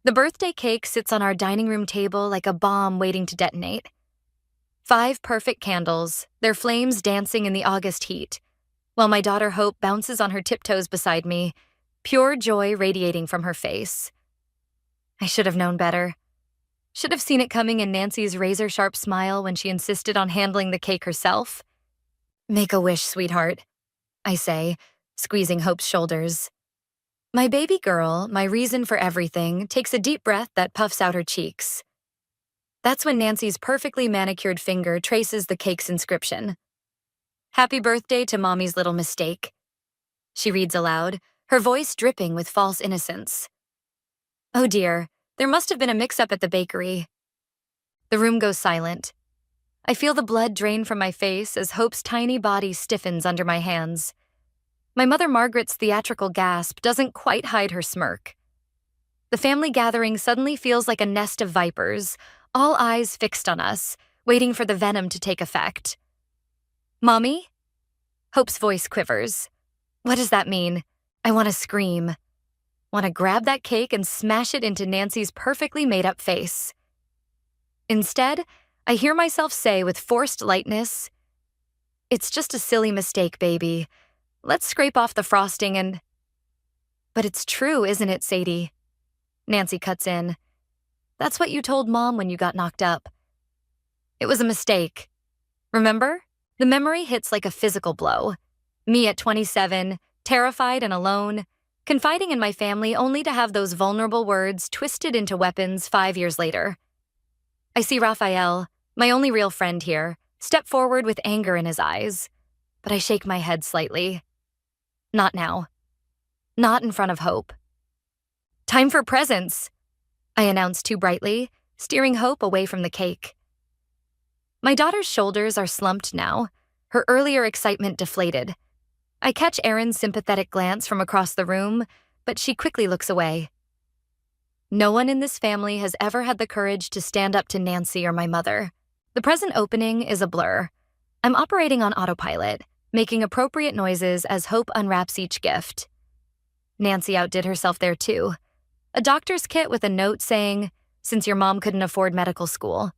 The birthday cake sits on our dining room table like a bomb waiting to detonate. 5 perfect candles, their flames dancing in the August heat, while my daughter Hope bounces on her tiptoes beside me, pure joy radiating from her face. I should have known better. Should have seen it coming in Nancy's razor-sharp smile when she insisted on handling the cake herself. "Make a wish, sweetheart," I say, squeezing Hope's shoulders. My baby girl, my reason for everything, takes a deep breath that puffs out her cheeks. That's when Nancy's perfectly manicured finger traces the cake's inscription. "Happy birthday to Mommy's little mistake," she reads aloud, her voice dripping with false innocence. Oh dear, there must have been a mix-up at the bakery. The room goes silent. I feel the blood drain from my face as Hope's tiny body stiffens under my hands. My mother Margaret's theatrical gasp doesn't quite hide her smirk. The family gathering suddenly feels like a nest of vipers, all eyes fixed on us, waiting for the venom to take effect. "Mommy?" Hope's voice quivers. What does that mean? I want to scream. Want to grab that cake and smash it into Nancy's perfectly made-up face. Instead, I hear myself say with forced lightness, "It's just a silly mistake, baby. Let's scrape off the frosting and—" "But it's true, isn't it, Sadie?" Nancy cuts in. "That's what you told Mom when you got knocked up. It was a mistake. Remember?" The memory hits like a physical blow. Me at 27, terrified and alone, confiding in my family only to have those vulnerable words twisted into weapons 5 years later. I see Raphael, my only real friend here, step forward with anger in his eyes, but I shake my head slightly. Not now. Not in front of Hope. "Time for presents," I announce too brightly, steering Hope away from the cake. My daughter's shoulders are slumped now, her earlier excitement deflated. I catch Erin's sympathetic glance from across the room, but she quickly looks away. No one in this family has ever had the courage to stand up to Nancy or my mother. The present opening is a blur. I'm operating on autopilot, making appropriate noises as Hope unwraps each gift. Nancy outdid herself there too. A doctor's kit with a note saying, "Since your mom couldn't afford medical school."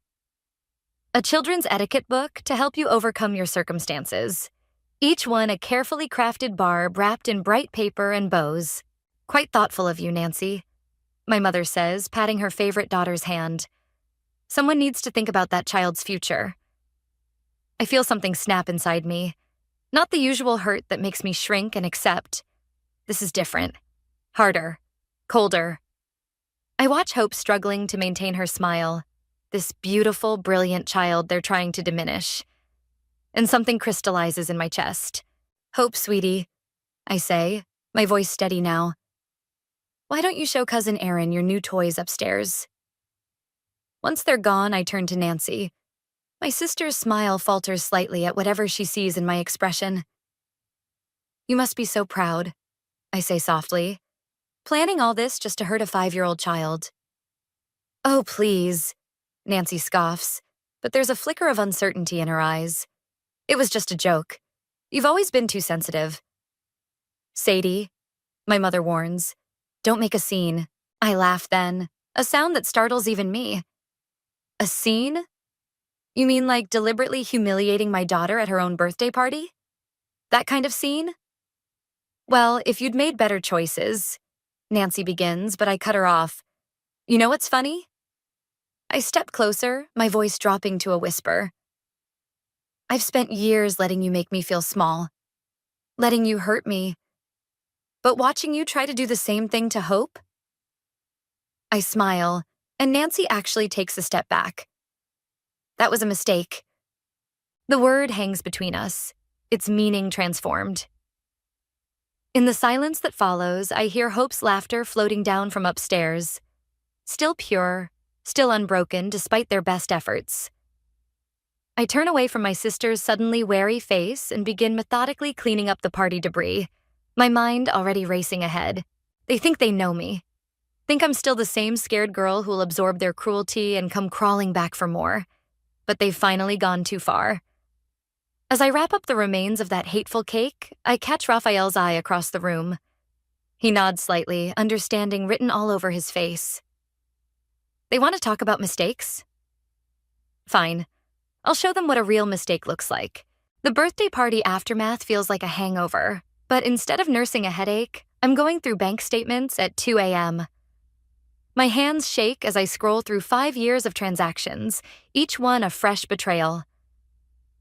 A children's etiquette book to help you overcome your circumstances. Each one a carefully crafted barb wrapped in bright paper and bows. "Quite thoughtful of you, Nancy," my mother says, patting her favorite daughter's hand. "Someone needs to think about that child's future." I feel something snap inside me. Not the usual hurt that makes me shrink and accept. This is different. Harder. Colder. I watch Hope struggling to maintain her smile. This beautiful, brilliant child they're trying to diminish. And something crystallizes in my chest. "Hope, sweetie," I say, my voice steady now. "Why don't you show Cousin Erin your new toys upstairs?" Once they're gone, I turn to Nancy. My sister's smile falters slightly at whatever she sees in my expression. "You must be so proud," I say softly. "Planning all this just to hurt a 5-year-old child." "Oh, please," Nancy scoffs, but there's a flicker of uncertainty in her eyes. "It was just a joke. You've always been too sensitive." "Sadie," my mother warns, "don't make a scene." I laugh then, a sound that startles even me. "A scene? You mean like deliberately humiliating my daughter at her own birthday party? That kind of scene?" "Well, if you'd made better choices," Nancy begins, but I cut her off. "You know what's funny?" I step closer, my voice dropping to a whisper. "I've spent years letting you make me feel small, letting you hurt me, but watching you try to do the same thing to Hope?" I smile, and Nancy actually takes a step back. "That was a mistake." The word hangs between us, its meaning transformed. In the silence that follows, I hear Hope's laughter floating down from upstairs. Still pure, still unbroken despite their best efforts. I turn away from my sister's suddenly wary face and begin methodically cleaning up the party debris, my mind already racing ahead. They think they know me. Think I'm still the same scared girl who'll absorb their cruelty and come crawling back for more. But they've finally gone too far. As I wrap up the remains of that hateful cake, I catch Raphael's eye across the room. He nods slightly, understanding written all over his face. They want to talk about mistakes? Fine. I'll show them what a real mistake looks like. The birthday party aftermath feels like a hangover, but instead of nursing a headache, I'm going through bank statements at 2 a.m. My hands shake as I scroll through 5 years of transactions, each one a fresh betrayal.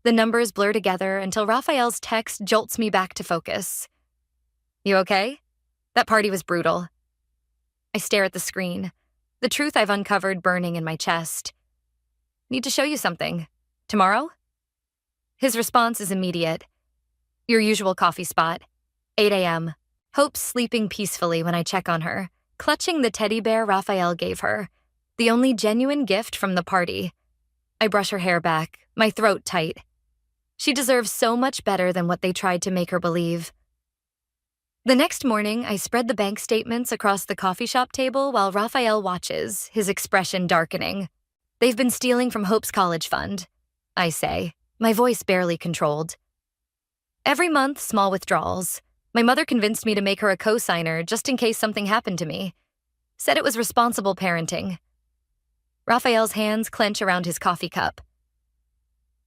The numbers blur together until Raphael's text jolts me back to focus. You okay? That party was brutal. I stare at the screen, the truth I've uncovered burning in my chest. Need to show you something. Tomorrow? His response is immediate. Your usual coffee spot. 8 a.m. Hope's sleeping peacefully when I check on her, clutching the teddy bear Raphael gave her, the only genuine gift from the party. I brush her hair back, my throat tight. She deserves so much better than what they tried to make her believe. The next morning, I spread the bank statements across the coffee shop table while Raphael watches, his expression darkening. They've been stealing from Hope's college fund, I say, my voice barely controlled. Every month, small withdrawals. My mother convinced me to make her a co-signer just in case something happened to me. Said it was responsible parenting. Raphael's hands clench around his coffee cup.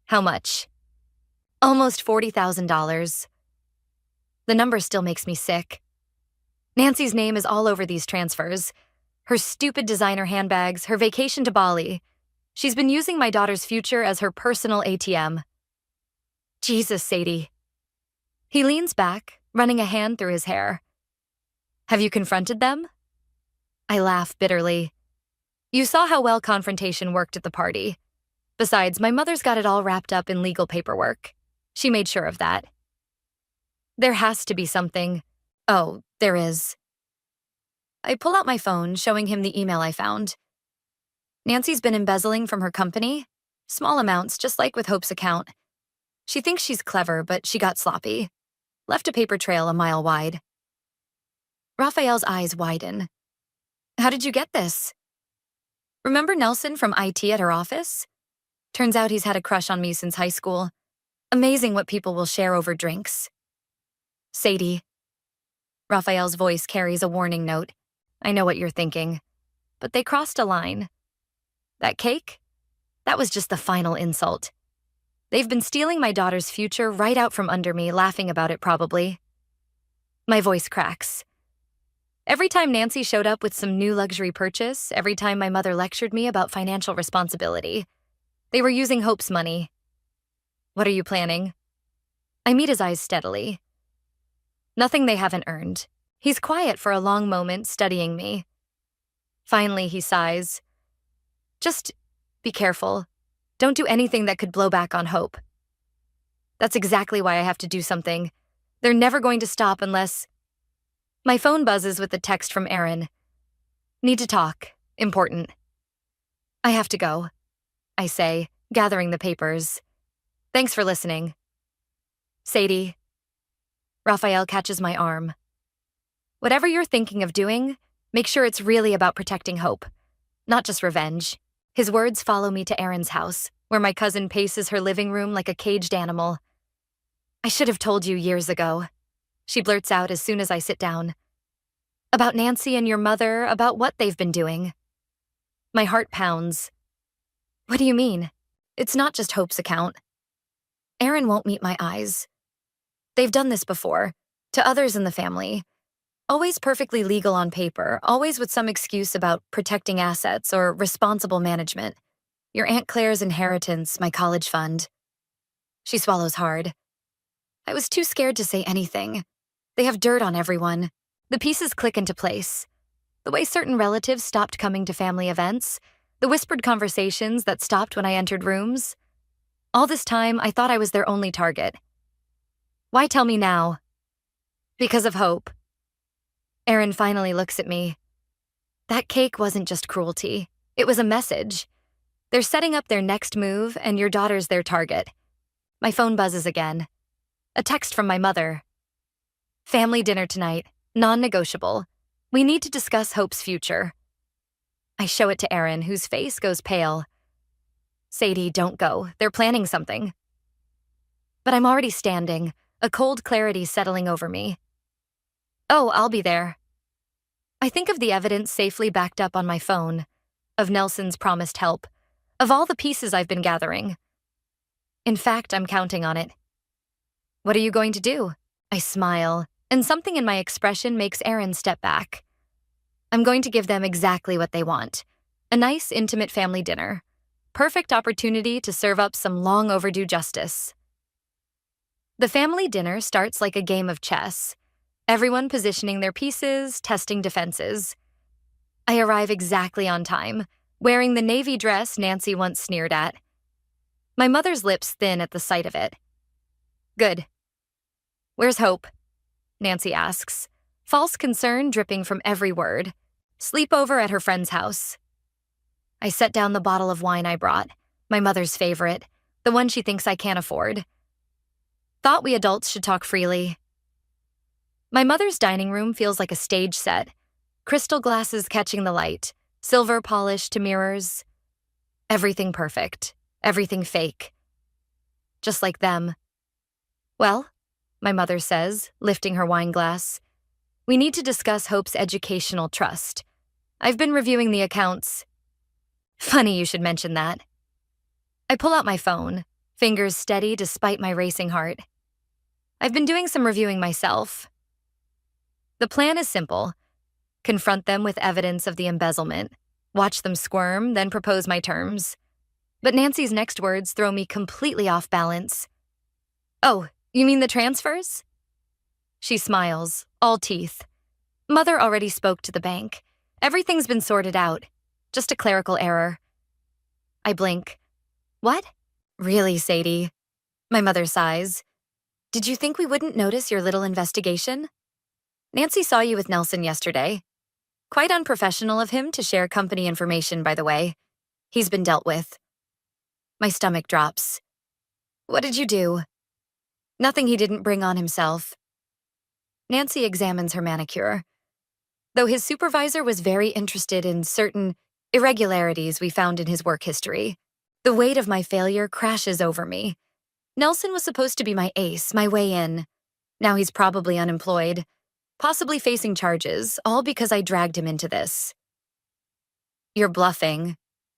How much? Almost $40,000. The number still makes me sick. Nancy's name is all over these transfers. Her stupid designer handbags, her vacation to Bali. She's been using my daughter's future as her personal ATM. Jesus, Sadie. He leans back, running a hand through his hair. Have you confronted them? I laugh bitterly. You saw how well confrontation worked at the party. Besides, my mother's got it all wrapped up in legal paperwork. She made sure of that. There has to be something. Oh, there is. I pull out my phone, showing him the email I found. Nancy's been embezzling from her company. Small amounts, just like with Hope's account. She thinks she's clever, but she got sloppy. Left a paper trail a mile wide. Raphael's eyes widen. How did you get this? Remember Nelson from IT at her office? Turns out he's had a crush on me since high school. Amazing what people will share over drinks. Sadie. Raphael's voice carries a warning note. I know what you're thinking. But they crossed a line. That cake? That was just the final insult. They've been stealing my daughter's future right out from under me, laughing about it probably. My voice cracks. Every time Nancy showed up with some new luxury purchase, every time my mother lectured me about financial responsibility, they were using Hope's money. What are you planning? I meet his eyes steadily. Nothing they haven't earned. He's quiet for a long moment, studying me. Finally, he sighs. Just be careful. Don't do anything that could blow back on Hope. That's exactly why I have to do something. They're never going to stop unless... My phone buzzes with a text from Aaron. Need to talk. Important. I have to go, I say, gathering the papers. Thanks for listening. Sadie. Raphael catches my arm. Whatever you're thinking of doing, make sure it's really about protecting Hope, not just revenge. His words follow me to Erin's house, where my cousin paces her living room like a caged animal. I should have told you years ago, she blurts out as soon as I sit down. About Nancy and your mother, about what they've been doing. My heart pounds. What do you mean? It's not just Hope's account. Erin won't meet my eyes. They've done this before, to others in the family. Always perfectly legal on paper, always with some excuse about protecting assets or responsible management. Your Aunt Claire's inheritance, my college fund. She swallows hard. I was too scared to say anything. They have dirt on everyone. The pieces click into place. The way certain relatives stopped coming to family events, the whispered conversations that stopped when I entered rooms. All this time, I thought I was their only target. Why tell me now? Because of Hope. Erin finally looks at me. That cake wasn't just cruelty. It was a message. They're setting up their next move, and your daughter's their target. My phone buzzes again. A text from my mother. Family dinner tonight. Non-negotiable. We need to discuss Hope's future. I show it to Erin, whose face goes pale. Sadie, don't go. They're planning something. But I'm already standing, a cold clarity settling over me. Oh, I'll be there. I think of the evidence safely backed up on my phone. of Nelson's promised help, of all the pieces I've been gathering. In fact, I'm counting on it. What are you going to do? I smile, and something in my expression makes Aaron step back. I'm going to give them exactly what they want. A nice, intimate family dinner. Perfect opportunity to serve up some long overdue justice. The family dinner starts like a game of chess. Everyone positioning their pieces, testing defenses. I arrive exactly on time, wearing the navy dress Nancy once sneered at. My mother's lips thin at the sight of it. Good. Where's Hope? Nancy asks, false concern dripping from every word. Sleepover at her friend's house. I set down the bottle of wine I brought, my mother's favorite, the one she thinks I can't afford. Thought we adults should talk freely. My mother's dining room feels like a stage set, crystal glasses catching the light, silver polish to mirrors. Everything perfect, everything fake. Just like them. Well, my mother says, lifting her wine glass, we need to discuss Hope's educational trust. I've been reviewing the accounts. Funny you should mention that. I pull out my phone, fingers steady despite my racing heart. I've been doing some reviewing myself. The plan is simple. Confront them with evidence of the embezzlement, watch them squirm, then propose my terms. But Nancy's next words throw me completely off balance. Oh, you mean the transfers? She smiles, all teeth. Mother already spoke to the bank. Everything's been sorted out. Just a clerical error. I blink. What? Really, Sadie? My mother sighs. Did you think we wouldn't notice your little investigation? Nancy saw you with Nelson yesterday. Quite unprofessional of him to share company information, by the way. He's been dealt with. My stomach drops. What did you do? Nothing he didn't bring on himself. Nancy examines her manicure. Though his supervisor was very interested in certain irregularities we found in his work history, the weight of my failure crashes over me. Nelson was supposed to be my ace, my way in. Now he's probably unemployed, possibly facing charges, all because I dragged him into this. You're bluffing.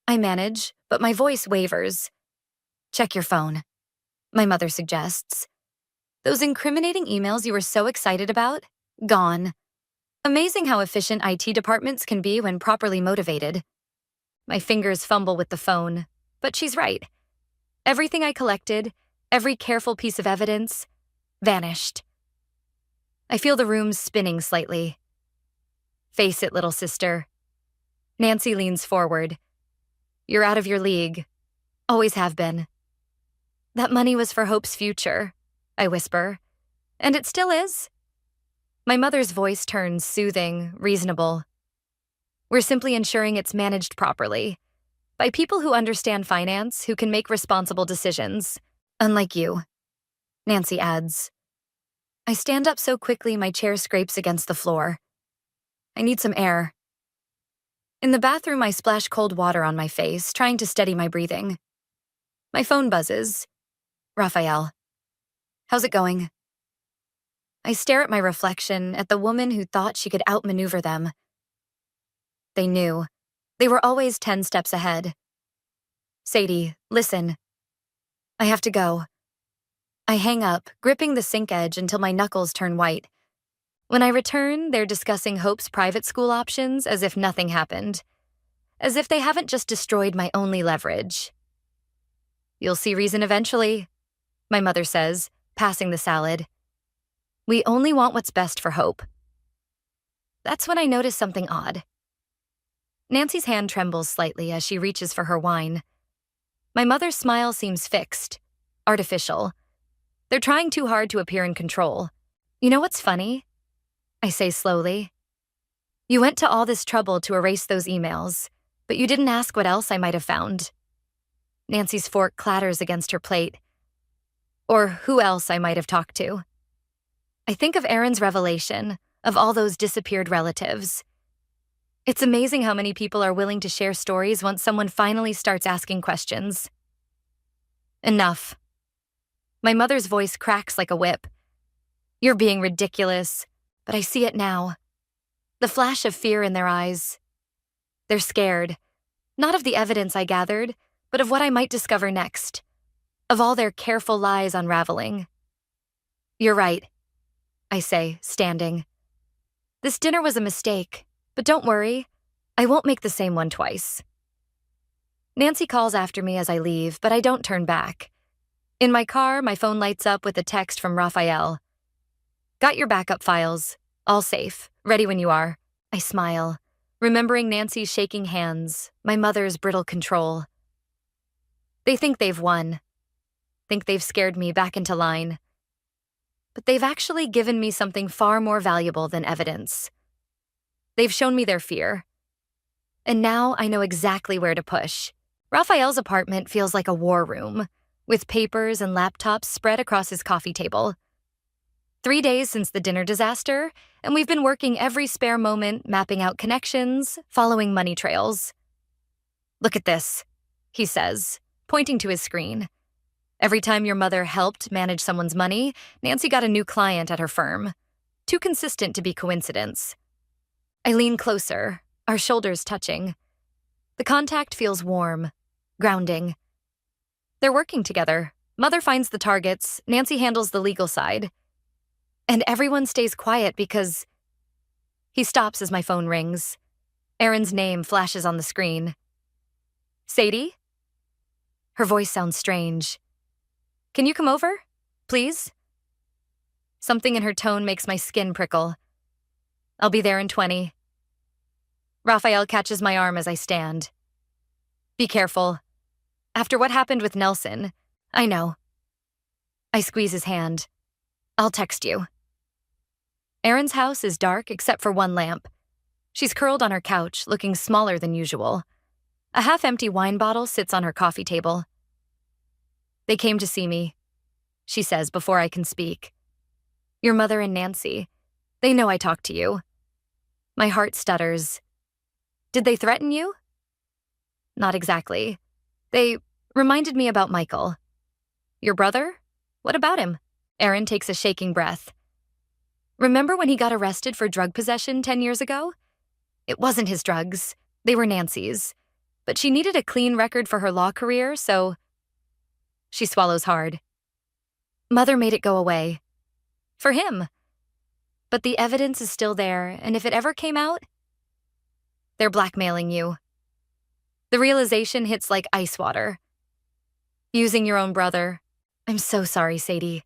I manage, but my voice wavers. Check your phone, my mother suggests. Those incriminating emails you were so excited about? Gone. Amazing how efficient IT departments can be when properly motivated. My fingers fumble with the phone, but she's right. Everything I collected, every careful piece of evidence, vanished. I feel the room spinning slightly. Face it, little sister. Nancy leans forward. You're out of your league. Always have been. That money was for Hope's future, I whisper. And it still is. My mother's voice turns soothing, reasonable. We're simply ensuring it's managed properly, by people who understand finance, who can make responsible decisions. Unlike you, Nancy adds. I stand up so quickly my chair scrapes against the floor. I need some air. In the bathroom, I splash cold water on my face, trying to steady my breathing. My phone buzzes. Raphael. How's it going? I stare at my reflection, at the woman who thought she could outmaneuver them. They knew. They were always 10 steps ahead. Sadie, listen. I have to go. I hang up, gripping the sink edge until my knuckles turn white. When I return, they're discussing Hope's private school options as if nothing happened. As if they haven't just destroyed my only leverage. You'll see reason eventually, my mother says, passing the salad. We only want what's best for Hope. That's when I notice something odd. Nancy's hand trembles slightly as she reaches for her wine. My mother's smile seems fixed, artificial. They're trying too hard to appear in control. You know what's funny? I say slowly. You went to all this trouble to erase those emails, but you didn't ask what else I might have found. Nancy's fork clatters against her plate. Or who else I might have talked to. I think of Aaron's revelation, of all those disappeared relatives. It's amazing how many people are willing to share stories once someone finally starts asking questions. Enough. My mother's voice cracks like a whip. You're being ridiculous, but I see it now. The flash of fear in their eyes. They're scared. Not of the evidence I gathered, but of what I might discover next. Of all their careful lies unraveling. You're right, I say, standing. This dinner was a mistake, but don't worry, I won't make the same one twice. Nancy calls after me as I leave, but I don't turn back. In my car, my phone lights up with a text from Raphael. Got your backup files. All safe. Ready when you are. I smile, remembering Nancy's shaking hands, my mother's brittle control. They think they've won. Think they've scared me back into line. But they've actually given me something far more valuable than evidence. They've shown me their fear. And now I know exactly where to push. Raphael's apartment feels like a war room, with papers and laptops spread across his coffee table. 3 days since the dinner disaster, and we've been working every spare moment mapping out connections, following money trails. Look at this, he says, pointing to his screen. Every time your mother helped manage someone's money, Nancy got a new client at her firm. Too consistent to be coincidence. I lean closer, our shoulders touching. The contact feels warm, grounding. They're working together. Mother finds the targets, Nancy handles the legal side. And everyone stays quiet because... He stops as my phone rings. Erin's name flashes on the screen. Sadie? Her voice sounds strange. Can you come over, please? Something in her tone makes my skin prickle. I'll be there in 20. Raphael catches my arm as I stand. Be careful. After what happened with Nelson, I know. I squeeze his hand. I'll text you. Erin's house is dark except for one lamp. She's curled on her couch, looking smaller than usual. A half-empty wine bottle sits on her coffee table. They came to see me, she says before I can speak. Your mother and Nancy. They know I talked to you. My heart stutters. Did they threaten you? Not exactly. They reminded me about Michael. Your brother? What about him? Erin takes a shaking breath. Remember when he got arrested for drug possession 10 years ago? It wasn't his drugs. They were Nancy's. But she needed a clean record for her law career, so... She swallows hard. Mother made it go away. For him. But the evidence is still there, and if it ever came out... They're blackmailing you. The realization hits like ice water. Using your own brother. I'm so sorry, Sadie.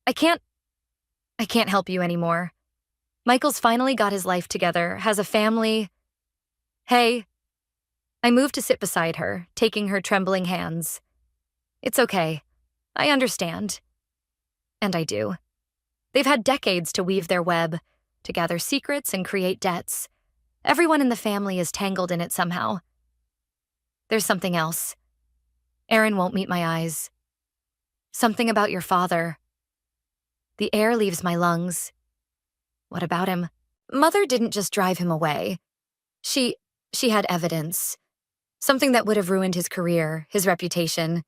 I can't help you anymore. Michael's finally got his life together, has a family. Hey. I move to sit beside her, taking her trembling hands. It's okay. I understand. And I do. They've had decades to weave their web, to gather secrets and create debts. Everyone in the family is tangled in it somehow. There's something else. Erin won't meet my eyes. Something about your father. The air leaves my lungs. What about him? Mother didn't just drive him away. She had evidence. Something that would have ruined his career, his reputation.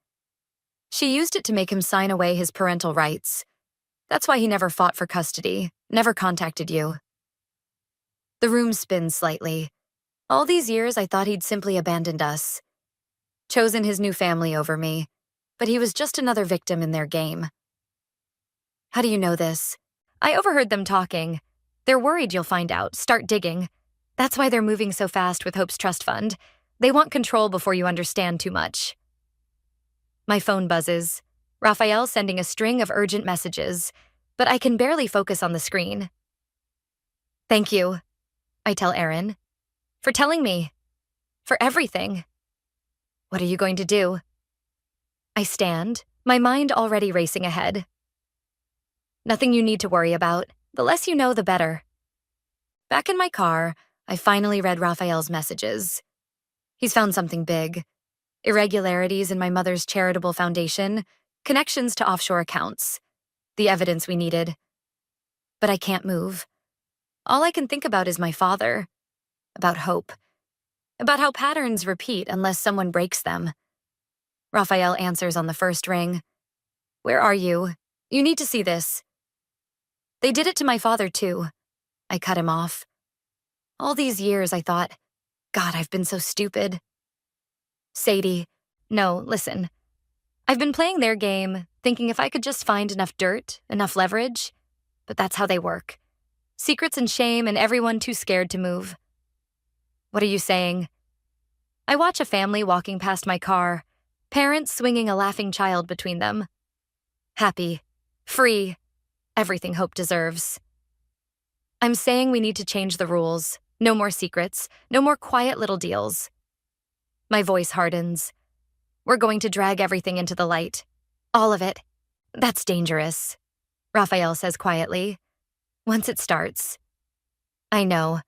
She used it to make him sign away his parental rights. That's why he never fought for custody, never contacted you. The room spins slightly. All these years I thought he'd simply abandoned us. Chosen his new family over me, but he was just another victim in their game. How do you know this? I overheard them talking. They're worried you'll find out, start digging. That's why they're moving so fast with Hope's trust fund. They want control before you understand too much. My phone buzzes. Raphael sending a string of urgent messages, but I can barely focus on the screen. Thank you, I tell Erin. For telling me. For everything. What are you going to do? I stand, my mind already racing ahead. Nothing you need to worry about. The less you know, the better. Back in my car, I finally read Raphael's messages. He's found something big. Irregularities in my mother's charitable foundation, connections to offshore accounts. The evidence we needed. But I can't move. All I can think about is my father. About Hope. About how patterns repeat unless someone breaks them. Raphael answers on the first ring. Where are you? You need to see this. They did it to my father too. I cut him off. All these years I thought, God, I've been so stupid. Sadie, no, listen. I've been playing their game, thinking if I could just find enough dirt, enough leverage, but that's how they work. Secrets and shame and everyone too scared to move. What are you saying? I watch a family walking past my car, parents swinging a laughing child between them. Happy, free, everything Hope deserves. I'm saying we need to change the rules. No more secrets, no more quiet little deals. My voice hardens. We're going to drag everything into the light. All of it. That's dangerous, Raphael says quietly. Once it starts. I know,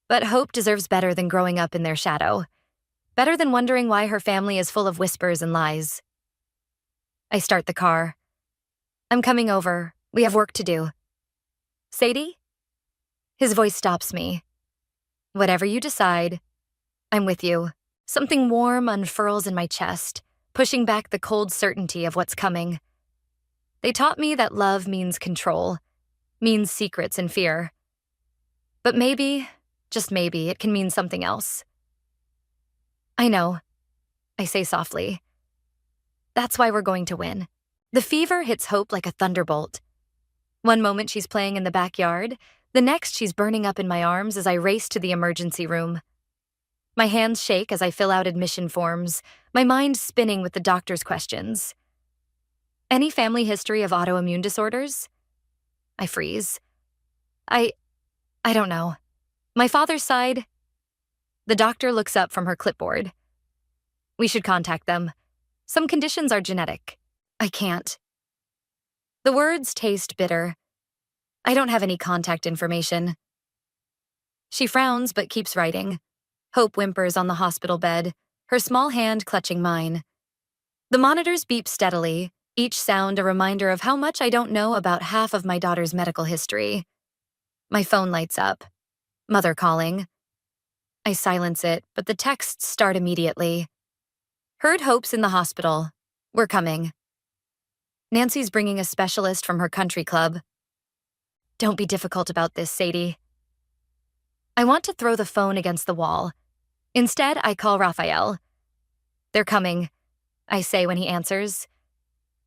but Hope deserves better than growing up in their shadow. Better than wondering why her family is full of whispers and lies. I start the car. I'm coming over. We have work to do. Sadie? His voice stops me. Whatever you decide, I'm with you. Something warm unfurls in my chest, pushing back the cold certainty of what's coming. They taught me that love means control, means secrets and fear. But maybe, just maybe, it can mean something else. I know, I say softly. That's why we're going to win. The fever hits Hope like a thunderbolt. One moment she's playing in the backyard, the next she's burning up in my arms as I race to the emergency room. My hands shake as I fill out admission forms, my mind spinning with the doctor's questions. Any family history of autoimmune disorders? I freeze. I don't know. My father's side? The doctor looks up from her clipboard. We should contact them. Some conditions are genetic. I can't. The words taste bitter. I don't have any contact information. She frowns but keeps writing. Hope whimpers on the hospital bed, her small hand clutching mine. The monitors beep steadily, each sound a reminder of how much I don't know about half of my daughter's medical history. My phone lights up. Mother calling. I silence it, but the texts start immediately. Heard Hope's in the hospital. We're coming. Nancy's bringing a specialist from her country club. Don't be difficult about this, Sadie. I want to throw the phone against the wall. Instead, I call Raphael. They're coming, I say when he answers.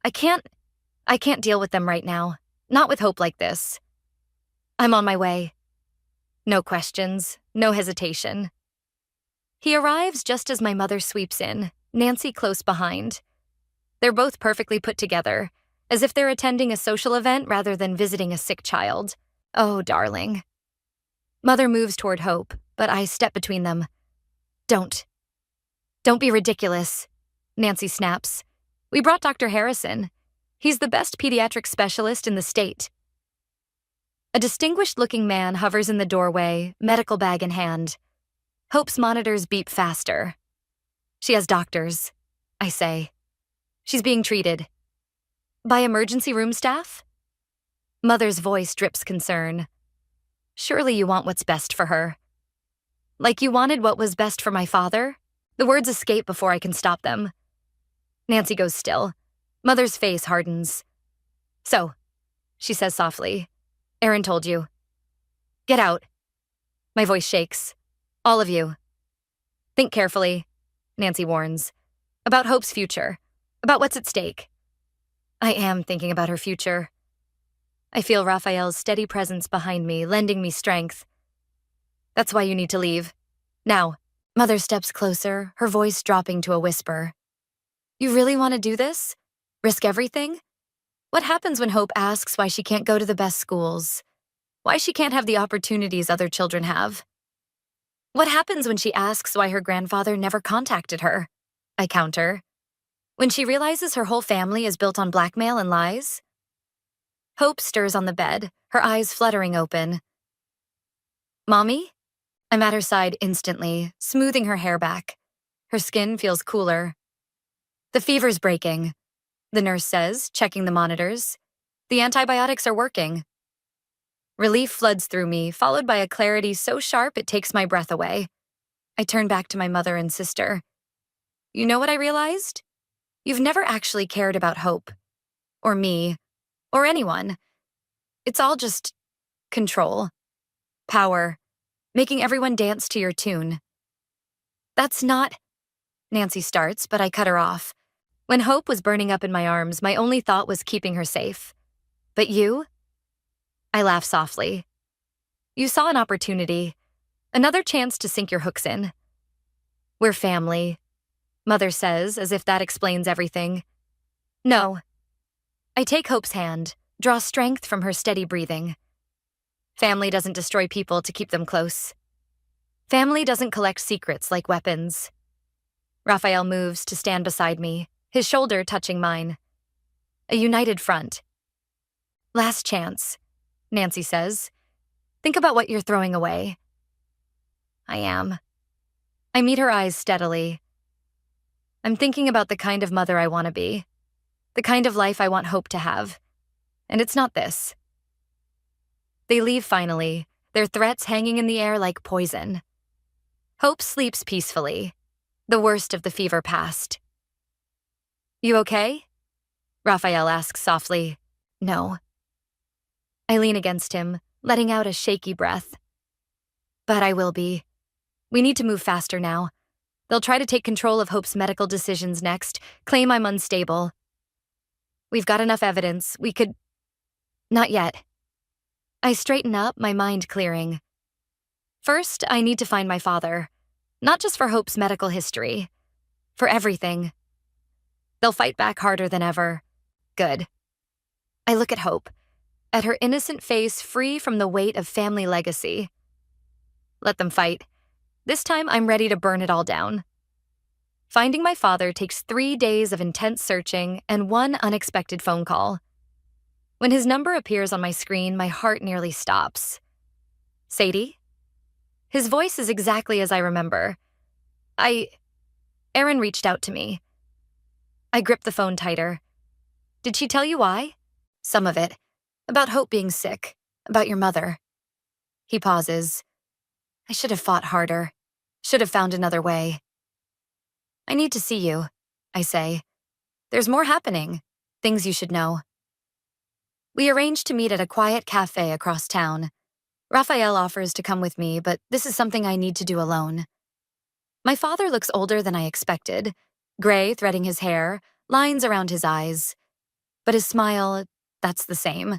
I can't deal with them right now. Not with Hope like this. I'm on my way. No questions, no hesitation. He arrives just as my mother sweeps in, Nancy close behind. They're both perfectly put together, as if they're attending a social event rather than visiting a sick child. Oh, darling. Mother moves toward Hope, but I step between them. Don't be ridiculous, Nancy snaps. We brought Dr. Harrison. He's the best pediatric specialist in the state. A distinguished-looking man hovers in the doorway, medical bag in hand. Hope's monitors beep faster. She has doctors, I say. She's being treated. By emergency room staff? Mother's voice drips concern. Surely you want what's best for her. Like you wanted what was best for my father? The words escape before I can stop them. Nancy goes still. Mother's face hardens. So, she says softly, Aaron told you. Get out. My voice shakes. All of you. Think carefully, Nancy warns. About Hope's future. About what's at stake. I am thinking about her future. I feel Raphael's steady presence behind me, lending me strength. That's why you need to leave. Now. Mother steps closer, her voice dropping to a whisper. You really want to do this? Risk everything? What happens when Hope asks why she can't go to the best schools? Why she can't have the opportunities other children have? What happens when she asks why her grandfather never contacted her? I counter. When she realizes her whole family is built on blackmail and lies? Hope stirs on the bed, her eyes fluttering open. Mommy? I'm at her side instantly, smoothing her hair back. Her skin feels cooler. The fever's breaking, the nurse says, checking the monitors. The antibiotics are working. Relief floods through me, followed by a clarity so sharp it takes my breath away. I turn back to my mother and sister. You know what I realized? You've never actually cared about Hope. Or me. Or anyone. It's all just control. Power. Making everyone dance to your tune. That's not... Nancy starts, but I cut her off. When Hope was burning up in my arms, my only thought was keeping her safe. But you? I laugh softly. You saw an opportunity, another chance to sink your hooks in. We're family, Mother says, as if that explains everything. No. I take Hope's hand, draw strength from her steady breathing. Family doesn't destroy people to keep them close. Family doesn't collect secrets like weapons. Raphael moves to stand beside me, his shoulder touching mine. A united front. Last chance, Nancy says. Think about what you're throwing away. I am. I meet her eyes steadily. I'm thinking about the kind of mother I want to be, the kind of life I want Hope to have. And it's not this. They leave finally, their threats hanging in the air like poison. Hope sleeps peacefully, the worst of the fever past. You okay? Raphael asks softly. No. I lean against him, letting out a shaky breath. But I will be. We need to move faster now. They'll try to take control of Hope's medical decisions next, claim I'm unstable. We've got enough evidence. We could... Not yet. I straighten up, my mind clearing. First, I need to find my father. Not just for Hope's medical history. For everything. They'll fight back harder than ever. Good. I look at Hope, at her innocent face free from the weight of family legacy. Let them fight. This time, I'm ready to burn it all down. Finding my father takes 3 days of intense searching and one unexpected phone call. When his number appears on my screen, my heart nearly stops. Sadie? His voice is exactly as I remember. Erin reached out to me. I gripped the phone tighter. Did she tell you why? Some of it. About Hope being sick. About your mother. He pauses. I should have fought harder. Should have found another way. I need to see you, I say. There's more happening. Things you should know. We arrange to meet at a quiet cafe across town. Raphael offers to come with me, but this is something I need to do alone. My father looks older than I expected. Gray threading his hair, lines around his eyes. But his smile, that's the same.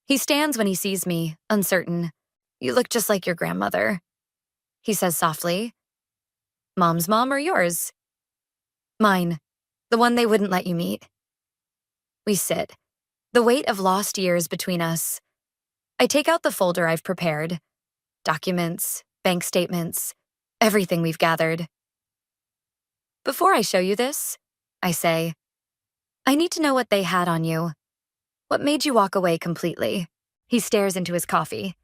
He stands when he sees me, uncertain. You look just like your grandmother, he says softly. Mom's mom or yours? Mine. The one they wouldn't let you meet. We sit. The weight of lost years between us. I take out the folder I've prepared. Documents, bank statements, everything we've gathered. Before I show you this, I say, I need to know what they had on you. What made you walk away completely? He stares into his coffee.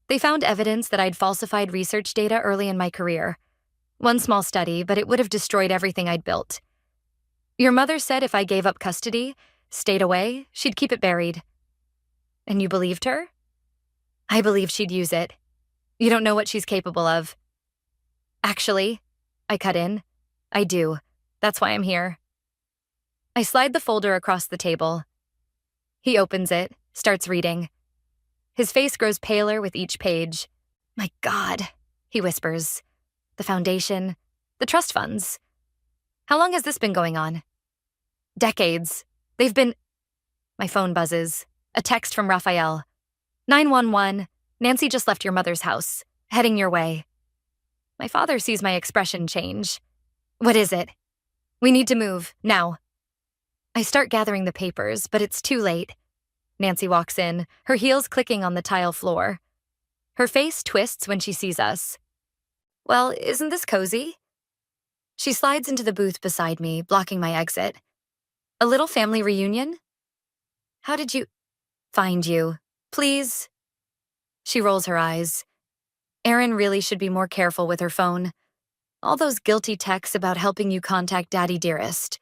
They found evidence that I'd falsified research data early in my career. One small study, but it would have destroyed everything I'd built. Your mother said if I gave up custody, stayed away, she'd keep it buried. And you believed her? I believed she'd use it. You don't know what she's capable of. Actually, I cut in. I do. That's why I'm here. I slide the folder across the table. He opens it, starts reading. His face grows paler with each page. My God, he whispers. The foundation, the trust funds. How long has this been going on? Decades. They've been... My phone buzzes. A text from Raphael. 911, Nancy just left your mother's house. Heading your way. My father sees my expression change. What is it? We need to move, now. I start gathering the papers, but it's too late. Nancy walks in, her heels clicking on the tile floor. Her face twists when she sees us. Well, isn't this cozy? She slides into the booth beside me, blocking my exit. A little family reunion? How did you... Find you. Please? She rolls her eyes. Erin really should be more careful with her phone. All those guilty texts about helping you contact Daddy Dearest.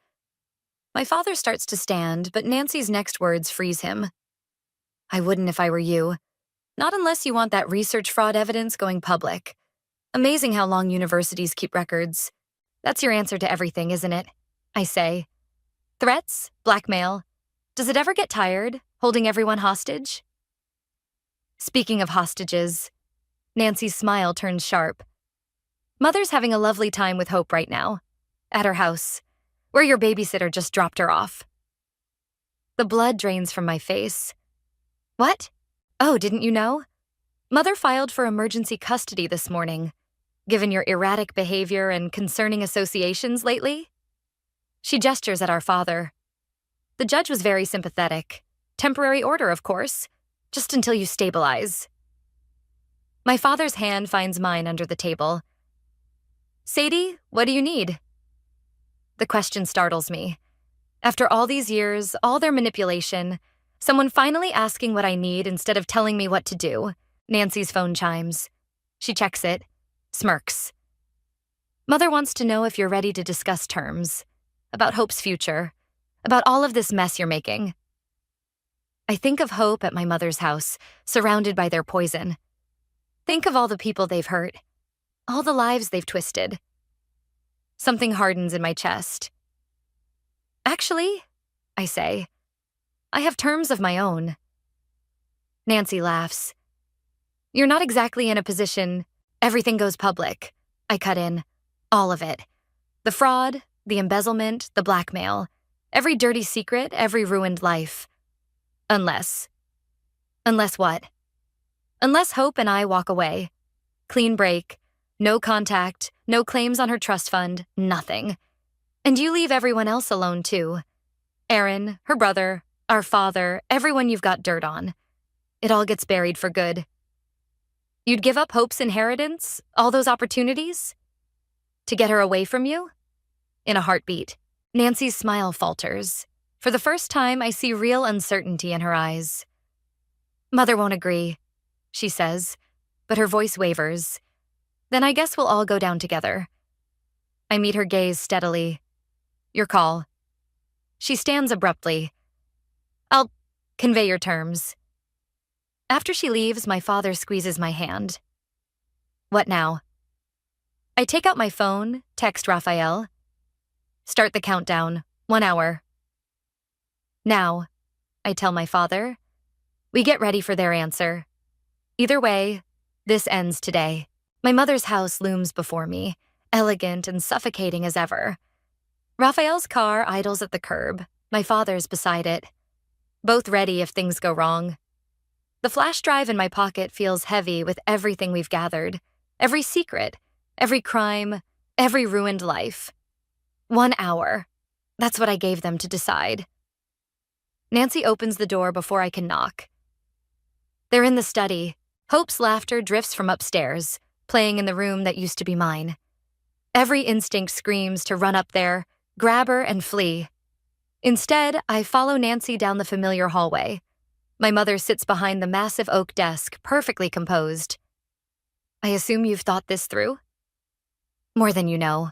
My father starts to stand, but Nancy's next words freeze him. I wouldn't if I were you. Not unless you want that research fraud evidence going public. Amazing how long universities keep records. That's your answer to everything, isn't it? I say. Threats? Blackmail? Does it ever get tired, holding everyone hostage? Speaking of hostages, Nancy's smile turns sharp. Mother's having a lovely time with Hope right now. At her house, where your babysitter just dropped her off. The blood drains from my face. What? Oh, didn't you know? Mother filed for emergency custody this morning, given your erratic behavior and concerning associations lately. She gestures at our father. The judge was very sympathetic. Temporary order, of course, just until you stabilize. My father's hand finds mine under the table. Sadie, what do you need? The question startles me. After all these years, all their manipulation, someone finally asking what I need instead of telling me what to do. Nancy's phone chimes. She checks it, smirks. Mother wants to know if you're ready to discuss terms, about Hope's future, about all of this mess you're making. I think of Hope at my mother's house, surrounded by their poison. Think of all the people they've hurt, all the lives they've twisted. Something hardens in my chest. Actually, I say, I have terms of my own. Nancy laughs. You're not exactly in a position, everything goes public. I cut in. All of it. The fraud, the embezzlement, the blackmail, every dirty secret, every ruined life. Unless what? Unless Hope and I walk away. Clean break, no contact, no claims on her trust fund, nothing. And you leave everyone else alone too. Aaron, her brother, our father, everyone you've got dirt on. It all gets buried for good. You'd give up Hope's inheritance, all those opportunities? To get her away from you? In a heartbeat. Nancy's smile falters. For the first time, I see real uncertainty in her eyes. Mother won't agree, she says, but her voice wavers. Then I guess we'll all go down together. I meet her gaze steadily. Your call. She stands abruptly. I'll convey your terms. After she leaves, my father squeezes my hand. What now? I take out my phone, text Raphael. Start the countdown. 1 hour. Now, I tell my father. We get ready for their answer. Either way, this ends today. My mother's house looms before me, elegant and suffocating as ever. Raphael's car idles at the curb, my father's beside it. Both ready if things go wrong. The flash drive in my pocket feels heavy with everything we've gathered, every secret, every crime, every ruined life. 1 hour. That's what I gave them to decide. Nancy opens the door before I can knock. They're in the study. Hope's laughter drifts from upstairs, playing in the room that used to be mine. Every instinct screams to run up there, grab her, and flee. Instead, I follow Nancy down the familiar hallway. My mother sits behind the massive oak desk, perfectly composed. I assume you've thought this through? More than you know.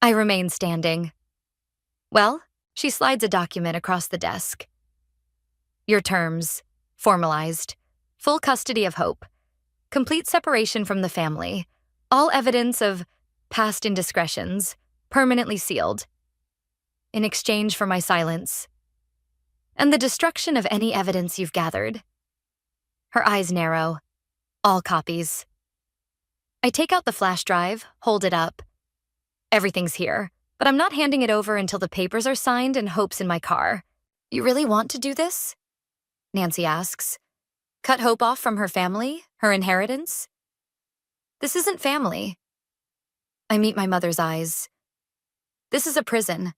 I remain standing. Well, she slides a document across the desk. Your terms, formalized, full custody of Hope, complete separation from the family, all evidence of past indiscretions, permanently sealed. In exchange for my silence. And the destruction of any evidence you've gathered. Her eyes narrow. All copies. I take out the flash drive, hold it up. Everything's here, but I'm not handing it over until the papers are signed and Hope's in my car. You really want to do this? Nancy asks. Cut Hope off from her family, her inheritance? This isn't family. I meet my mother's eyes. This is a prison.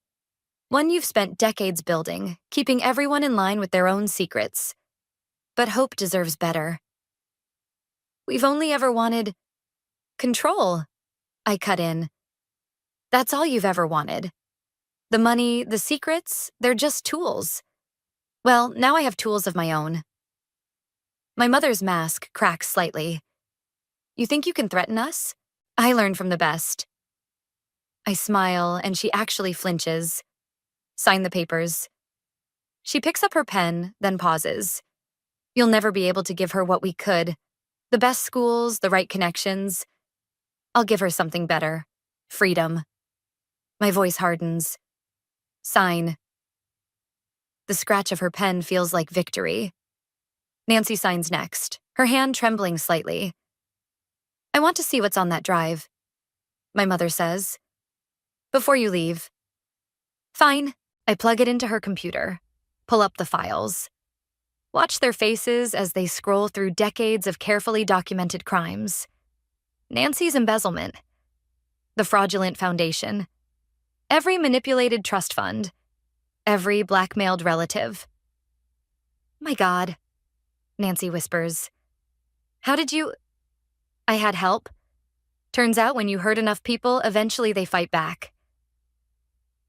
One you've spent decades building, keeping everyone in line with their own secrets. But Hope deserves better. We've only ever wanted control, I cut in. That's all you've ever wanted. The money, the secrets, they're just tools. Well, now I have tools of my own. My mother's mask cracks slightly. You think you can threaten us? I learn from the best. I smile, and she actually flinches. Sign the papers. She picks up her pen, then pauses. You'll never be able to give her what we could. The best schools, the right connections. I'll give her something better. Freedom. My voice hardens. Sign. The scratch of her pen feels like victory. Nancy signs next, her hand trembling slightly. I want to see what's on that drive. my mother says. Before you leave. Fine. I plug it into her computer, pull up the files, watch their faces as they scroll through decades of carefully documented crimes. Nancy's embezzlement, the fraudulent foundation, every manipulated trust fund, every blackmailed relative. My God, Nancy whispers. How did you... I had help. Turns out when you hurt enough people, eventually they fight back.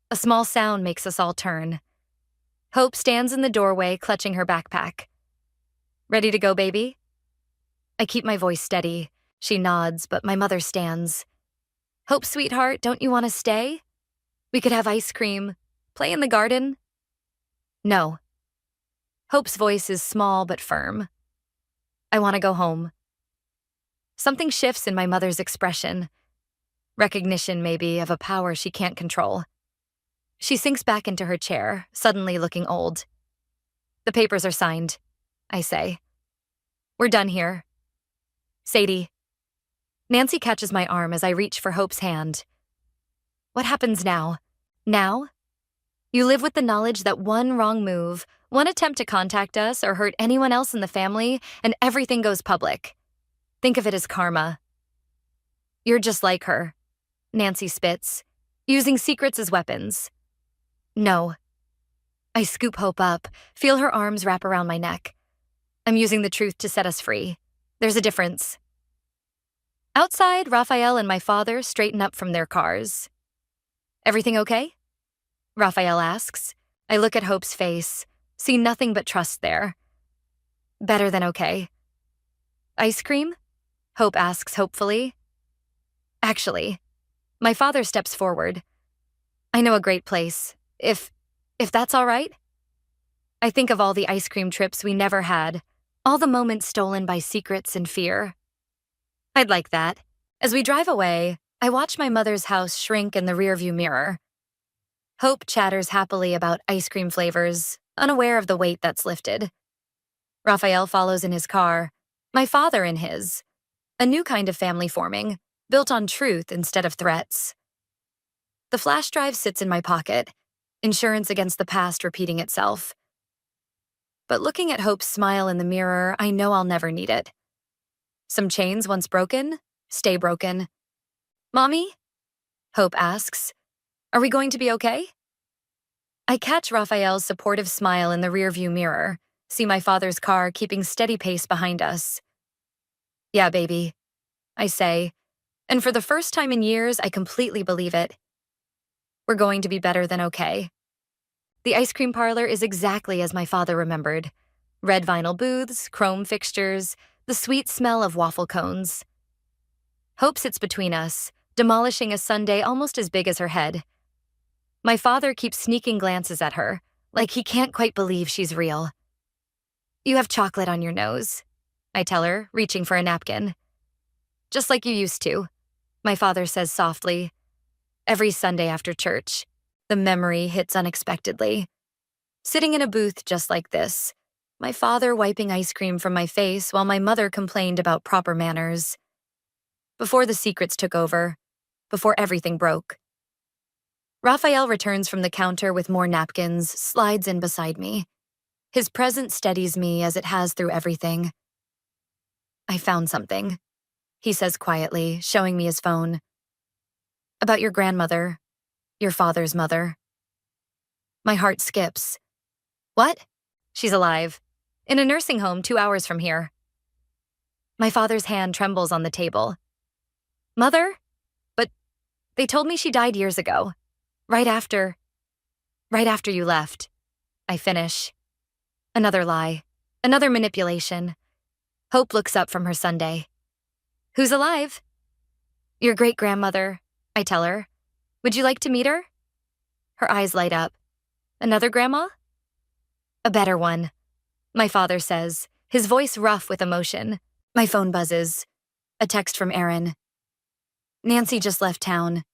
A small sound makes us all turn. Hope stands in the doorway, clutching her backpack. Ready to go, baby? I keep my voice steady. She nods, but my mother stands. Hope, sweetheart, don't you want to stay? We could have ice cream, play in the garden. No. Hope's voice is small but firm. I want to go home. Something shifts in my mother's expression. Recognition, maybe, of a power she can't control. She sinks back into her chair, suddenly looking old. The papers are signed, I say. We're done here. Sadie. Nancy catches my arm as I reach for Hope's hand. What happens now? Now? You live with the knowledge that one wrong move, one attempt to contact us or hurt anyone else in the family, and everything goes public. Think of it as karma. You're just like her, Nancy spits, using secrets as weapons. No. I scoop Hope up, feel her arms wrap around my neck. I'm using the truth to set us free. There's a difference. Outside, Raphael and my father straighten up from their cars. Everything okay? Raphael asks. I look at Hope's face, see nothing but trust there. Better than okay. Ice cream? Hope asks hopefully. Actually, my father steps forward. I know a great place, if that's all right. I think of all the ice cream trips we never had, all the moments stolen by secrets and fear. I'd like that. As we drive away, I watch my mother's house shrink in the rearview mirror. Hope chatters happily about ice cream flavors, unaware of the weight that's lifted. Raphael follows in his car, my father in his. A new kind of family forming, built on truth instead of threats. The flash drive sits in my pocket, insurance against the past repeating itself. But looking at Hope's smile in the mirror, I know I'll never need it. Some chains once broken, stay broken. Mommy? Hope asks. Are we going to be okay? I catch Raphael's supportive smile in the rearview mirror, see my father's car keeping steady pace behind us. Yeah, baby, I say, and for the first time in years, I completely believe it. We're going to be better than okay. The ice cream parlor is exactly as my father remembered. Red vinyl booths, chrome fixtures, the sweet smell of waffle cones. Hope sits between us, demolishing a sundae almost as big as her head. My father keeps sneaking glances at her, like he can't quite believe she's real. You have chocolate on your nose, I tell her, reaching for a napkin. Just like you used to, my father says softly. Every Sunday after church, the memory hits unexpectedly. Sitting in a booth just like this, my father wiping ice cream from my face while my mother complained about proper manners. Before the secrets took over, before everything broke. Raphael returns from the counter with more napkins, slides in beside me. His presence steadies me as it has through everything. I found something, he says quietly, showing me his phone. About your grandmother, your father's mother. My heart skips. What? She's alive. In a nursing home 2 hours from here. My father's hand trembles on the table. Mother? But they told me she died years ago. Right after you left. I finish. Another lie. Another manipulation. Hope looks up from her sundae. Who's alive? Your great-grandmother, I tell her. Would you like to meet her? Her eyes light up. Another grandma? A better one, my father says, his voice rough with emotion. My phone buzzes. A text from Erin. Nancy just left town.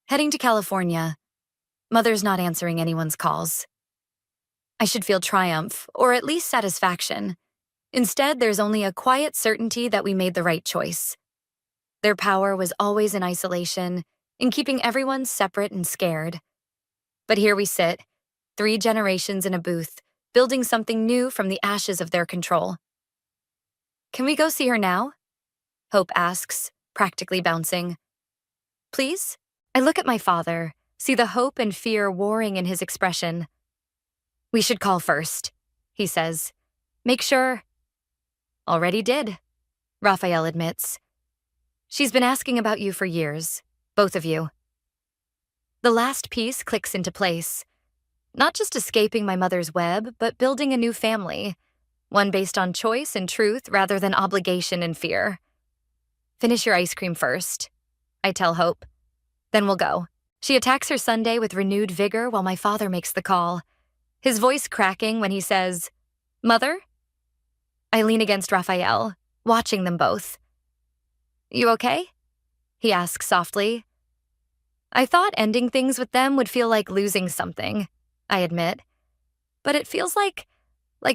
Heading to California. Mother's not answering anyone's calls. I should feel triumph, or at least satisfaction. Instead, there's only a quiet certainty that we made the right choice. Their power was always in isolation, in keeping everyone separate and scared. But here we sit, 3 generations in a booth, building something new from the ashes of their control. Can we go see her now? Hope asks, practically bouncing. Please? I look at my father, see the hope and fear warring in his expression. We should call first, he says. Make sure. Already did, Raphael admits. She's been asking about you for years, both of you. The last piece clicks into place. Not just escaping my mother's web, but building a new family, one based on choice and truth rather than obligation and fear. Finish your ice cream first, I tell Hope. Then we'll go. She attacks her sundae with renewed vigor while my father makes the call, his voice cracking when he says, Mother? I lean against Raphael, watching them both. You okay? He asks softly. I thought ending things with them would feel like losing something, I admit. But it feels like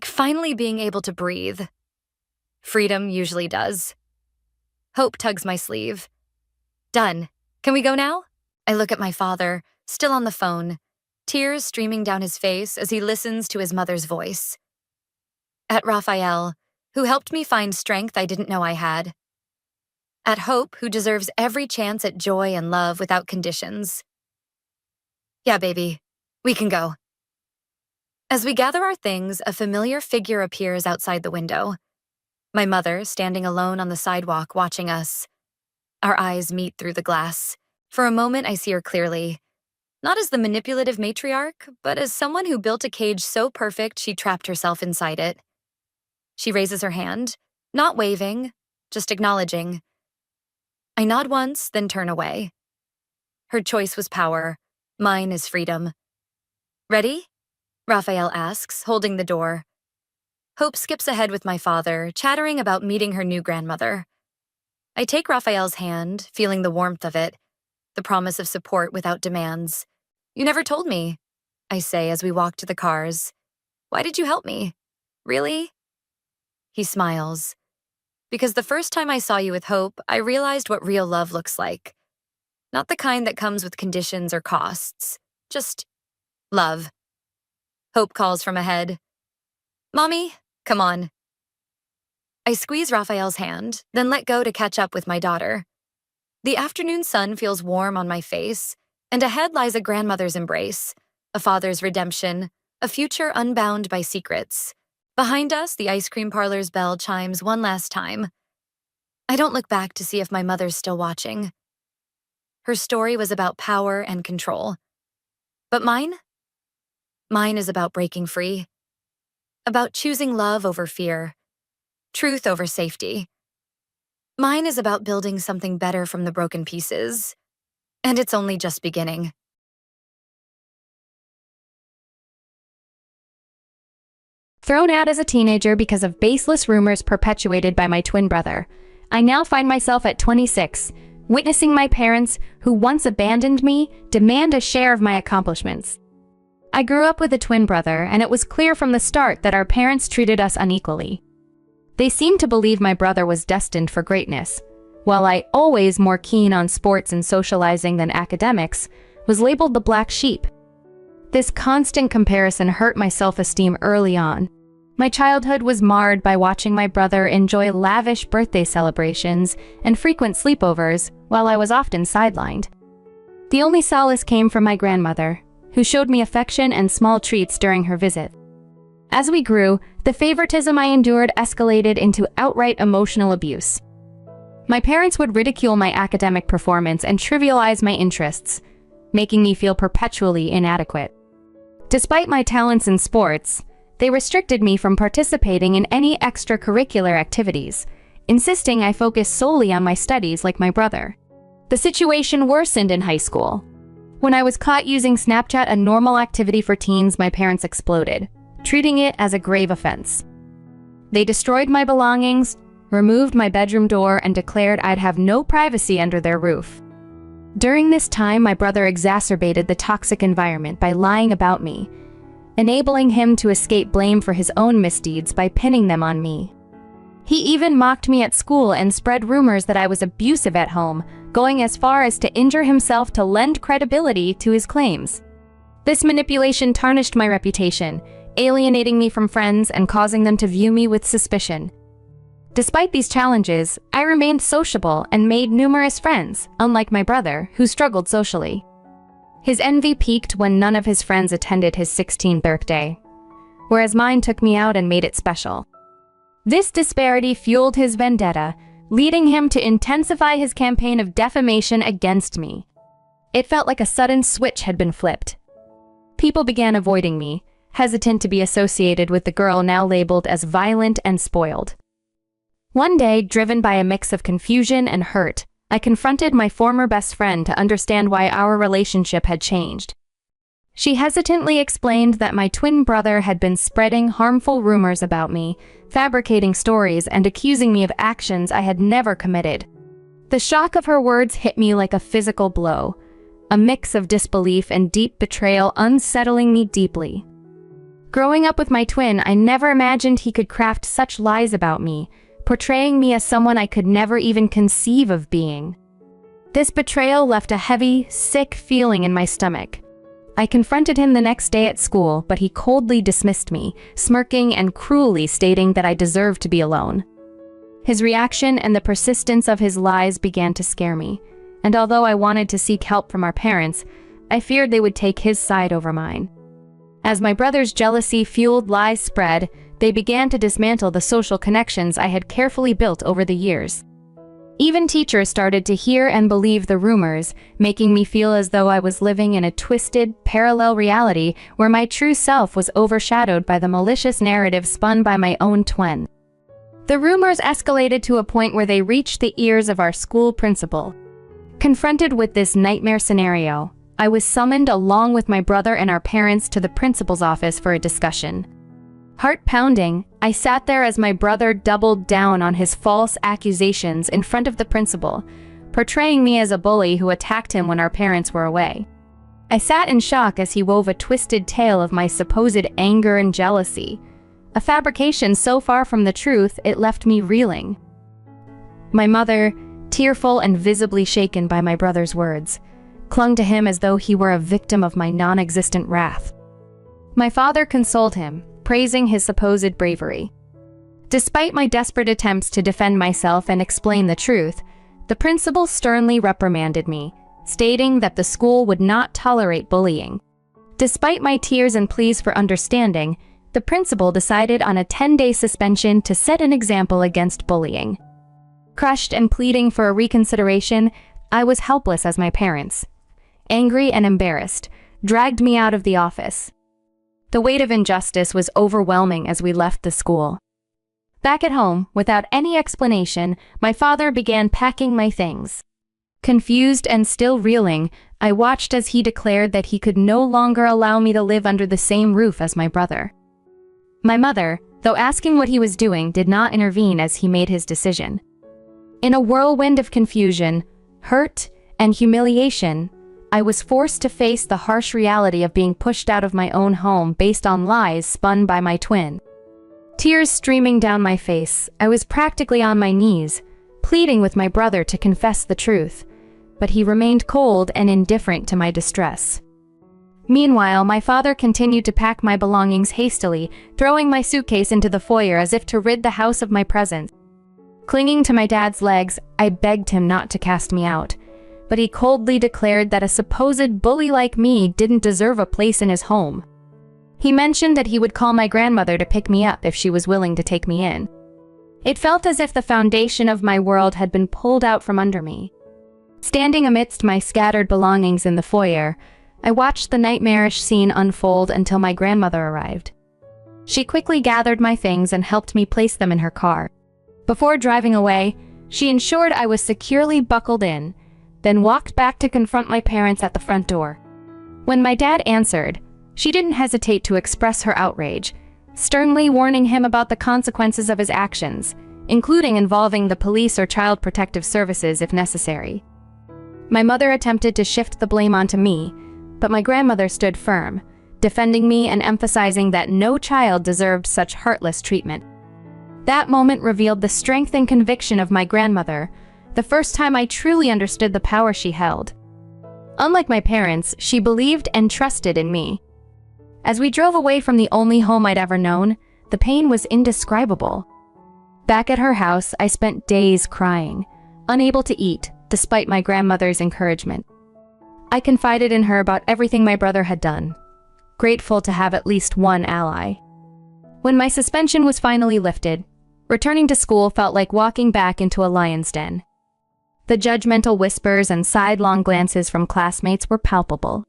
finally being able to breathe. Freedom usually does. Hope tugs my sleeve. Done. Can we go now? I look at my father, still on the phone, tears streaming down his face as he listens to his mother's voice. At Raphael, who helped me find strength I didn't know I had. At Hope, who deserves every chance at joy and love without conditions. Yeah, baby, we can go. As we gather our things, a familiar figure appears outside the window. My mother, standing alone on the sidewalk, watching us. Our eyes meet through the glass. For a moment, I see her clearly. Not as the manipulative matriarch, but as someone who built a cage so perfect she trapped herself inside it. She raises her hand, not waving, just acknowledging. I nod once, then turn away. Her choice was power. Mine is freedom. Ready? Raphael asks, holding the door. Hope skips ahead with my father, chattering about meeting her new grandmother. I take Raphael's hand, feeling the warmth of it, the promise of support without demands. You never told me, I say as we walk to the cars. Why did you help me? Really? He smiles. Because the first time I saw you with Hope, I realized what real love looks like. Not the kind that comes with conditions or costs. Just love. Hope calls from ahead. Mommy, come on. I squeeze Raphael's hand, then let go to catch up with my daughter. The afternoon sun feels warm on my face, and ahead lies a grandmother's embrace, a father's redemption, a future unbound by secrets. Behind us, the ice cream parlor's bell chimes one last time. I don't look back to see if my mother's still watching. Her story was about power and control. But mine? Mine is about breaking free. About choosing love over fear. Truth over safety. Mine is about building something better from the broken pieces. And it's only just beginning. Thrown out as a teenager because of baseless rumors perpetuated by my twin brother, I now find myself at 26, witnessing my parents, who once abandoned me, demand a share of my accomplishments. I grew up with a twin brother, and it was clear from the start that our parents treated us unequally. They seemed to believe my brother was destined for greatness, while I, always more keen on sports and socializing than academics, was labeled the black sheep. This constant comparison hurt my self-esteem early on. My childhood was marred by watching my brother enjoy lavish birthday celebrations and frequent sleepovers, while I was often sidelined. The only solace came from my grandmother, who showed me affection and small treats during her visit. As we grew, the favoritism I endured escalated into outright emotional abuse. My parents would ridicule my academic performance and trivialize my interests, making me feel perpetually inadequate. Despite my talents in sports, they restricted me from participating in any extracurricular activities, insisting I focus solely on my studies like my brother. The situation worsened in high school. When I was caught using Snapchat, a normal activity for teens, my parents exploded, treating it as a grave offense. They destroyed my belongings, removed my bedroom door, and declared I'd have no privacy under their roof. During this time, my brother exacerbated the toxic environment by lying about me, enabling him to escape blame for his own misdeeds by pinning them on me. He even mocked me at school and spread rumors that I was abusive at home, going as far as to injure himself to lend credibility to his claims. This manipulation tarnished my reputation, alienating me from friends and causing them to view me with suspicion. Despite these challenges, I remained sociable and made numerous friends, unlike my brother, who struggled socially. His envy peaked when none of his friends attended his 16th birthday, whereas mine took me out and made it special. This disparity fueled his vendetta, leading him to intensify his campaign of defamation against me. It felt like a sudden switch had been flipped. People began avoiding me, hesitant to be associated with the girl now labeled as violent and spoiled. One day, driven by a mix of confusion and hurt, I confronted my former best friend to understand why our relationship had changed. She hesitantly explained that my twin brother had been spreading harmful rumors about me, fabricating stories and accusing me of actions I had never committed. The shock of her words hit me like a physical blow, a mix of disbelief and deep betrayal unsettling me deeply. Growing up with my twin, I never imagined he could craft such lies about me, portraying me as someone I could never even conceive of being. This betrayal left a heavy, sick feeling in my stomach. I confronted him the next day at school, but he coldly dismissed me, smirking and cruelly stating that I deserved to be alone. His reaction and the persistence of his lies began to scare me, and although I wanted to seek help from our parents, I feared they would take his side over mine. As my brother's jealousy-fueled lies spread, they began to dismantle the social connections I had carefully built over the years. Even teachers started to hear and believe the rumors, making me feel as though I was living in a twisted, parallel reality where my true self was overshadowed by the malicious narrative spun by my own twin. The rumors escalated to a point where they reached the ears of our school principal. Confronted with this nightmare scenario, I was summoned along with my brother and our parents to the principal's office for a discussion. Heart-pounding, I sat there as my brother doubled down on his false accusations in front of the principal, portraying me as a bully who attacked him when our parents were away. I sat in shock as he wove a twisted tale of my supposed anger and jealousy, a fabrication so far from the truth it left me reeling. My mother, tearful and visibly shaken by my brother's words, clung to him as though he were a victim of my non-existent wrath. My father consoled him, praising his supposed bravery. Despite my desperate attempts to defend myself and explain the truth, the principal sternly reprimanded me, stating that the school would not tolerate bullying. Despite my tears and pleas for understanding, the principal decided on a 10-day suspension to set an example against bullying. Crushed and pleading for a reconsideration, I was helpless as my parents, angry and embarrassed, dragged me out of the office. The weight of injustice was overwhelming as we left the school. Back at home, without any explanation, my father began packing my things. Confused and still reeling, I watched as he declared that he could no longer allow me to live under the same roof as my brother. My mother, though asking what he was doing, did not intervene as he made his decision. In a whirlwind of confusion, hurt, and humiliation, I was forced to face the harsh reality of being pushed out of my own home based on lies spun by my twin. Tears streaming down my face, I was practically on my knees, pleading with my brother to confess the truth, but he remained cold and indifferent to my distress. Meanwhile, my father continued to pack my belongings hastily, throwing my suitcase into the foyer as if to rid the house of my presence. Clinging to my dad's legs, I begged him not to cast me out, but he coldly declared that a supposed bully like me didn't deserve a place in his home. He mentioned that he would call my grandmother to pick me up if she was willing to take me in. It felt as if the foundation of my world had been pulled out from under me. Standing amidst my scattered belongings in the foyer, I watched the nightmarish scene unfold until my grandmother arrived. She quickly gathered my things and helped me place them in her car. Before driving away, she ensured I was securely buckled in, then walked back to confront my parents at the front door. When my dad answered, she didn't hesitate to express her outrage, sternly warning him about the consequences of his actions, including involving the police or child protective services if necessary. My mother attempted to shift the blame onto me, but my grandmother stood firm, defending me and emphasizing that no child deserved such heartless treatment. That moment revealed the strength and conviction of my grandmother, the first time I truly understood the power she held. Unlike my parents, she believed and trusted in me. As we drove away from the only home I'd ever known, the pain was indescribable. Back at her house, I spent days crying, unable to eat, despite my grandmother's encouragement. I confided in her about everything my brother had done, grateful to have at least one ally. When my suspension was finally lifted, returning to school felt like walking back into a lion's den. The judgmental whispers and sidelong glances from classmates were palpable.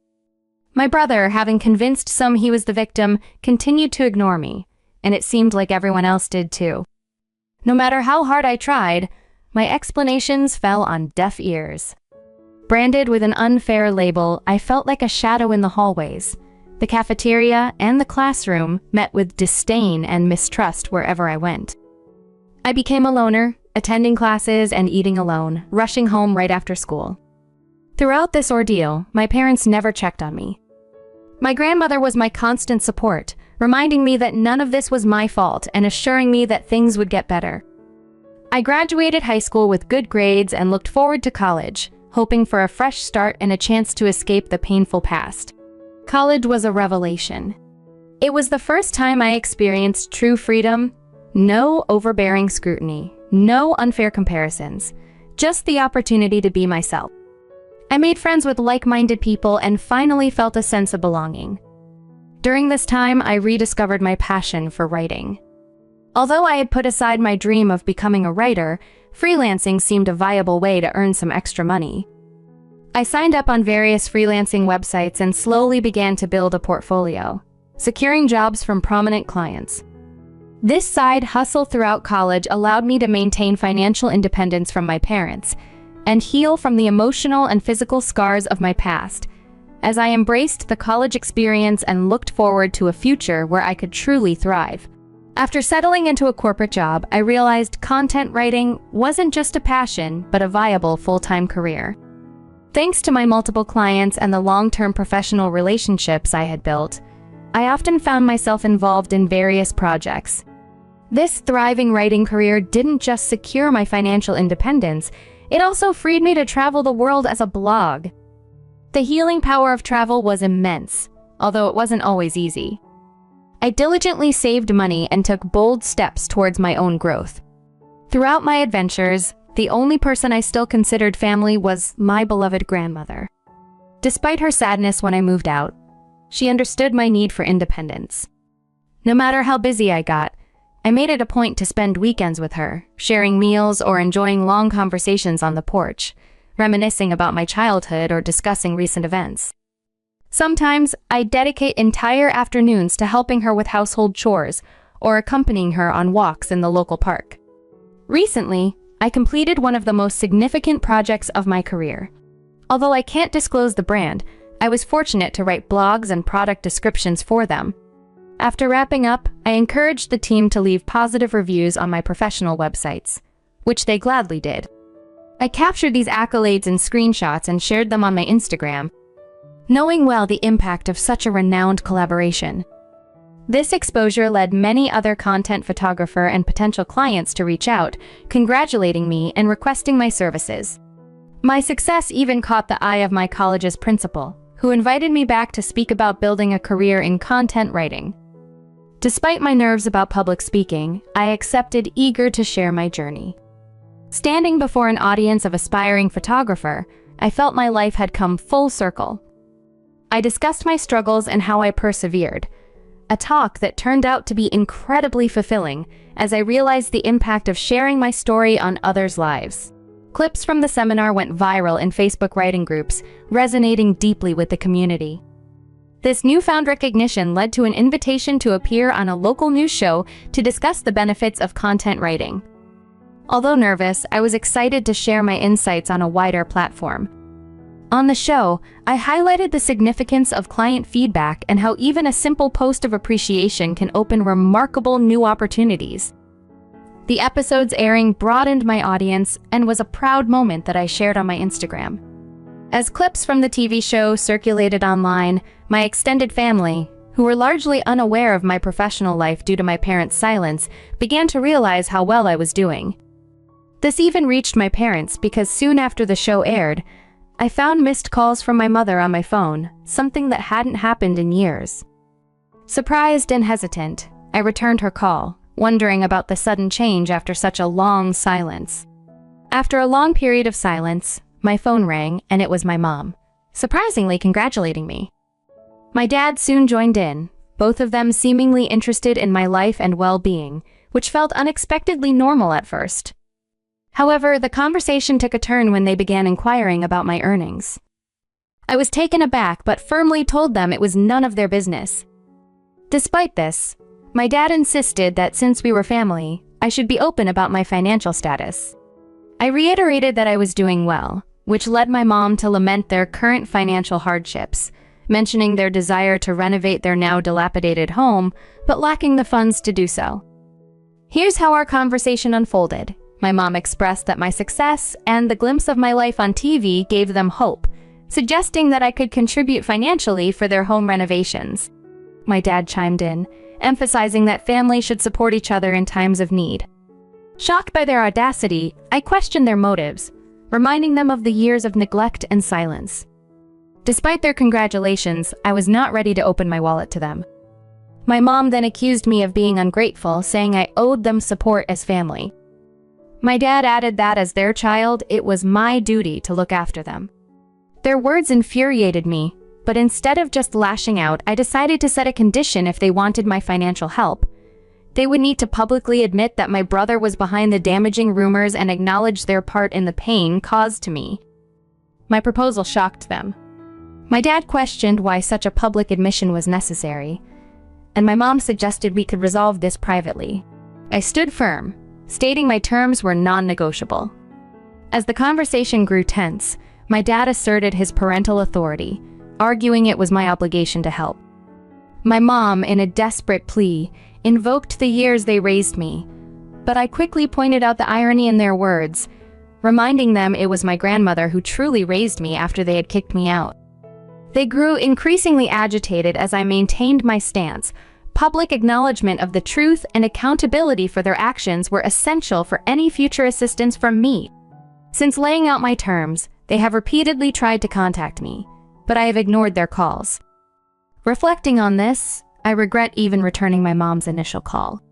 My brother, having convinced some he was the victim, continued to ignore me, and it seemed like everyone else did too. No matter how hard I tried, my explanations fell on deaf ears. Branded with an unfair label, I felt like a shadow in the hallways. The cafeteria and the classroom met with disdain and mistrust wherever I went. I became a loner, attending classes and eating alone, rushing home right after school. Throughout this ordeal, my parents never checked on me. My grandmother was my constant support, reminding me that none of this was my fault and assuring me that things would get better. I graduated high school with good grades and looked forward to college, hoping for a fresh start and a chance to escape the painful past. College was a revelation. It was the first time I experienced true freedom, no overbearing scrutiny, no unfair comparisons, just the opportunity to be myself. I made friends with like-minded people and finally felt a sense of belonging. During this time, I rediscovered my passion for writing. Although I had put aside my dream of becoming a writer, freelancing seemed a viable way to earn some extra money. I signed up on various freelancing websites and slowly began to build a portfolio, securing jobs from prominent clients. This side hustle throughout college allowed me to maintain financial independence from my parents and heal from the emotional and physical scars of my past, as I embraced the college experience and looked forward to a future where I could truly thrive. After settling into a corporate job, I realized content writing wasn't just a passion, but a viable full-time career. Thanks to my multiple clients and the long-term professional relationships I had built, I often found myself involved in various projects. This thriving writing career didn't just secure my financial independence, it also freed me to travel the world as a blog. The healing power of travel was immense, although it wasn't always easy. I diligently saved money and took bold steps towards my own growth. Throughout my adventures, the only person I still considered family was my beloved grandmother. Despite her sadness when I moved out, she understood my need for independence. No matter how busy I got, I made it a point to spend weekends with her, sharing meals or enjoying long conversations on the porch, reminiscing about my childhood or discussing recent events. Sometimes, I'd dedicate entire afternoons to helping her with household chores or accompanying her on walks in the local park. Recently, I completed one of the most significant projects of my career. Although I can't disclose the brand, I was fortunate to write blogs and product descriptions for them. After wrapping up, I encouraged the team to leave positive reviews on my professional websites, which they gladly did. I captured these accolades in screenshots and shared them on my Instagram, knowing well the impact of such a renowned collaboration. This exposure led many other content photographer and potential clients to reach out, congratulating me and requesting my services. My success even caught the eye of my college's principal, who invited me back to speak about building a career in content writing. Despite my nerves about public speaking, I accepted, eager to share my journey. Standing before an audience of aspiring photographer, I felt my life had come full circle. I discussed my struggles and how I persevered, a talk that turned out to be incredibly fulfilling as I realized the impact of sharing my story on others' lives. Clips from the seminar went viral in Facebook writing groups, resonating deeply with the community. This newfound recognition led to an invitation to appear on a local news show to discuss the benefits of content writing. Although nervous, I was excited to share my insights on a wider platform. On the show, I highlighted the significance of client feedback and how even a simple post of appreciation can open remarkable new opportunities. The episode's airing broadened my audience and was a proud moment that I shared on my Instagram. As clips from the TV show circulated online, my extended family, who were largely unaware of my professional life due to my parents' silence, began to realize how well I was doing. This even reached my parents because soon after the show aired, I found missed calls from my mother on my phone, something that hadn't happened in years. Surprised and hesitant, I returned her call, wondering about the sudden change after such a long silence. After a long period of silence, my phone rang and it was my mom, surprisingly congratulating me. My dad soon joined in, both of them seemingly interested in my life and well-being, which felt unexpectedly normal at first. However, the conversation took a turn when they began inquiring about my earnings. I was taken aback but firmly told them it was none of their business. Despite this, my dad insisted that since we were family, I should be open about my financial status. I reiterated that I was doing well, which led my mom to lament their current financial hardships, mentioning their desire to renovate their now dilapidated home, but lacking the funds to do so. Here's how our conversation unfolded. My mom expressed that my success and the glimpse of my life on TV gave them hope, suggesting that I could contribute financially for their home renovations. My dad chimed in, emphasizing that families should support each other in times of need. Shocked by their audacity, I questioned their motives, reminding them of the years of neglect and silence. Despite their congratulations, I was not ready to open my wallet to them. My mom then accused me of being ungrateful, saying I owed them support as family. My dad added that as their child, it was my duty to look after them. Their words infuriated me, but instead of just lashing out, I decided to set a condition if they wanted my financial help. They would need to publicly admit that my brother was behind the damaging rumors and acknowledge their part in the pain caused to me. My proposal shocked them. My dad questioned why such a public admission was necessary, and my mom suggested we could resolve this privately. I stood firm, stating my terms were non-negotiable. As the conversation grew tense, my dad asserted his parental authority, arguing it was my obligation to help. My mom, in a desperate plea, invoked the years they raised me, but I quickly pointed out the irony in their words, reminding them it was my grandmother who truly raised me after they had kicked me out. They grew increasingly agitated as I maintained my stance. Public acknowledgement of the truth and accountability for their actions were essential for any future assistance from me. Since laying out my terms, they have repeatedly tried to contact me, but I have ignored their calls. Reflecting on this, I regret even returning my mom's initial call.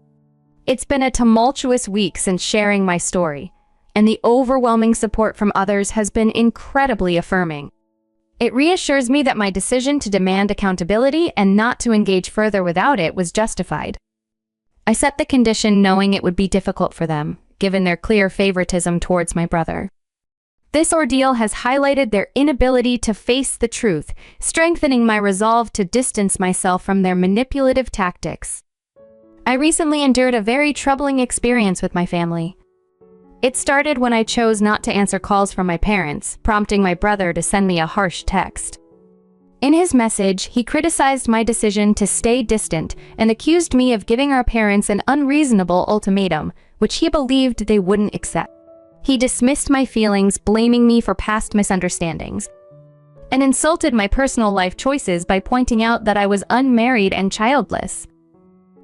It's been a tumultuous week since sharing my story, and the overwhelming support from others has been incredibly affirming. It reassures me that my decision to demand accountability and not to engage further without it was justified. I set the condition knowing it would be difficult for them, given their clear favoritism towards my brother. This ordeal has highlighted their inability to face the truth, strengthening my resolve to distance myself from their manipulative tactics. I recently endured a very troubling experience with my family. It started when I chose not to answer calls from my parents, prompting my brother to send me a harsh text. In his message, he criticized my decision to stay distant and accused me of giving our parents an unreasonable ultimatum, which he believed they wouldn't accept. He dismissed my feelings, blaming me for past misunderstandings, and insulted my personal life choices by pointing out that I was unmarried and childless.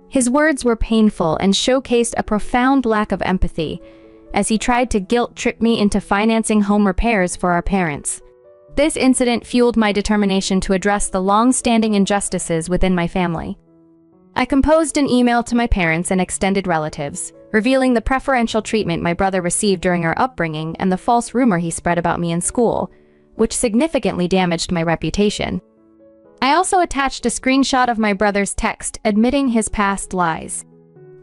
His words were painful and showcased a profound lack of empathy, as he tried to guilt-trip me into financing home repairs for our parents. This incident fueled my determination to address the long-standing injustices within my family. I composed an email to my parents and extended relatives, revealing the preferential treatment my brother received during our upbringing and the false rumor he spread about me in school, which significantly damaged my reputation. I also attached a screenshot of my brother's text admitting his past lies.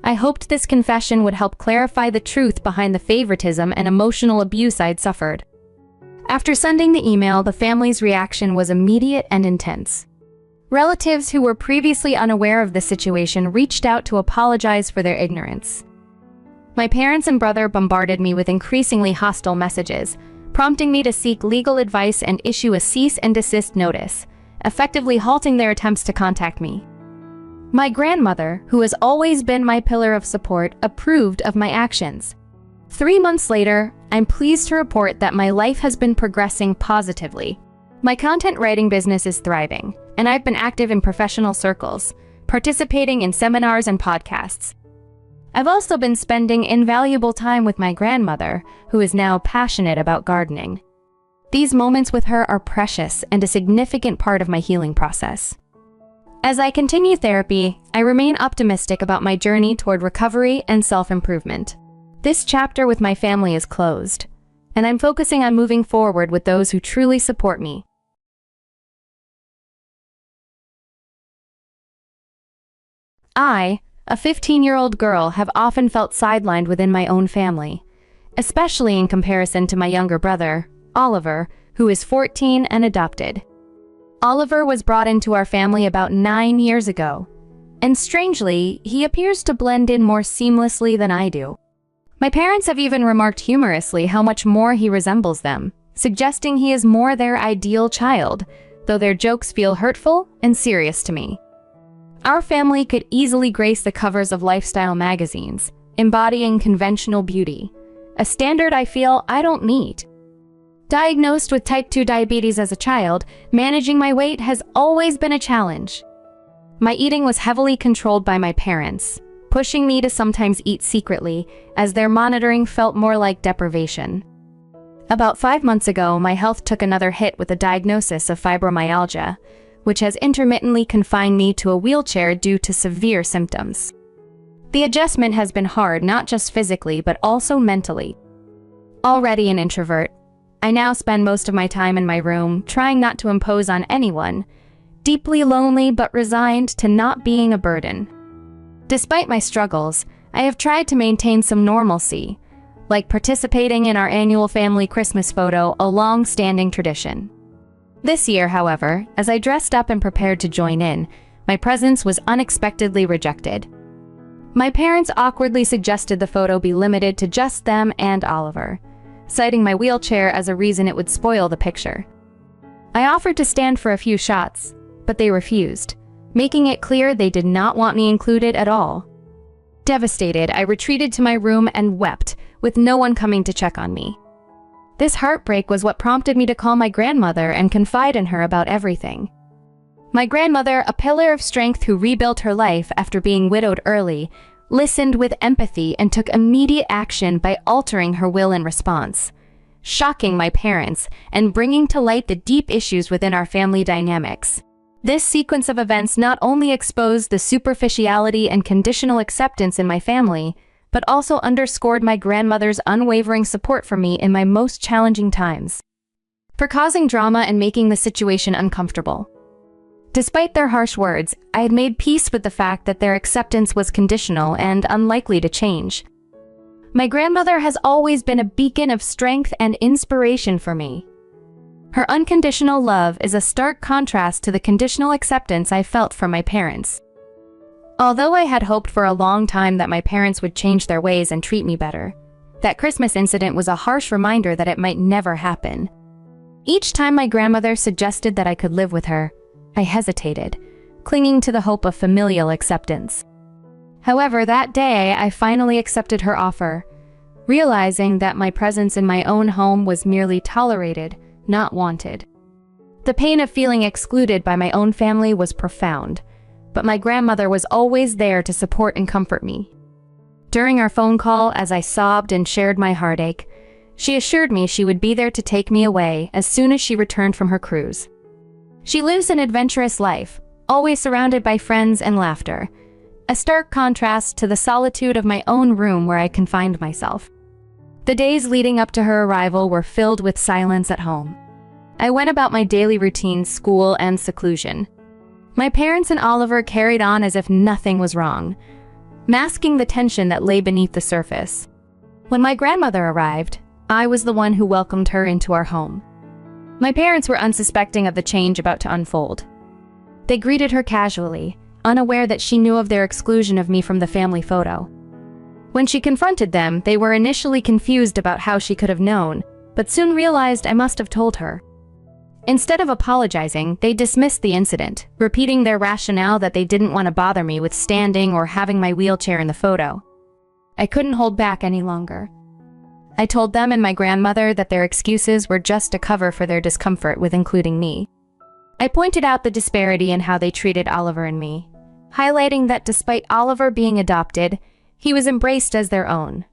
I hoped this confession would help clarify the truth behind the favoritism and emotional abuse I'd suffered. After sending the email, the family's reaction was immediate and intense. Relatives who were previously unaware of the situation reached out to apologize for their ignorance. My parents and brother bombarded me with increasingly hostile messages, prompting me to seek legal advice and issue a cease and desist notice, effectively halting their attempts to contact me. My grandmother, who has always been my pillar of support, approved of my actions. 3 months later, I'm pleased to report that my life has been progressing positively. My content writing business is thriving, and I've been active in professional circles, participating in seminars and podcasts. I've also been spending invaluable time with my grandmother, who is now passionate about gardening. These moments with her are precious and a significant part of my healing process. As I continue therapy, I remain optimistic about my journey toward recovery and self-improvement. This chapter with my family is closed, and I'm focusing on moving forward with those who truly support me. I, a 15-year-old girl, have often felt sidelined within my own family, especially in comparison to my younger brother, Oliver, who is 14 and adopted. Oliver was brought into our family about 9 years ago, and strangely, he appears to blend in more seamlessly than I do. My parents have even remarked humorously how much more he resembles them, suggesting he is more their ideal child, though their jokes feel hurtful and serious to me. Our family could easily grace the covers of lifestyle magazines, embodying conventional beauty, a standard I feel I don't meet. Diagnosed with type 2 diabetes as a child, managing my weight has always been a challenge. My eating was heavily controlled by my parents, pushing me to sometimes eat secretly, as their monitoring felt more like deprivation. About 5 months ago, my health took another hit with a diagnosis of fibromyalgia, which has intermittently confined me to a wheelchair due to severe symptoms. The adjustment has been hard, not just physically, but also mentally. Already an introvert, I now spend most of my time in my room, trying not to impose on anyone, deeply lonely but resigned to not being a burden. Despite my struggles, I have tried to maintain some normalcy, like participating in our annual family Christmas photo, a long-standing tradition. This year, however, as I dressed up and prepared to join in, my presence was unexpectedly rejected. My parents awkwardly suggested the photo be limited to just them and Oliver, citing my wheelchair as a reason it would spoil the picture. I offered to stand for a few shots, but they refused, making it clear they did not want me included at all. Devastated, I retreated to my room and wept, with no one coming to check on me. This heartbreak was what prompted me to call my grandmother and confide in her about everything. My grandmother, a pillar of strength who rebuilt her life after being widowed early, listened with empathy and took immediate action by altering her will in response, shocking my parents and bringing to light the deep issues within our family dynamics. This sequence of events not only exposed the superficiality and conditional acceptance in my family, but also underscored my grandmother's unwavering support for me in my most challenging times, for causing drama and making the situation uncomfortable. Despite their harsh words, I had made peace with the fact that their acceptance was conditional and unlikely to change. My grandmother has always been a beacon of strength and inspiration for me. Her unconditional love is a stark contrast to the conditional acceptance I felt from my parents. Although I had hoped for a long time that my parents would change their ways and treat me better, that Christmas incident was a harsh reminder that it might never happen. Each time my grandmother suggested that I could live with her, I hesitated, clinging to the hope of familial acceptance. However, that day I finally accepted her offer, realizing that my presence in my own home was merely tolerated, not wanted. The pain of feeling excluded by my own family was profound, but my grandmother was always there to support and comfort me. During our phone call, as I sobbed and shared my heartache, she assured me she would be there to take me away as soon as she returned from her cruise. She lives an adventurous life, always surrounded by friends and laughter, a stark contrast to the solitude of my own room where I confined myself. The days leading up to her arrival were filled with silence at home. I went about my daily routine, school, and seclusion. My parents and Oliver carried on as if nothing was wrong, masking the tension that lay beneath the surface. When my grandmother arrived, I was the one who welcomed her into our home. My parents were unsuspecting of the change about to unfold. They greeted her casually, unaware that she knew of their exclusion of me from the family photo. When she confronted them, they were initially confused about how she could have known, but soon realized I must have told her. Instead of apologizing, they dismissed the incident, repeating their rationale that they didn't want to bother me with standing or having my wheelchair in the photo. I couldn't hold back any longer. I told them and my grandmother that their excuses were just a cover for their discomfort with including me. I pointed out the disparity in how they treated Oliver and me, highlighting that despite Oliver being adopted, He was embraced as their own,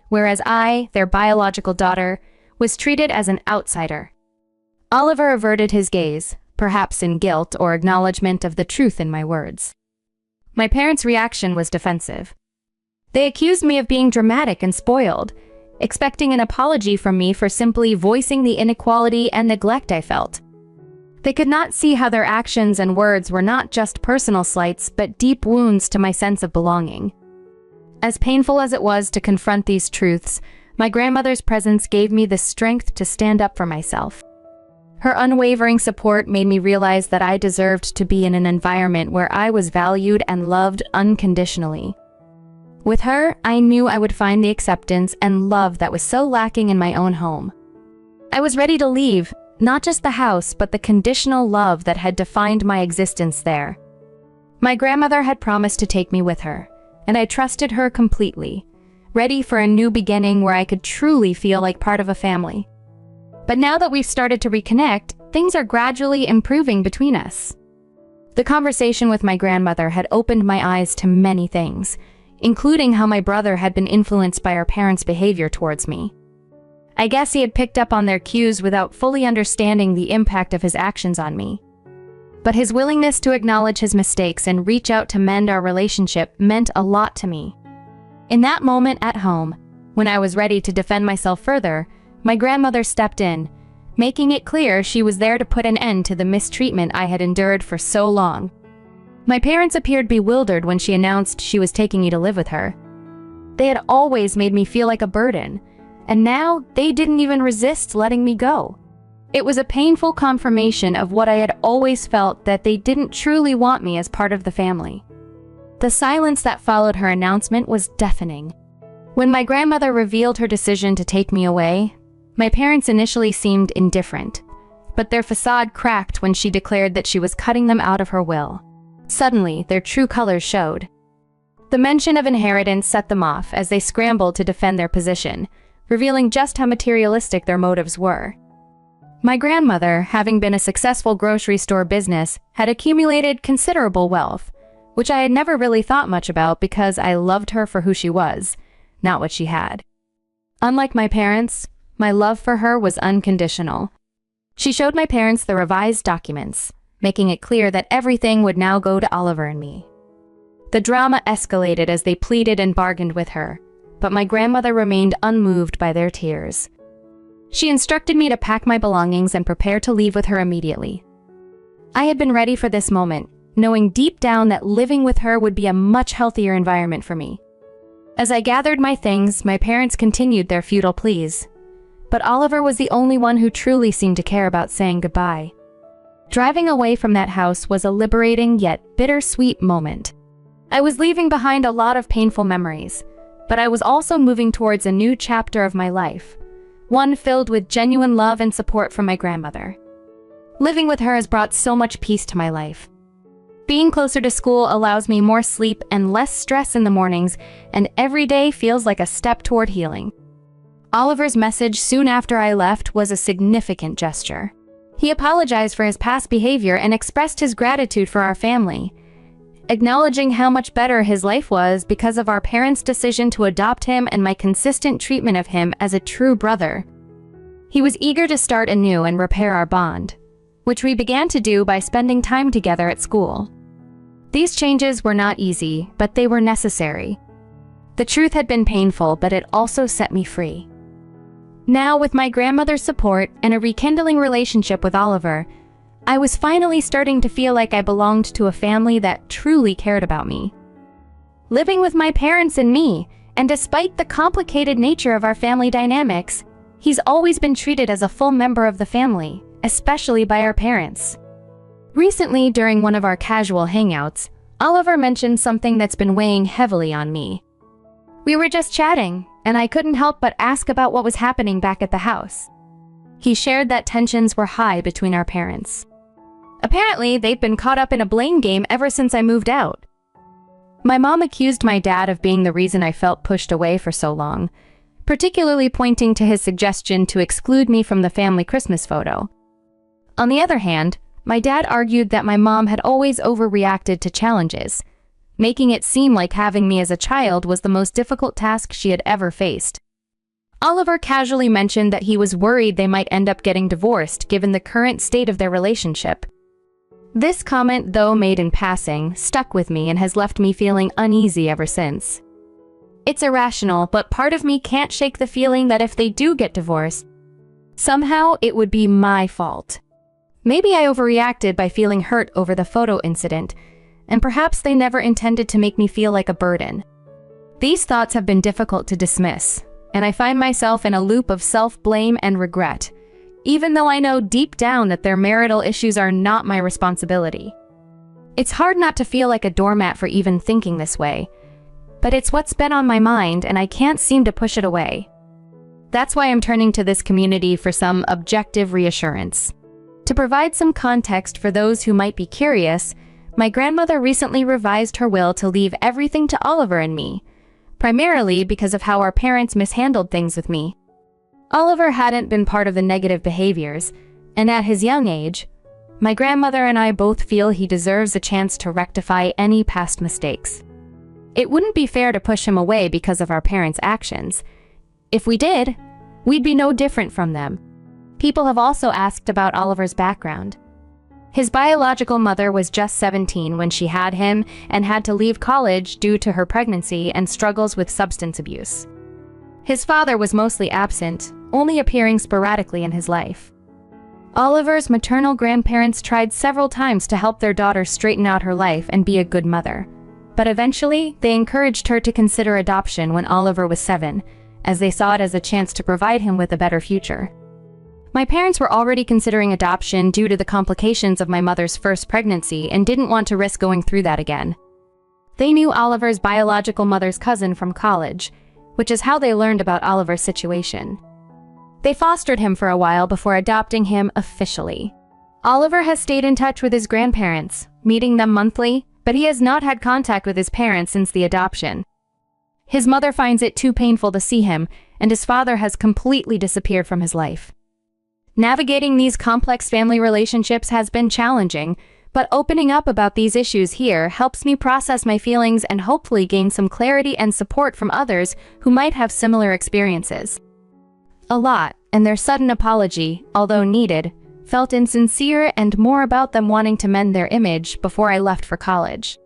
whereas I, their biological daughter, was treated as an outsider. Oliver averted his gaze, perhaps in guilt or acknowledgement of the truth in my words. My parents' reaction was defensive. They accused me of being dramatic and spoiled, expecting an apology from me for simply voicing the inequality and neglect I felt. They could not see how their actions and words were not just personal slights, but deep wounds to my sense of belonging. As painful as it was to confront these truths, my grandmother's presence gave me the strength to stand up for myself. Her unwavering support made me realize that I deserved to be in an environment where I was valued and loved unconditionally. With her, I knew I would find the acceptance and love that was so lacking in my own home. I was ready to leave, not just the house, but the conditional love that had defined my existence there. My grandmother had promised to take me with her, and I trusted her completely, ready for a new beginning where I could truly feel like part of a family. But now that we've started to reconnect, things are gradually improving between us. The conversation with my grandmother had opened my eyes to many things, including how my brother had been influenced by our parents' behavior towards me. I guess he had picked up on their cues without fully understanding the impact of his actions on me. But his willingness to acknowledge his mistakes and reach out to mend our relationship meant a lot to me. In that moment at home, when I was ready to defend myself further, my grandmother stepped in, making it clear she was there to put an end to the mistreatment I had endured for so long. My parents appeared bewildered when she announced she was taking me to live with her. They had always made me feel like a burden, and now they didn't even resist letting me go. It was a painful confirmation of what I had always felt, that they didn't truly want me as part of the family. The silence that followed her announcement was deafening. When my grandmother revealed her decision to take me away, my parents initially seemed indifferent, but their facade cracked when she declared that she was cutting them out of her will. Suddenly, their true colors showed. The mention of inheritance set them off as they scrambled to defend their position, revealing just how materialistic their motives were. My grandmother, having been a successful grocery store business, had accumulated considerable wealth, which I had never really thought much about because I loved her for who she was, not what she had. Unlike my parents, my love for her was unconditional. She showed my parents the revised documents, making it clear that everything would now go to Oliver and me. The drama escalated as they pleaded and bargained with her, but my grandmother remained unmoved by their tears. She instructed me to pack my belongings and prepare to leave with her immediately. I had been ready for this moment, knowing deep down that living with her would be a much healthier environment for me. As I gathered my things, my parents continued their futile pleas. But Oliver was the only one who truly seemed to care about saying goodbye. Driving away from that house was a liberating yet bittersweet moment. I was leaving behind a lot of painful memories, but I was also moving towards a new chapter of my life, one filled with genuine love and support from my grandmother. Living with her has brought so much peace to my life. Being closer to school allows me more sleep and less stress in the mornings, and every day feels like a step toward healing. Oliver's message soon after I left was a significant gesture. He apologized for his past behavior and expressed his gratitude for our family, acknowledging how much better his life was because of our parents' decision to adopt him and my consistent treatment of him as a true brother. He was eager to start anew and repair our bond, which we began to do by spending time together at school. These changes were not easy, but they were necessary. The truth had been painful, but it also set me free. Now, with my grandmother's support and a rekindling relationship with Oliver, I was finally starting to feel like I belonged to a family that truly cared about me. Living with my parents and me, and despite the complicated nature of our family dynamics, he's always been treated as a full member of the family, especially by our parents. Recently, during one of our casual hangouts, Oliver mentioned something that's been weighing heavily on me. We were just chatting, and I couldn't help but ask about what was happening back at the house. He shared that tensions were high between our parents. Apparently, they'd been caught up in a blame game ever since I moved out. My mom accused my dad of being the reason I felt pushed away for so long, particularly pointing to his suggestion to exclude me from the family Christmas photo. On the other hand, my dad argued that my mom had always overreacted to challenges, making it seem like having me as a child was the most difficult task she had ever faced. Oliver casually mentioned that he was worried they might end up getting divorced given the current state of their relationship. This comment, though made in passing, stuck with me and has left me feeling uneasy ever since. It's irrational, but part of me can't shake the feeling that if they do get divorced, somehow it would be my fault. Maybe I overreacted by feeling hurt over the photo incident, and perhaps they never intended to make me feel like a burden. These thoughts have been difficult to dismiss, and I find myself in a loop of self-blame and regret, even though I know deep down that their marital issues are not my responsibility. It's hard not to feel like a doormat for even thinking this way, but it's what's been on my mind and I can't seem to push it away. That's why I'm turning to this community for some objective reassurance. To provide some context for those who might be curious, my grandmother recently revised her will to leave everything to Oliver and me, primarily because of how our parents mishandled things with me. Oliver hadn't been part of the negative behaviors, and at his young age, my grandmother and I both feel he deserves a chance to rectify any past mistakes. It wouldn't be fair to push him away because of our parents' actions. If we did, we'd be no different from them. People have also asked about Oliver's background. His biological mother was just 17 when she had him and had to leave college due to her pregnancy and struggles with substance abuse. His father was mostly absent, only appearing sporadically in his life. Oliver's maternal grandparents tried several times to help their daughter straighten out her life and be a good mother, but eventually they encouraged her to consider adoption when Oliver was 7, as they saw it as a chance to provide him with a better future. My parents were already considering adoption due to the complications of my mother's first pregnancy and didn't want to risk going through that again. They knew Oliver's biological mother's cousin from college, which is how they learned about Oliver's situation. They fostered him for a while before adopting him officially. Oliver has stayed in touch with his grandparents, meeting them monthly, but he has not had contact with his parents since the adoption. His mother finds it too painful to see him, and his father has completely disappeared from his life. Navigating these complex family relationships has been challenging, but opening up about these issues here helps me process my feelings and hopefully gain some clarity and support from others who might have similar experiences. A lot, and their sudden apology, although needed, felt insincere and more about them wanting to mend their image before I left for college.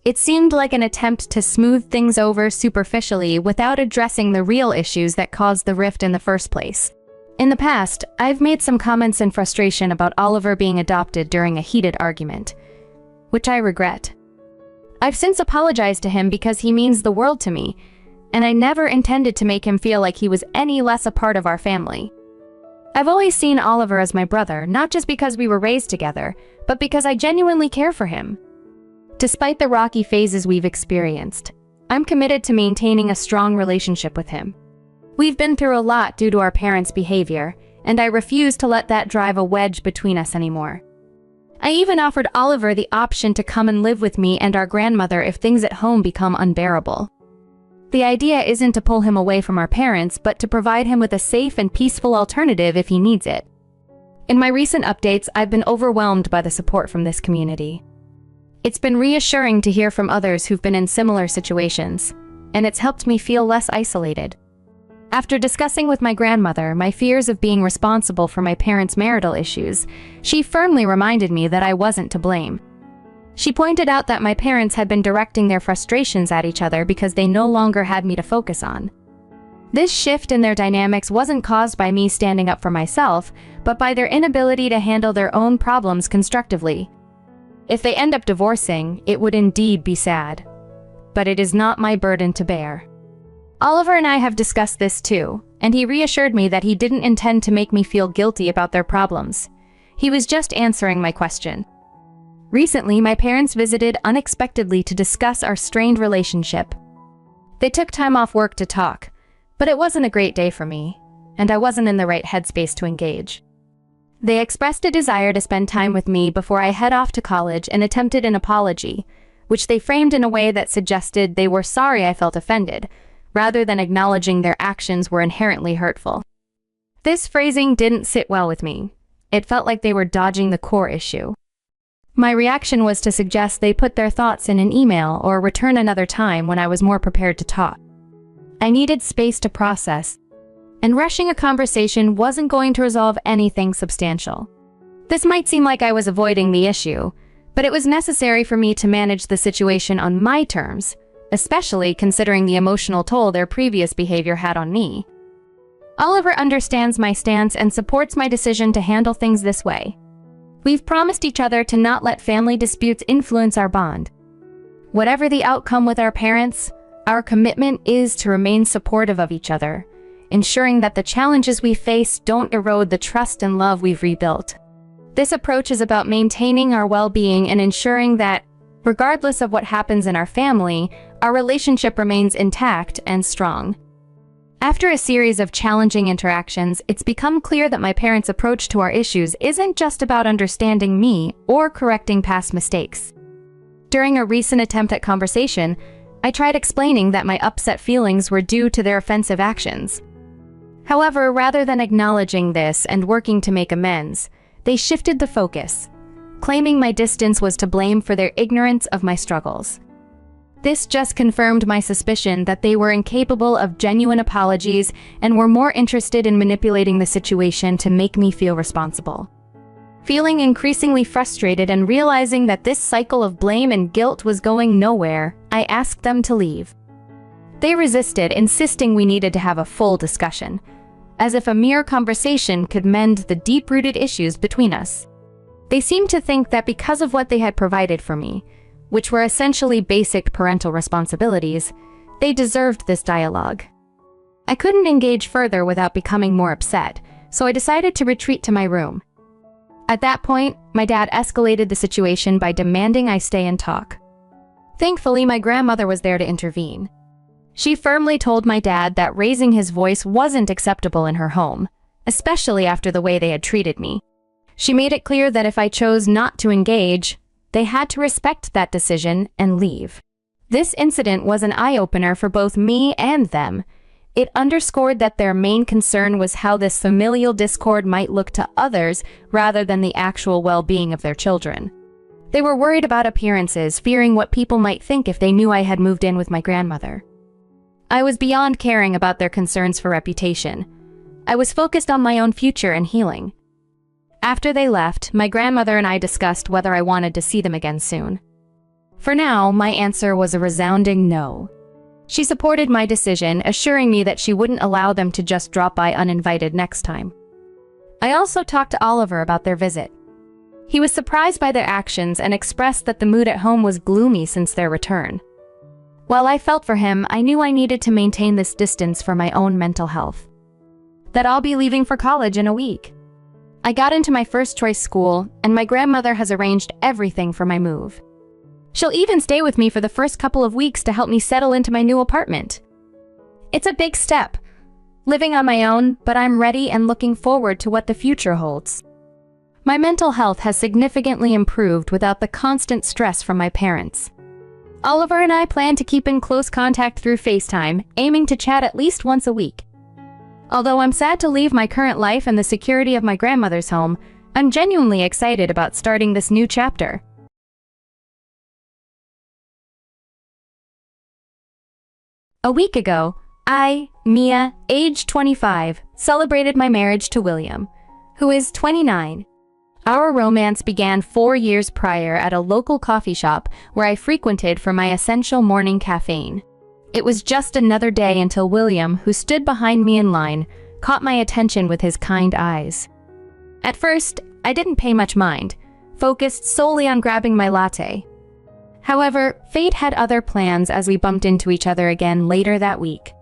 It seemed like an attempt to smooth things over superficially without addressing the real issues that caused the rift in the first place. In the past, I've made some comments in frustration about Oliver being adopted during a heated argument, which I regret. I've since apologized to him because he means the world to me, and I never intended to make him feel like he was any less a part of our family. I've always seen Oliver as my brother, not just because we were raised together, but because I genuinely care for him. Despite the rocky phases we've experienced, I'm committed to maintaining a strong relationship with him. We've been through a lot due to our parents' behavior, and I refuse to let that drive a wedge between us anymore. I even offered Oliver the option to come and live with me and our grandmother if things at home become unbearable. The idea isn't to pull him away from our parents, but to provide him with a safe and peaceful alternative if he needs it. In my recent updates, I've been overwhelmed by the support from this community. It's been reassuring to hear from others who've been in similar situations, and it's helped me feel less isolated. After discussing with my grandmother my fears of being responsible for my parents' marital issues, she firmly reminded me that I wasn't to blame. She pointed out that my parents had been directing their frustrations at each other because they no longer had me to focus on. This shift in their dynamics wasn't caused by me standing up for myself, but by their inability to handle their own problems constructively. If they end up divorcing, it would indeed be sad. But it is not my burden to bear. Oliver and I have discussed this too, and he reassured me that he didn't intend to make me feel guilty about their problems. He was just answering my question. Recently, my parents visited unexpectedly to discuss our strained relationship. They took time off work to talk, but it wasn't a great day for me, and I wasn't in the right headspace to engage. They expressed a desire to spend time with me before I head off to college and attempted an apology, which they framed in a way that suggested they were sorry I felt offended, rather than acknowledging their actions were inherently hurtful. This phrasing didn't sit well with me. It felt like they were dodging the core issue. My reaction was to suggest they put their thoughts in an email or return another time when I was more prepared to talk. I needed space to process, and rushing a conversation wasn't going to resolve anything substantial. This might seem like I was avoiding the issue, but it was necessary for me to manage the situation on my terms, especially considering the emotional toll their previous behavior had on me. Oliver understands my stance and supports my decision to handle things this way. We've promised each other to not let family disputes influence our bond. Whatever the outcome with our parents, our commitment is to remain supportive of each other, ensuring that the challenges we face don't erode the trust and love we've rebuilt. This approach is about maintaining our well-being and ensuring that, regardless of what happens in our family, our relationship remains intact and strong. After a series of challenging interactions, it's become clear that my parents' approach to our issues isn't just about understanding me or correcting past mistakes. During a recent attempt at conversation, I tried explaining that my upset feelings were due to their offensive actions. However, rather than acknowledging this and working to make amends, they shifted the focus, claiming my distance was to blame for their ignorance of my struggles. This just confirmed my suspicion that they were incapable of genuine apologies and were more interested in manipulating the situation to make me feel responsible. Feeling increasingly frustrated and realizing that this cycle of blame and guilt was going nowhere, I asked them to leave. They resisted, insisting we needed to have a full discussion, as if a mere conversation could mend the deep-rooted issues between us. They seemed to think that because of what they had provided for me, which were essentially basic parental responsibilities, they deserved this dialogue. I couldn't engage further without becoming more upset, so I decided to retreat to my room. At that point, my dad escalated the situation by demanding I stay and talk. Thankfully, my grandmother was there to intervene. She firmly told my dad that raising his voice wasn't acceptable in her home, especially after the way they had treated me. She made it clear that if I chose not to engage, they had to respect that decision and leave. This incident was an eye-opener for both me and them. It underscored that their main concern was how this familial discord might look to others rather than the actual well-being of their children. They were worried about appearances, fearing what people might think if they knew I had moved in with my grandmother. I was beyond caring about their concerns for reputation. I was focused on my own future and healing. After they left, my grandmother and I discussed whether I wanted to see them again soon. For now, my answer was a resounding no. She supported my decision, assuring me that she wouldn't allow them to just drop by uninvited next time. I also talked to Oliver about their visit. He was surprised by their actions and expressed that the mood at home was gloomy since their return. While I felt for him, I knew I needed to maintain this distance for my own mental health. That I'll be leaving for college in a week. I got into my first-choice school, and my grandmother has arranged everything for my move. She'll even stay with me for the first couple of weeks to help me settle into my new apartment. It's a big step, living on my own, but I'm ready and looking forward to what the future holds. My mental health has significantly improved without the constant stress from my parents. Oliver and I plan to keep in close contact through FaceTime, aiming to chat at least once a week. Although I'm sad to leave my current life and the security of my grandmother's home, I'm genuinely excited about starting this new chapter. A week ago, I, Mia, age 25, celebrated my marriage to William, who is 29. Our romance began 4 years prior at a local coffee shop where I frequented for my essential morning caffeine. It was just another day until William, who stood behind me in line, caught my attention with his kind eyes. At first, I didn't pay much mind, focused solely on grabbing my latte. However, fate had other plans as we bumped into each other again later that week.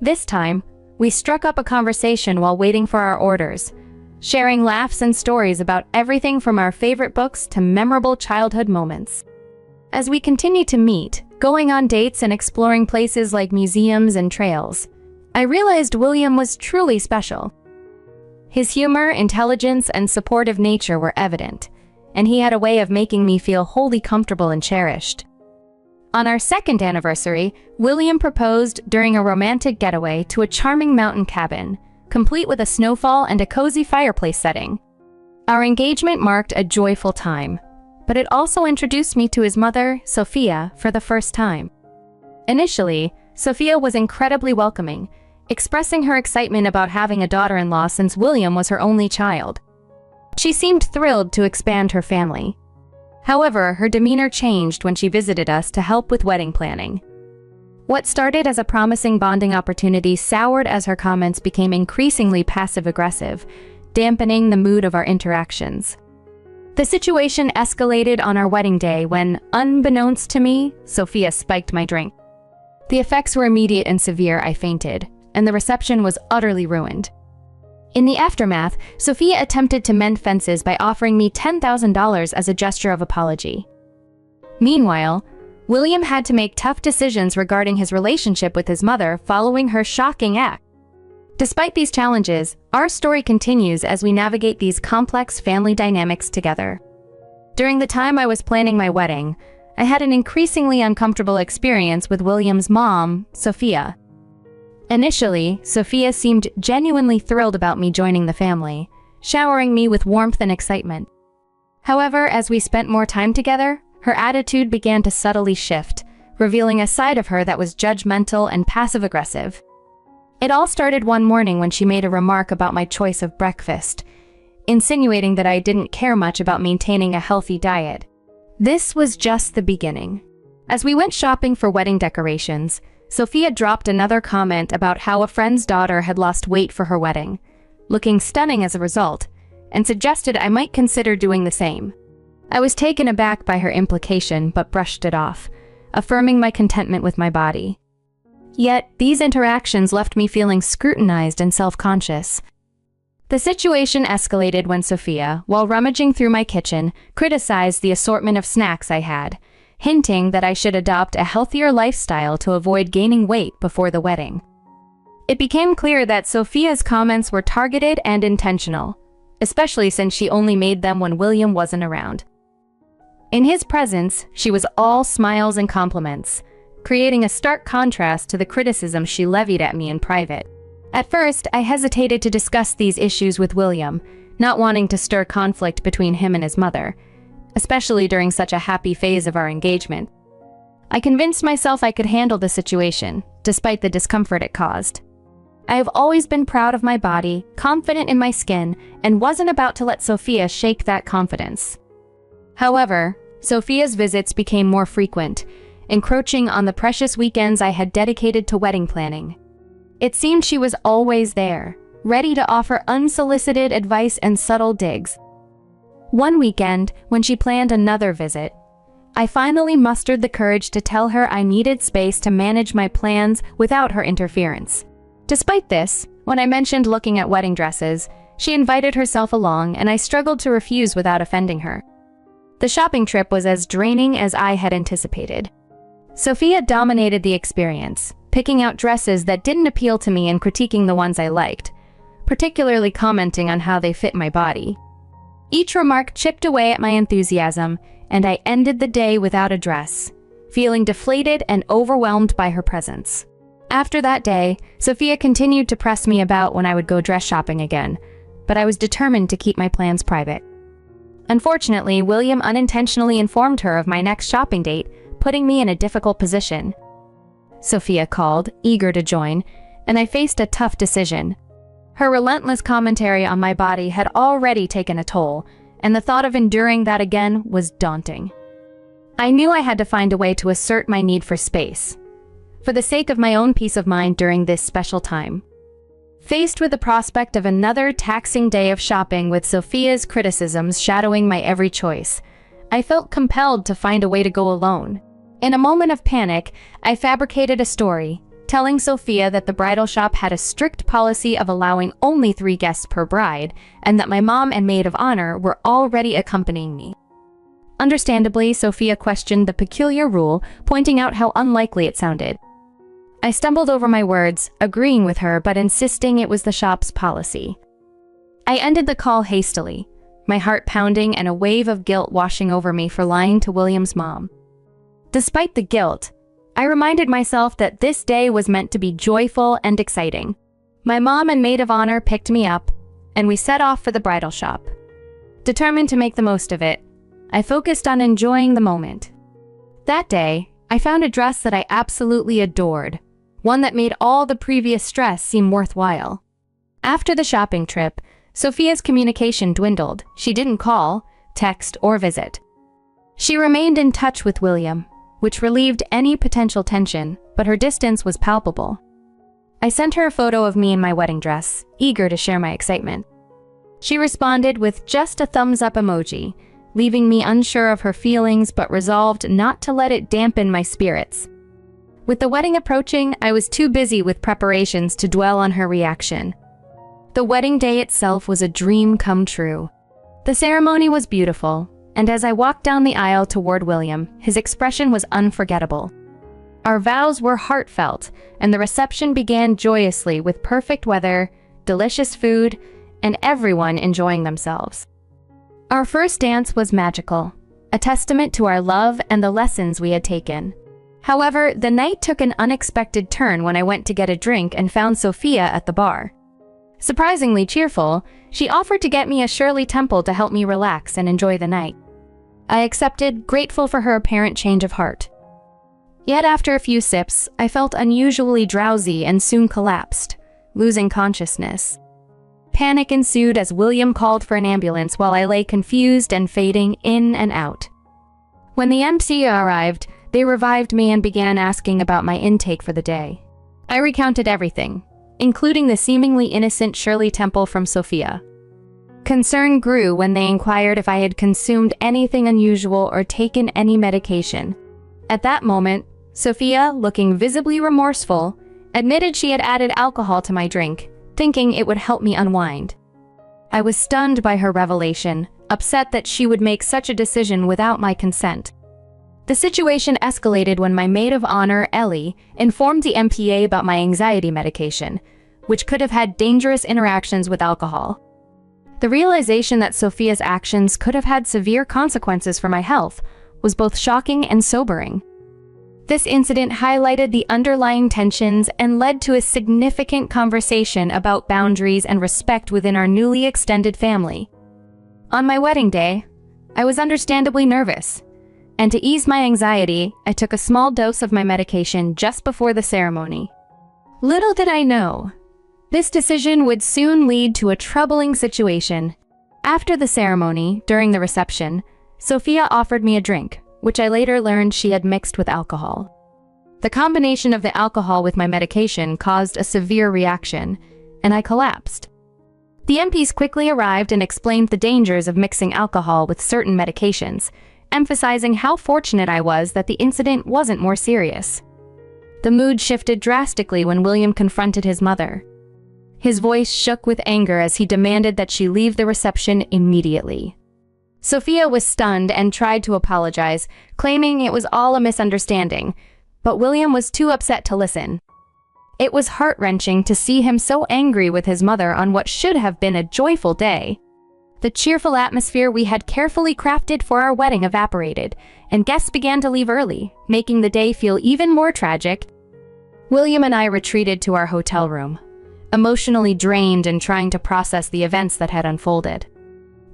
This time, we struck up a conversation while waiting for our orders, sharing laughs and stories about everything from our favorite books to memorable childhood moments. As we continued to meet, going on dates and exploring places like museums and trails, I realized William was truly special. His humor, intelligence, and supportive nature were evident, and he had a way of making me feel wholly comfortable and cherished. On our second anniversary, William proposed during a romantic getaway to a charming mountain cabin, complete with a snowfall and a cozy fireplace setting. Our engagement marked a joyful time, but it also introduced me to his mother, Sophia, for the first time. Initially, Sophia was incredibly welcoming, expressing her excitement about having a daughter-in-law since William was her only child. She seemed thrilled to expand her family. However, her demeanor changed when she visited us to help with wedding planning. What started as a promising bonding opportunity soured as her comments became increasingly passive-aggressive, dampening the mood of our interactions. The situation escalated on our wedding day when, unbeknownst to me, Sophia spiked my drink. The effects were immediate and severe. I fainted, and the reception was utterly ruined. In the aftermath, Sophia attempted to mend fences by offering me $10,000 as a gesture of apology. Meanwhile, William had to make tough decisions regarding his relationship with his mother following her shocking act. Despite these challenges, our story continues as we navigate these complex family dynamics together. During the time I was planning my wedding, I had an increasingly uncomfortable experience with William's mom, Sophia. Initially, Sophia seemed genuinely thrilled about me joining the family, showering me with warmth and excitement. However, as we spent more time together, her attitude began to subtly shift, revealing a side of her that was judgmental and passive-aggressive. It all started one morning when she made a remark about my choice of breakfast, insinuating that I didn't care much about maintaining a healthy diet. This was just the beginning. As we went shopping for wedding decorations, Sophia dropped another comment about how a friend's daughter had lost weight for her wedding, looking stunning as a result, and suggested I might consider doing the same. I was taken aback by her implication but brushed it off, affirming my contentment with my body. Yet, these interactions left me feeling scrutinized and self-conscious. The situation escalated when Sophia, while rummaging through my kitchen, criticized the assortment of snacks I had, hinting that I should adopt a healthier lifestyle to avoid gaining weight before the wedding. It became clear that Sophia's comments were targeted and intentional, especially since she only made them when William wasn't around. In his presence, she was all smiles and compliments, creating a stark contrast to the criticism she levied at me in private. At first, I hesitated to discuss these issues with William, not wanting to stir conflict between him and his mother, especially during such a happy phase of our engagement. I convinced myself I could handle the situation, despite the discomfort it caused. I have always been proud of my body, confident in my skin, and wasn't about to let Sophia shake that confidence. However, Sophia's visits became more frequent, encroaching on the precious weekends I had dedicated to wedding planning. It seemed she was always there, ready to offer unsolicited advice and subtle digs. One weekend, when she planned another visit, I finally mustered the courage to tell her I needed space to manage my plans without her interference. Despite this, when I mentioned looking at wedding dresses, she invited herself along and I struggled to refuse without offending her. The shopping trip was as draining as I had anticipated. Sophia dominated the experience, picking out dresses that didn't appeal to me and critiquing the ones I liked, particularly commenting on how they fit my body. Each remark chipped away at my enthusiasm, and I ended the day without a dress, feeling deflated and overwhelmed by her presence. After that day, Sophia continued to press me about when I would go dress shopping again, but I was determined to keep my plans private. Unfortunately, William unintentionally informed her of my next shopping date, putting me in a difficult position. Sophia called, eager to join, and I faced a tough decision. Her relentless commentary on my body had already taken a toll, and the thought of enduring that again was daunting. I knew I had to find a way to assert my need for space, for the sake of my own peace of mind during this special time. Faced with the prospect of another taxing day of shopping with Sophia's criticisms shadowing my every choice, I felt compelled to find a way to go alone. In a moment of panic, I fabricated a story, telling Sophia that the bridal shop had a strict policy of allowing only 3 guests per bride, and that my mom and maid of honor were already accompanying me. Understandably, Sophia questioned the peculiar rule, pointing out how unlikely it sounded. I stumbled over my words, agreeing with her but insisting it was the shop's policy. I ended the call hastily, my heart pounding and a wave of guilt washing over me for lying to William's mom. Despite the guilt, I reminded myself that this day was meant to be joyful and exciting. My mom and maid of honor picked me up, and we set off for the bridal shop. Determined to make the most of it, I focused on enjoying the moment. That day, I found a dress that I absolutely adored, one that made all the previous stress seem worthwhile. After the shopping trip, Sophia's communication dwindled. She didn't call, text, or visit. She remained in touch with William, which relieved any potential tension, but her distance was palpable. I sent her a photo of me in my wedding dress, eager to share my excitement. She responded with just a thumbs-up emoji, leaving me unsure of her feelings but resolved not to let it dampen my spirits. With the wedding approaching, I was too busy with preparations to dwell on her reaction. The wedding day itself was a dream come true. The ceremony was beautiful, and as I walked down the aisle toward William, his expression was unforgettable. Our vows were heartfelt, and the reception began joyously with perfect weather, delicious food, and everyone enjoying themselves. Our first dance was magical, a testament to our love and the lessons we had taken. However, the night took an unexpected turn when I went to get a drink and found Sophia at the bar. Surprisingly cheerful, she offered to get me a Shirley Temple to help me relax and enjoy the night. I accepted, grateful for her apparent change of heart. Yet after a few sips, I felt unusually drowsy and soon collapsed, losing consciousness. Panic ensued as William called for an ambulance while I lay confused and fading in and out. When the MC arrived, they revived me and began asking about my intake for the day. I recounted everything, including the seemingly innocent Shirley Temple from Sophia. Concern grew when they inquired if I had consumed anything unusual or taken any medication. At that moment, Sophia, looking visibly remorseful, admitted she had added alcohol to my drink, thinking it would help me unwind. I was stunned by her revelation, upset that she would make such a decision without my consent. The situation escalated when my maid of honor, Ellie, informed the MPA about my anxiety medication, which could have had dangerous interactions with alcohol. The realization that Sophia's actions could have had severe consequences for my health was both shocking and sobering. This incident highlighted the underlying tensions and led to a significant conversation about boundaries and respect within our newly extended family. On my wedding day, I was understandably nervous, and to ease my anxiety, I took a small dose of my medication just before the ceremony. Little did I know, this decision would soon lead to a troubling situation. After the ceremony, during the reception, Sophia offered me a drink, which I later learned she had mixed with alcohol. The combination of the alcohol with my medication caused a severe reaction, and I collapsed. The MPs quickly arrived and explained the dangers of mixing alcohol with certain medications, emphasizing how fortunate I was that the incident wasn't more serious. The mood shifted drastically when William confronted his mother. His voice shook with anger as he demanded that she leave the reception immediately. Sophia was stunned and tried to apologize, claiming it was all a misunderstanding, but William was too upset to listen. It was heart-wrenching to see him so angry with his mother on what should have been a joyful day. The cheerful atmosphere we had carefully crafted for our wedding evaporated, and guests began to leave early, making the day feel even more tragic. William and I retreated to our hotel room, emotionally drained and trying to process the events that had unfolded.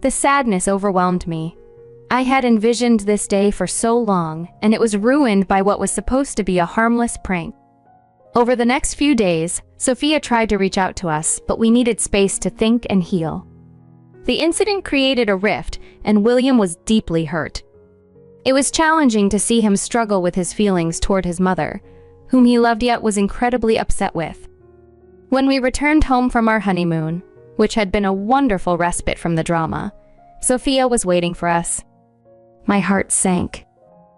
The sadness overwhelmed me. I had envisioned this day for so long, and it was ruined by what was supposed to be a harmless prank. Over the next few days, Sophia tried to reach out to us, but we needed space to think and heal. The incident created a rift, and William was deeply hurt. It was challenging to see him struggle with his feelings toward his mother, whom he loved yet was incredibly upset with. When we returned home from our honeymoon, which had been a wonderful respite from the drama, Sophia was waiting for us. My heart sank.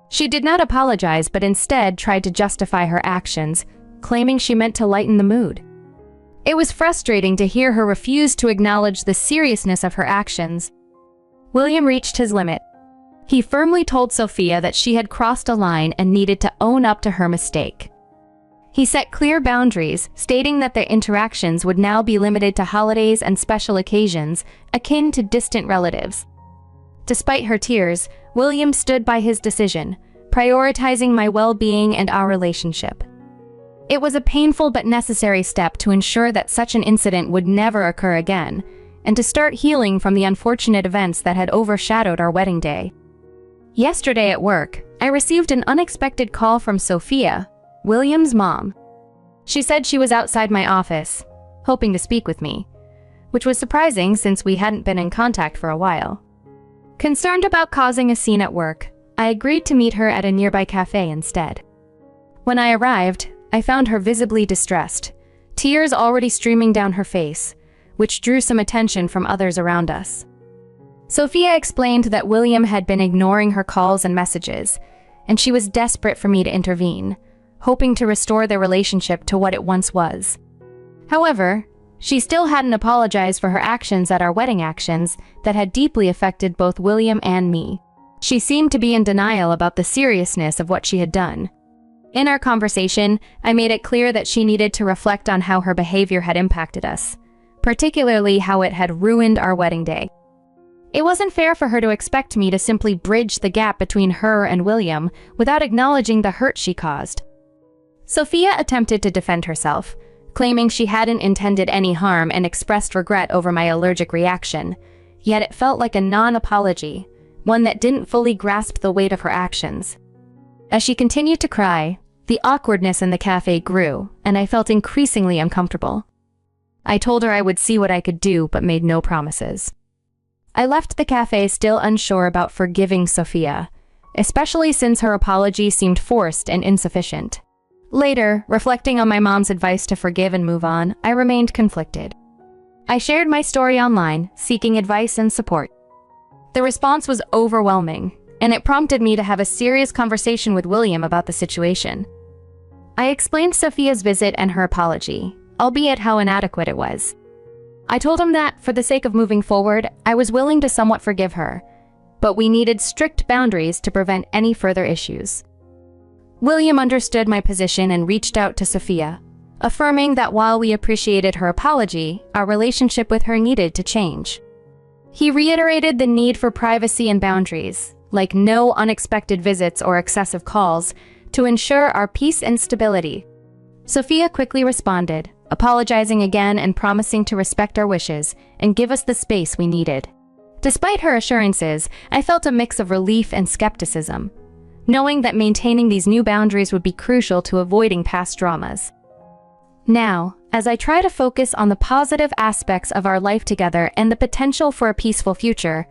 She did not apologize, but instead tried to justify her actions, claiming she meant to lighten the mood. It was frustrating to hear her refuse to acknowledge the seriousness of her actions. William reached his limit. He firmly told Sophia that she had crossed a line and needed to own up to her mistake. He set clear boundaries, stating that their interactions would now be limited to holidays and special occasions, akin to distant relatives. Despite her tears, William stood by his decision, prioritizing my well-being and our relationship. It was a painful but necessary step to ensure that such an incident would never occur again, and to start healing from the unfortunate events that had overshadowed our wedding day. Yesterday at work, I received an unexpected call from Sophia, William's mom. She said she was outside my office, hoping to speak with me, which was surprising since we hadn't been in contact for a while. Concerned about causing a scene at work, I agreed to meet her at a nearby cafe instead. When I arrived, I found her visibly distressed, tears already streaming down her face, which drew some attention from others around us. Sophia explained that William had been ignoring her calls and messages, and she was desperate for me to intervene, hoping to restore their relationship to what it once was. However, she still hadn't apologized for her actions at our wedding actions that had deeply affected both William and me. She seemed to be in denial about the seriousness of what she had done. In our conversation, I made it clear that she needed to reflect on how her behavior had impacted us, particularly how it had ruined our wedding day. It wasn't fair for her to expect me to simply bridge the gap between her and William without acknowledging the hurt she caused. Sophia attempted to defend herself, claiming she hadn't intended any harm and expressed regret over my allergic reaction, yet it felt like a non-apology, one that didn't fully grasp the weight of her actions. As she continued to cry, the awkwardness in the cafe grew, and I felt increasingly uncomfortable. I told her I would see what I could do, but made no promises. I left the cafe still unsure about forgiving Sophia, especially since her apology seemed forced and insufficient. Later, reflecting on my mom's advice to forgive and move on, I remained conflicted. I shared my story online, seeking advice and support. The response was overwhelming, and it prompted me to have a serious conversation with William about the situation. I explained Sophia's visit and her apology, albeit how inadequate it was. I told him that, for the sake of moving forward, I was willing to somewhat forgive her, but we needed strict boundaries to prevent any further issues. William understood my position and reached out to Sophia, affirming that while we appreciated her apology, our relationship with her needed to change. He reiterated the need for privacy and boundaries, like no unexpected visits or excessive calls, to ensure our peace and stability. Sophia quickly responded, apologizing again and promising to respect our wishes and give us the space we needed. Despite her assurances, I felt a mix of relief and skepticism, knowing that maintaining these new boundaries would be crucial to avoiding past dramas. Now, as I try to focus on the positive aspects of our life together and the potential for a peaceful future,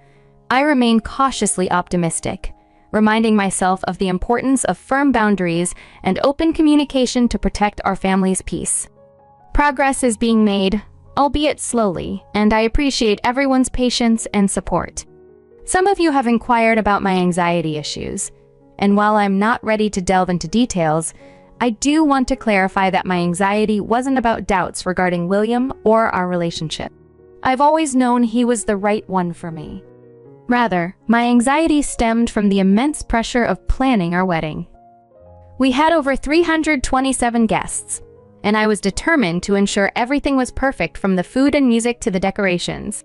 I remain cautiously optimistic, reminding myself of the importance of firm boundaries and open communication to protect our family's peace. Progress is being made, albeit slowly, and I appreciate everyone's patience and support. Some of you have inquired about my anxiety issues, and while I'm not ready to delve into details, I do want to clarify that my anxiety wasn't about doubts regarding William or our relationship. I've always known he was the right one for me. Rather, my anxiety stemmed from the immense pressure of planning our wedding. We had over 327 guests, and I was determined to ensure everything was perfect from the food and music to the decorations.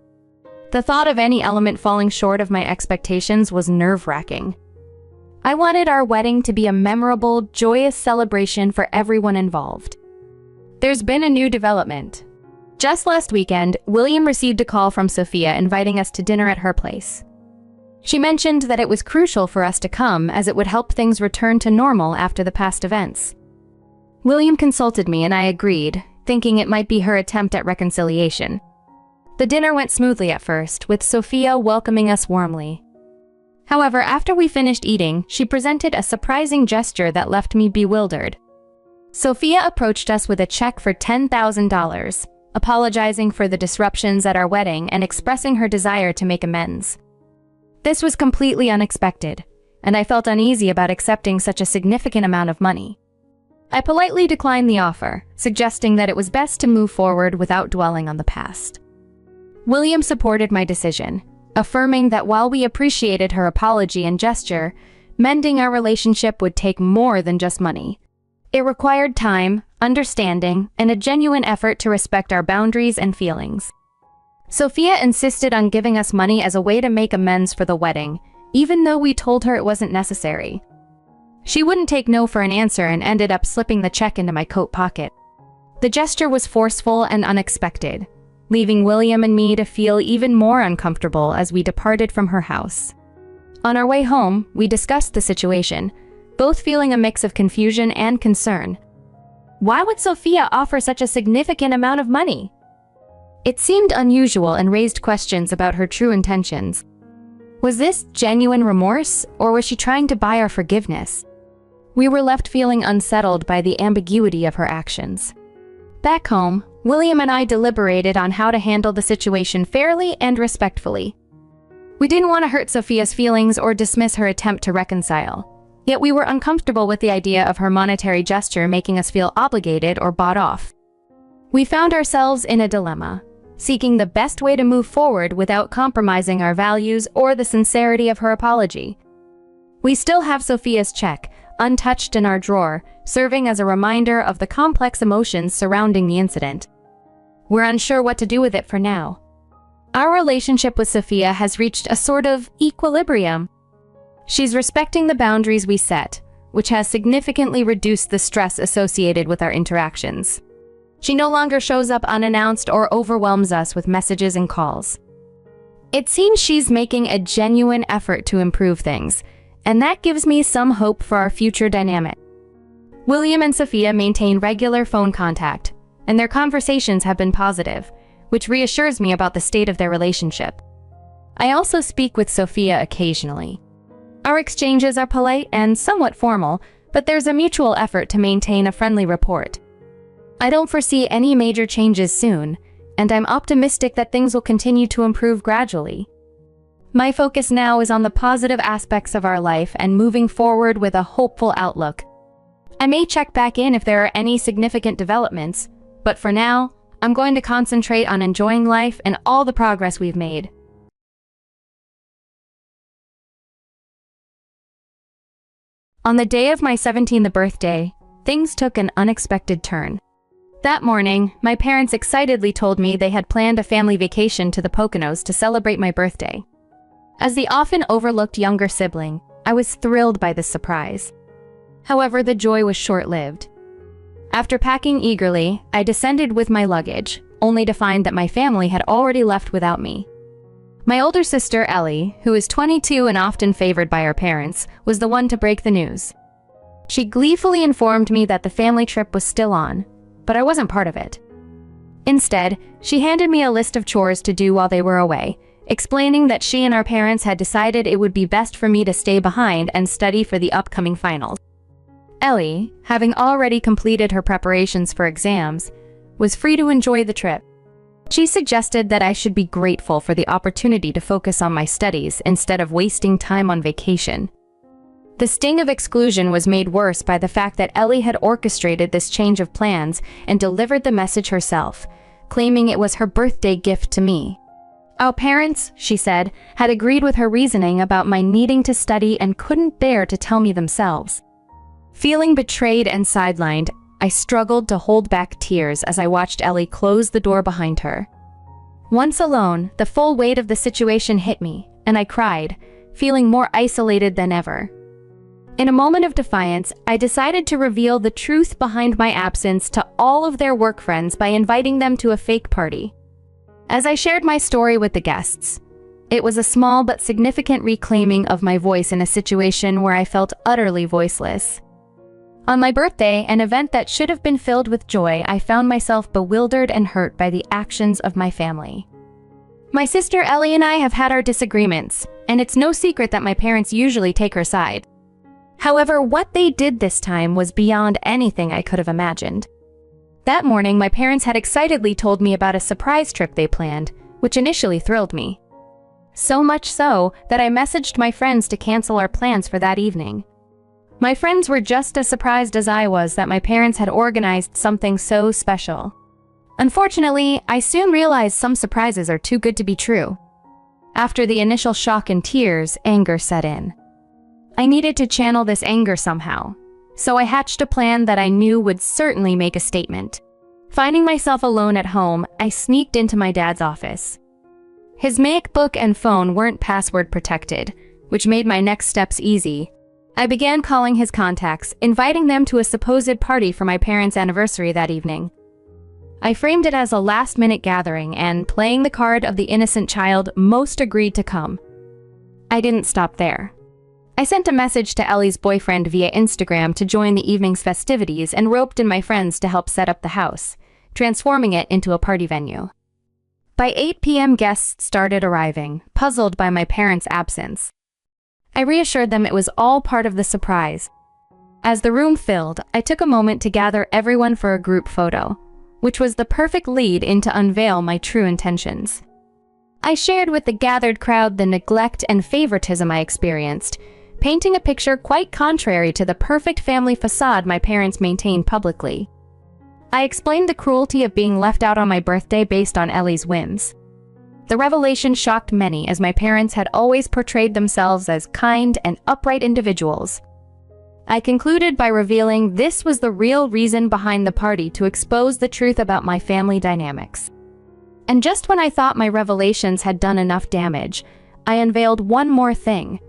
The thought of any element falling short of my expectations was nerve-wracking. I wanted our wedding to be a memorable, joyous celebration for everyone involved. There's been a new development. Just last weekend, William received a call from Sophia inviting us to dinner at her place. She mentioned that it was crucial for us to come as it would help things return to normal after the past events. William consulted me and I agreed, thinking it might be her attempt at reconciliation. The dinner went smoothly at first, with Sophia welcoming us warmly. However, after we finished eating, she presented a surprising gesture that left me bewildered. Sophia approached us with a check for $10,000, apologizing for the disruptions at our wedding and expressing her desire to make amends. This was completely unexpected, and I felt uneasy about accepting such a significant amount of money. I politely declined the offer, suggesting that it was best to move forward without dwelling on the past. William supported my decision, affirming that while we appreciated her apology and gesture, mending our relationship would take more than just money. It required time, understanding, and a genuine effort to respect our boundaries and feelings. Sophia insisted on giving us money as a way to make amends for the wedding, even though we told her it wasn't necessary. She wouldn't take no for an answer and ended up slipping the check into my coat pocket. The gesture was forceful and unexpected, leaving William and me to feel even more uncomfortable as we departed from her house. On our way home, we discussed the situation, both feeling a mix of confusion and concern. Why would Sophia offer such a significant amount of money? It seemed unusual and raised questions about her true intentions. Was this genuine remorse, or was she trying to buy our forgiveness? We were left feeling unsettled by the ambiguity of her actions. Back home, William and I deliberated on how to handle the situation fairly and respectfully. We didn't want to hurt Sophia's feelings or dismiss her attempt to reconcile, yet we were uncomfortable with the idea of her monetary gesture making us feel obligated or bought off. We found ourselves in a dilemma, seeking the best way to move forward without compromising our values or the sincerity of her apology. We still have Sophia's check, untouched in our drawer, serving as a reminder of the complex emotions surrounding the incident. We're unsure what to do with it for now. Our relationship with Sophia has reached a sort of equilibrium. She's respecting the boundaries we set, which has significantly reduced the stress associated with our interactions. She no longer shows up unannounced or overwhelms us with messages and calls. It seems she's making a genuine effort to improve things, and that gives me some hope for our future dynamic. William and Sophia maintain regular phone contact, and their conversations have been positive, which reassures me about the state of their relationship. I also speak with Sophia occasionally. Our exchanges are polite and somewhat formal, but there's a mutual effort to maintain a friendly rapport. I don't foresee any major changes soon, and I'm optimistic that things will continue to improve gradually. My focus now is on the positive aspects of our life and moving forward with a hopeful outlook. I may check back in if there are any significant developments, but for now, I'm going to concentrate on enjoying life and all the progress we've made. On the day of my 17th birthday, things took an unexpected turn. That morning, my parents excitedly told me they had planned a family vacation to the Poconos to celebrate my birthday. As the often overlooked younger sibling, I was thrilled by this surprise. However, the joy was short-lived. After packing eagerly, I descended with my luggage, only to find that my family had already left without me. My older sister, Ellie, who is 22 and often favored by her parents, was the one to break the news. She gleefully informed me that the family trip was still on, but I wasn't part of it. Instead, she handed me a list of chores to do while they were away, explaining that she and our parents had decided it would be best for me to stay behind and study for the upcoming finals. Ellie, having already completed her preparations for exams, was free to enjoy the trip. She suggested that I should be grateful for the opportunity to focus on my studies instead of wasting time on vacation. The sting of exclusion was made worse by the fact that Ellie had orchestrated this change of plans and delivered the message herself, claiming it was her birthday gift to me. Our parents, she said, had agreed with her reasoning about my needing to study and couldn't bear to tell me themselves. Feeling betrayed and sidelined, I struggled to hold back tears as I watched Ellie close the door behind her. Once alone, the full weight of the situation hit me, and I cried, feeling more isolated than ever. In a moment of defiance, I decided to reveal the truth behind my absence to all of their work friends by inviting them to a fake party. As I shared my story with the guests, it was a small but significant reclaiming of my voice in a situation where I felt utterly voiceless. On my birthday, an event that should have been filled with joy, I found myself bewildered and hurt by the actions of my family. My sister Ellie and I have had our disagreements, and it's no secret that my parents usually take her side. However, what they did this time was beyond anything I could have imagined. That morning, my parents had excitedly told me about a surprise trip they planned, which initially thrilled me. So much so that I messaged my friends to cancel our plans for that evening. My friends were just as surprised as I was that my parents had organized something so special. Unfortunately, I soon realized some surprises are too good to be true. After the initial shock and tears, anger set in. I needed to channel this anger somehow, so I hatched a plan that I knew would certainly make a statement. Finding myself alone at home, I sneaked into my dad's office. His MacBook and phone weren't password protected, which made my next steps easy. I began calling his contacts, inviting them to a supposed party for my parents' anniversary that evening. I framed it as a last-minute gathering and, playing the card of the innocent child, most agreed to come. I didn't stop there. I sent a message to Ellie's boyfriend via Instagram to join the evening's festivities and roped in my friends to help set up the house, transforming it into a party venue. By 8 p.m. guests started arriving, puzzled by my parents' absence. I reassured them it was all part of the surprise. As the room filled, I took a moment to gather everyone for a group photo, which was the perfect lead in to unveil my true intentions. I shared with the gathered crowd the neglect and favoritism I experienced, painting a picture quite contrary to the perfect family facade my parents maintained publicly. I explained the cruelty of being left out on my birthday based on Ellie's whims. The revelation shocked many, as my parents had always portrayed themselves as kind and upright individuals. I concluded by revealing this was the real reason behind the party, to expose the truth about my family dynamics. And just when I thought my revelations had done enough damage, I unveiled one more thing: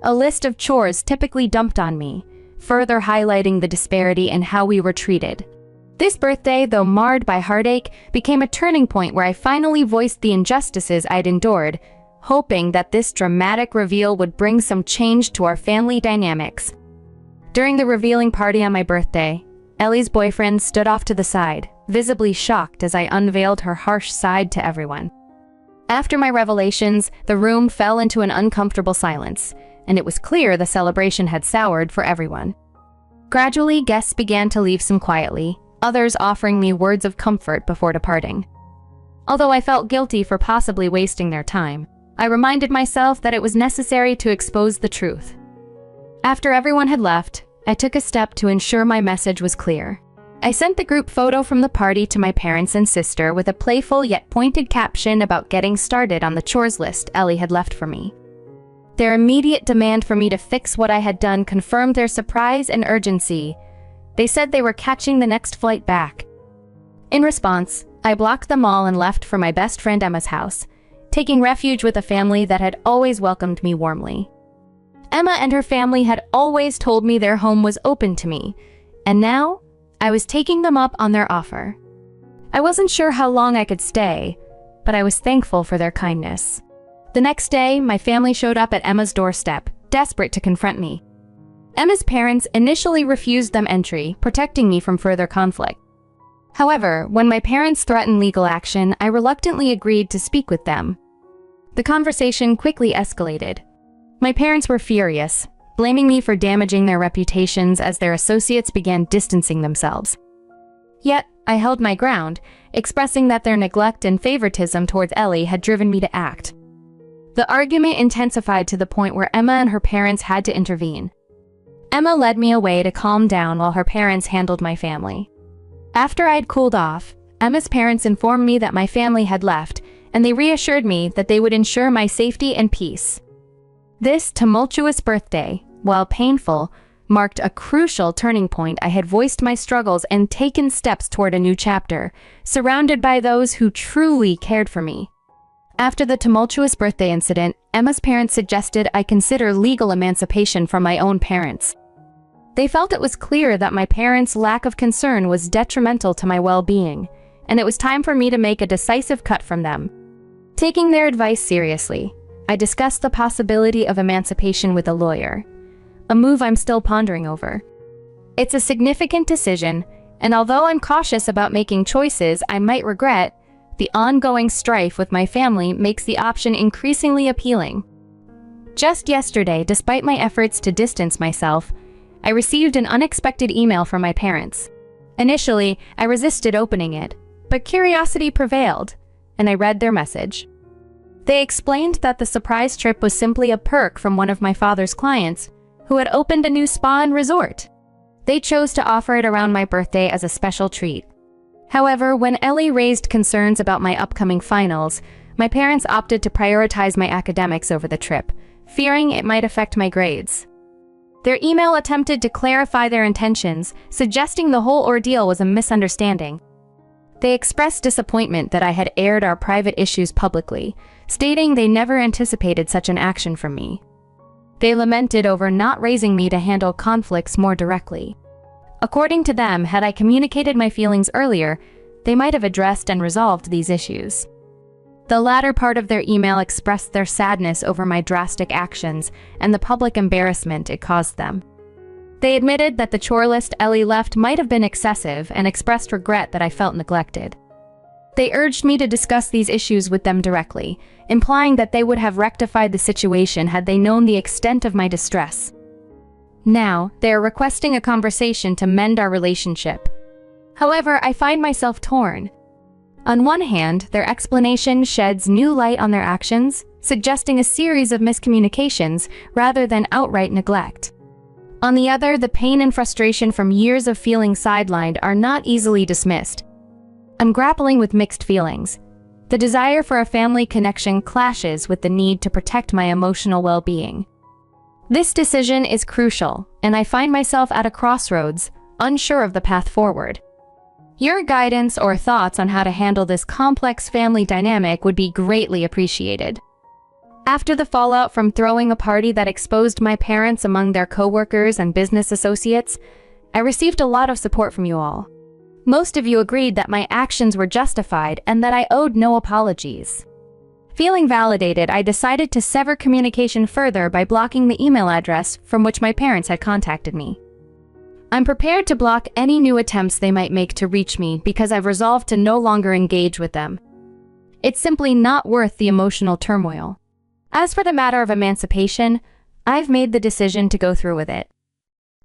a list of chores typically dumped on me, further highlighting the disparity in how we were treated. This birthday, though marred by heartache, became a turning point where I finally voiced the injustices I'd endured, hoping that this dramatic reveal would bring some change to our family dynamics. During the revealing party on my birthday, Ellie's boyfriend stood off to the side, visibly shocked as I unveiled her harsh side to everyone. After my revelations, the room fell into an uncomfortable silence, and it was clear the celebration had soured for everyone. Gradually, guests began to leave some quietly, others offering me words of comfort before departing. Although I felt guilty for possibly wasting their time, I reminded myself that it was necessary to expose the truth. After everyone had left, I took a step to ensure my message was clear. I sent the group photo from the party to my parents and sister with a playful yet pointed caption about getting started on the chores list Ellie had left for me. Their immediate demand for me to fix what I had done confirmed their surprise and urgency. They said they were catching the next flight back. In response, I blocked them all and left for my best friend Emma's house, taking refuge with a family that had always welcomed me warmly. Emma and her family had always told me their home was open to me, and now I was taking them up on their offer. I wasn't sure how long I could stay, but I was thankful for their kindness. The next day, my family showed up at Emma's doorstep, desperate to confront me. Emma's parents initially refused them entry, protecting me from further conflict. However, when my parents threatened legal action, I reluctantly agreed to speak with them. The conversation quickly escalated. My parents were furious, blaming me for damaging their reputations as their associates began distancing themselves. Yet, I held my ground, expressing that their neglect and favoritism towards Ellie had driven me to act. The argument intensified to the point where Emma and her parents had to intervene. Emma led me away to calm down while her parents handled my family. After I had cooled off, Emma's parents informed me that my family had left, and they reassured me that they would ensure my safety and peace. This tumultuous birthday, while painful, marked a crucial turning point. I had voiced my struggles and taken steps toward a new chapter, surrounded by those who truly cared for me. After the tumultuous birthday incident, Emma's parents suggested I consider legal emancipation from my own parents. They felt it was clear that my parents' lack of concern was detrimental to my well-being, and it was time for me to make a decisive cut from them. Taking their advice seriously, I discussed the possibility of emancipation with a lawyer, a move I'm still pondering over. It's a significant decision, and although I'm cautious about making choices I might regret, the ongoing strife with my family makes the option increasingly appealing. Just yesterday, despite my efforts to distance myself, I received an unexpected email from my parents. Initially, I resisted opening it, but curiosity prevailed, and I read their message. They explained that the surprise trip was simply a perk from one of my father's clients, who had opened a new spa and resort. They chose to offer it around my birthday as a special treat. However, when Ellie raised concerns about my upcoming finals, my parents opted to prioritize my academics over the trip, fearing it might affect my grades. Their email attempted to clarify their intentions, suggesting the whole ordeal was a misunderstanding. They expressed disappointment that I had aired our private issues publicly, stating they never anticipated such an action from me. They lamented over not raising me to handle conflicts more directly. According to them, had I communicated my feelings earlier, they might have addressed and resolved these issues. The latter part of their email expressed their sadness over my drastic actions and the public embarrassment it caused them. They admitted that the chore list Ellie left might have been excessive and expressed regret that I felt neglected. They urged me to discuss these issues with them directly, implying that they would have rectified the situation had they known the extent of my distress. Now, they are requesting a conversation to mend our relationship. However, I find myself torn. On one hand, their explanation sheds new light on their actions, suggesting a series of miscommunications rather than outright neglect. On the other, the pain and frustration from years of feeling sidelined are not easily dismissed. I'm grappling with mixed feelings. The desire for a family connection clashes with the need to protect my emotional well-being. This decision is crucial, and I find myself at a crossroads, unsure of the path forward. Your guidance or thoughts on how to handle this complex family dynamic would be greatly appreciated. After the fallout from throwing a party that exposed my parents among their coworkers and business associates, I received a lot of support from you all. Most of you agreed that my actions were justified and that I owed no apologies. Feeling validated, I decided to sever communication further by blocking the email address from which my parents had contacted me. I'm prepared to block any new attempts they might make to reach me because I've resolved to no longer engage with them. It's simply not worth the emotional turmoil. As for the matter of emancipation, I've made the decision to go through with it.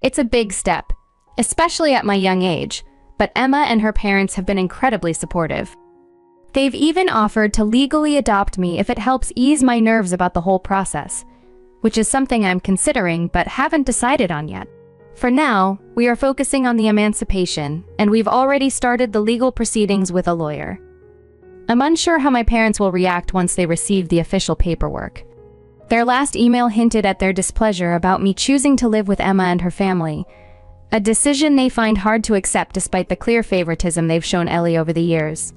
It's a big step, especially at my young age, but Emma and her parents have been incredibly supportive. They've even offered to legally adopt me if it helps ease my nerves about the whole process, which is something I'm considering but haven't decided on yet. For now, we are focusing on the emancipation, and we've already started the legal proceedings with a lawyer. I'm unsure how my parents will react once they receive the official paperwork. Their last email hinted at their displeasure about me choosing to live with Emma and her family, a decision they find hard to accept despite the clear favoritism they've shown Ellie over the years.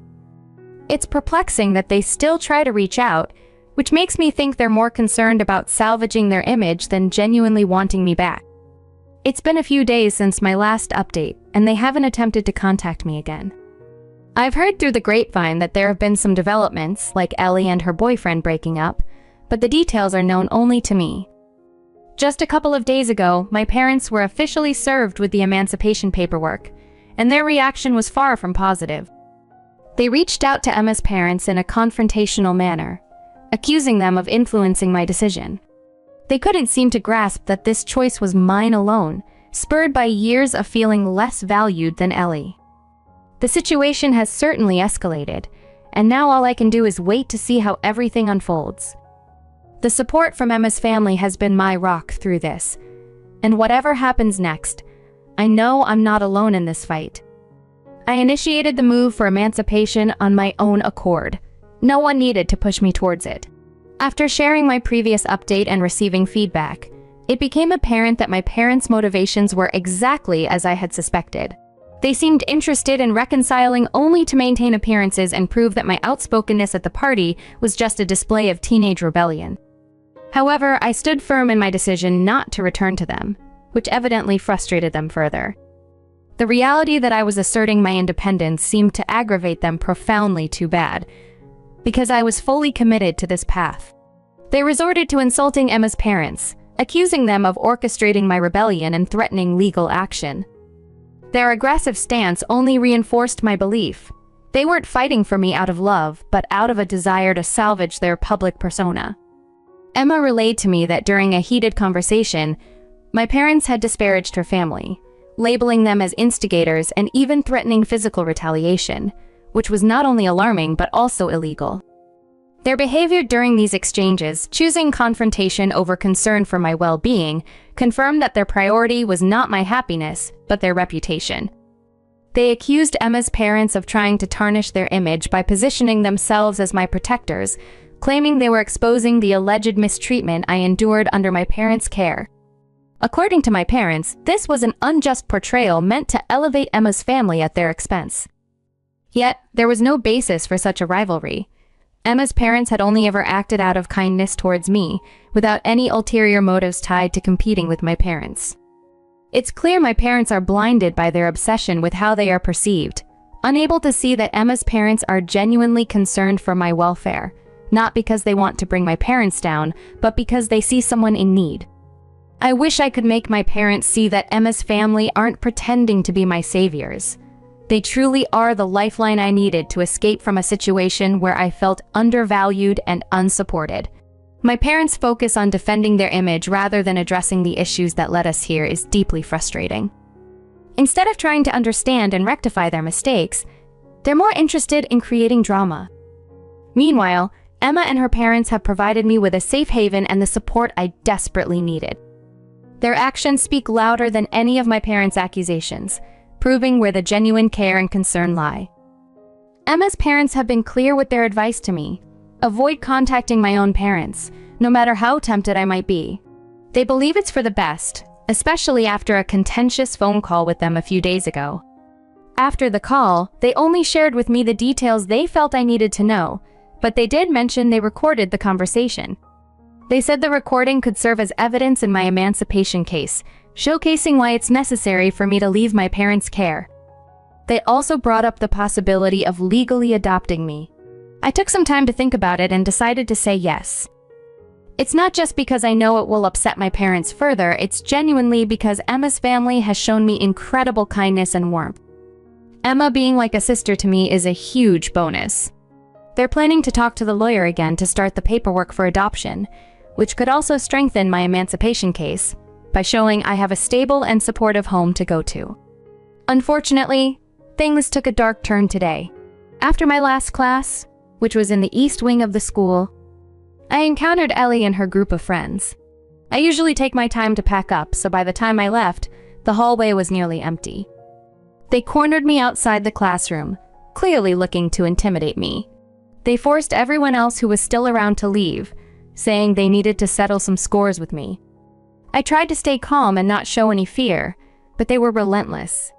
It's perplexing that they still try to reach out, which makes me think they're more concerned about salvaging their image than genuinely wanting me back. It's been a few days since my last update, and they haven't attempted to contact me again. I've heard through the grapevine that there have been some developments, like Ellie and her boyfriend breaking up, but the details are known only to me. Just a couple of days ago, my parents were officially served with the emancipation paperwork, and their reaction was far from positive. They reached out to Emma's parents in a confrontational manner, accusing them of influencing my decision. They couldn't seem to grasp that this choice was mine alone, spurred by years of feeling less valued than Ellie. The situation has certainly escalated, and now all I can do is wait to see how everything unfolds. The support from Emma's family has been my rock through this, and whatever happens next, I know I'm not alone in this fight. I initiated the move for emancipation on my own accord. No one needed to push me towards it. After sharing my previous update and receiving feedback, it became apparent that my parents' motivations were exactly as I had suspected. They seemed interested in reconciling only to maintain appearances and prove that my outspokenness at the party was just a display of teenage rebellion. However, I stood firm in my decision not to return to them, which evidently frustrated them further. The reality that I was asserting my independence seemed to aggravate them profoundly too bad, because I was fully committed to this path. They resorted to insulting Emma's parents, accusing them of orchestrating my rebellion and threatening legal action. Their aggressive stance only reinforced my belief. They weren't fighting for me out of love, but out of a desire to salvage their public persona. Emma relayed to me that during a heated conversation, my parents had disparaged her family, labeling them as instigators and even threatening physical retaliation, which was not only alarming but also illegal. Their behavior during these exchanges, choosing confrontation over concern for my well-being, confirmed that their priority was not my happiness, but their reputation. They accused Emma's parents of trying to tarnish their image by positioning themselves as my protectors, claiming they were exposing the alleged mistreatment I endured under my parents' care. According to my parents, this was an unjust portrayal meant to elevate Emma's family at their expense. Yet, there was no basis for such a rivalry. Emma's parents had only ever acted out of kindness towards me, without any ulterior motives tied to competing with my parents. It's clear my parents are blinded by their obsession with how they are perceived, unable to see that Emma's parents are genuinely concerned for my welfare, not because they want to bring my parents down, but because they see someone in need. I wish I could make my parents see that Emma's family aren't pretending to be my saviors. They truly are the lifeline I needed to escape from a situation where I felt undervalued and unsupported. My parents' focus on defending their image rather than addressing the issues that led us here is deeply frustrating. Instead of trying to understand and rectify their mistakes, they're more interested in creating drama. Meanwhile, Emma and her parents have provided me with a safe haven and the support I desperately needed. Their actions speak louder than any of my parents' accusations, proving where the genuine care and concern lie. Emma's parents have been clear with their advice to me. Avoid contacting my own parents, no matter how tempted I might be. They believe it's for the best, especially after a contentious phone call with them a few days ago. After the call, they only shared with me the details they felt I needed to know, but they did mention they recorded the conversation. They said the recording could serve as evidence in my emancipation case, showcasing why it's necessary for me to leave my parents' care. They also brought up the possibility of legally adopting me. I took some time to think about it and decided to say yes. It's not just because I know it will upset my parents further, it's genuinely because Emma's family has shown me incredible kindness and warmth. Emma being like a sister to me is a huge bonus. They're planning to talk to the lawyer again to start the paperwork for adoption, which could also strengthen my emancipation case by showing I have a stable and supportive home to go to. Unfortunately, things took a dark turn today. After my last class, which was in the east wing of the school, I encountered Ellie and her group of friends. I usually take my time to pack up, so by the time I left, the hallway was nearly empty. They cornered me outside the classroom, clearly looking to intimidate me. They forced everyone else who was still around to leave, saying they needed to settle some scores with me. I tried to stay calm and not show any fear, but they were relentless.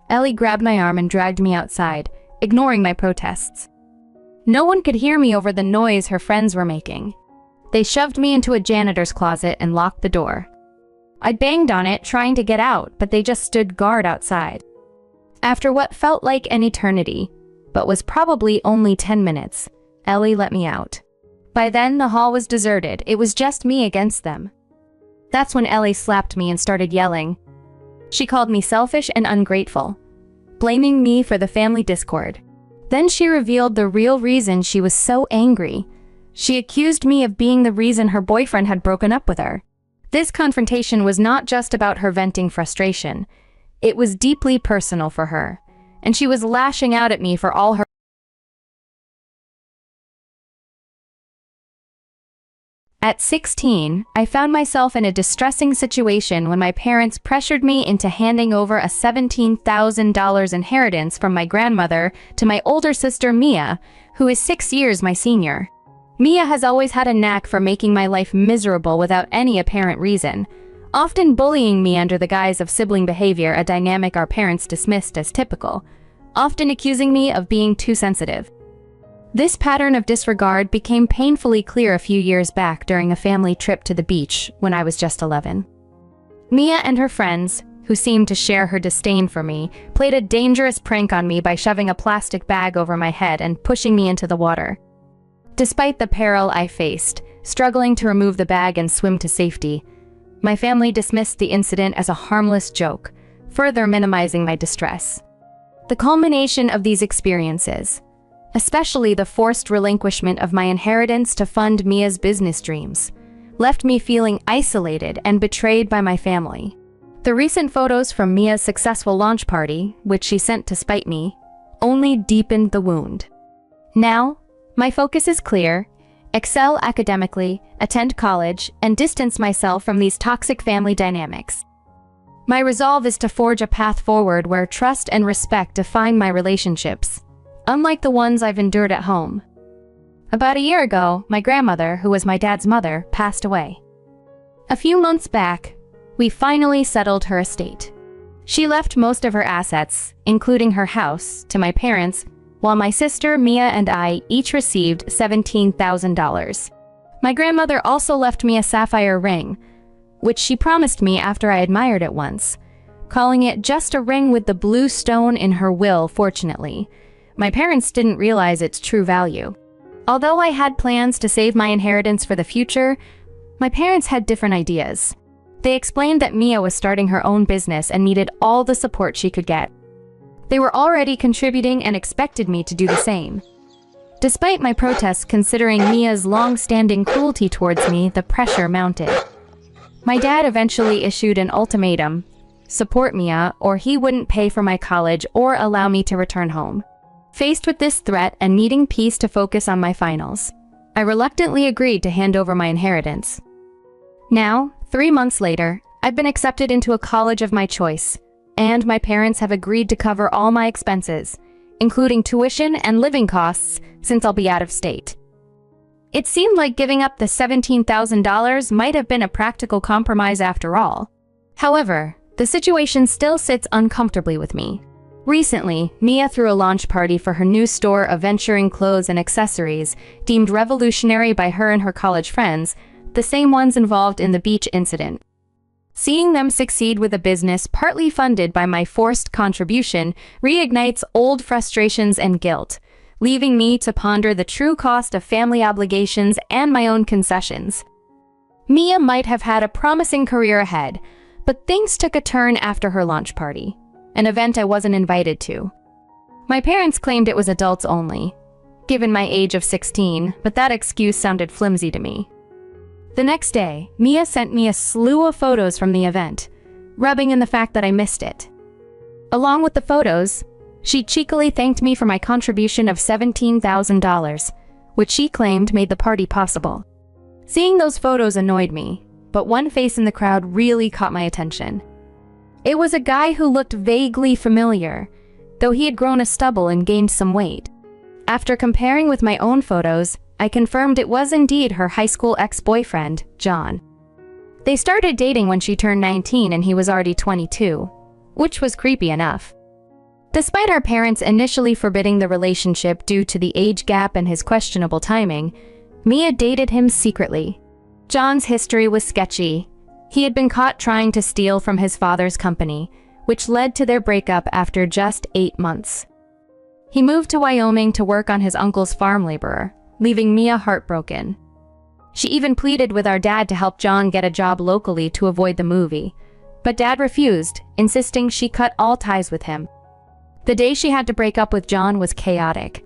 Ellie grabbed my arm and dragged me outside, ignoring my protests. No one could hear me over the noise her friends were making. They shoved me into a janitor's closet and locked the door. I banged on it, trying to get out, but they just stood guard outside. After what felt like an eternity, but was probably only 10 minutes, Ellie let me out. By then, the hall was deserted. It was just me against them. That's when Ellie slapped me and started yelling. She called me selfish and ungrateful, blaming me for the family discord. Then she revealed the real reason she was so angry. She accused me of being the reason her boyfriend had broken up with her. This confrontation was not just about her venting frustration. It was deeply personal for her, and she was lashing out at me for all her. At 16, I found myself in a distressing situation when my parents pressured me into handing over a $17,000 inheritance from my grandmother to my older sister Mia, who is 6 years my senior. Mia has always had a knack for making my life miserable without any apparent reason, often bullying me under the guise of sibling behavior, a dynamic our parents dismissed as typical, often accusing me of being too sensitive. This pattern of disregard became painfully clear a few years back during a family trip to the beach when I was just 11. Mia and her friends, who seemed to share her disdain for me, played a dangerous prank on me by shoving a plastic bag over my head and pushing me into the water. Despite the peril I faced, struggling to remove the bag and swim to safety, my family dismissed the incident as a harmless joke, further minimizing my distress. The culmination of these experiences, especially the forced relinquishment of my inheritance to fund Mia's business dreams, left me feeling isolated and betrayed by my family. The recent photos from Mia's successful launch party, which she sent to spite me, only deepened the wound. Now, my focus is clear: excel academically, attend college, and distance myself from these toxic family dynamics. My resolve is to forge a path forward where trust and respect define my relationships, unlike the ones I've endured at home. About a year ago, my grandmother, who was my dad's mother, passed away. A few months back, we finally settled her estate. She left most of her assets, including her house, to my parents, while my sister, Mia, and I each received $17,000. My grandmother also left me a sapphire ring, which she promised me after I admired it once, calling it just a ring with the blue stone in her will, fortunately. My parents didn't realize its true value. Although I had plans to save my inheritance for the future, my parents had different ideas. They explained that Mia was starting her own business and needed all the support she could get. They were already contributing and expected me to do the same. Despite my protests considering Mia's long-standing cruelty towards me, the pressure mounted. My dad eventually issued an ultimatum: support Mia, or he wouldn't pay for my college or allow me to return home. Faced with this threat and needing peace to focus on my finals, I reluctantly agreed to hand over my inheritance. Now, 3 months later, I've been accepted into a college of my choice, and my parents have agreed to cover all my expenses, including tuition and living costs, since I'll be out of state. It seemed like giving up the $17,000 might have been a practical compromise after all. However, the situation still sits uncomfortably with me. Recently, Mia threw a launch party for her new store of venturing clothes and accessories, deemed revolutionary by her and her college friends, the same ones involved in the beach incident. Seeing them succeed with a business partly funded by my forced contribution reignites old frustrations and guilt, leaving me to ponder the true cost of family obligations and my own concessions. Mia might have had a promising career ahead, but things took a turn after her launch party, an event I wasn't invited to. My parents claimed it was adults only, given my age of 16, but that excuse sounded flimsy to me. The next day, Mia sent me a slew of photos from the event, rubbing in the fact that I missed it. Along with the photos, she cheekily thanked me for my contribution of $17,000, which she claimed made the party possible. Seeing those photos annoyed me, but one face in the crowd really caught my attention. It was a guy who looked vaguely familiar, though he had grown a stubble and gained some weight. After comparing with my own photos, I confirmed it was indeed her high school ex-boyfriend, John. They started dating when she turned 19 and he was already 22, which was creepy enough. Despite our parents initially forbidding the relationship due to the age gap and his questionable timing, Mia dated him secretly. John's history was sketchy. He had been caught trying to steal from his father's company, which led to their breakup after just 8 months. He moved to Wyoming to work on his uncle's farm laborer, leaving Mia heartbroken. She even pleaded with our dad to help John get a job locally to avoid the movie, but Dad refused, insisting she cut all ties with him. The day she had to break up with John was chaotic.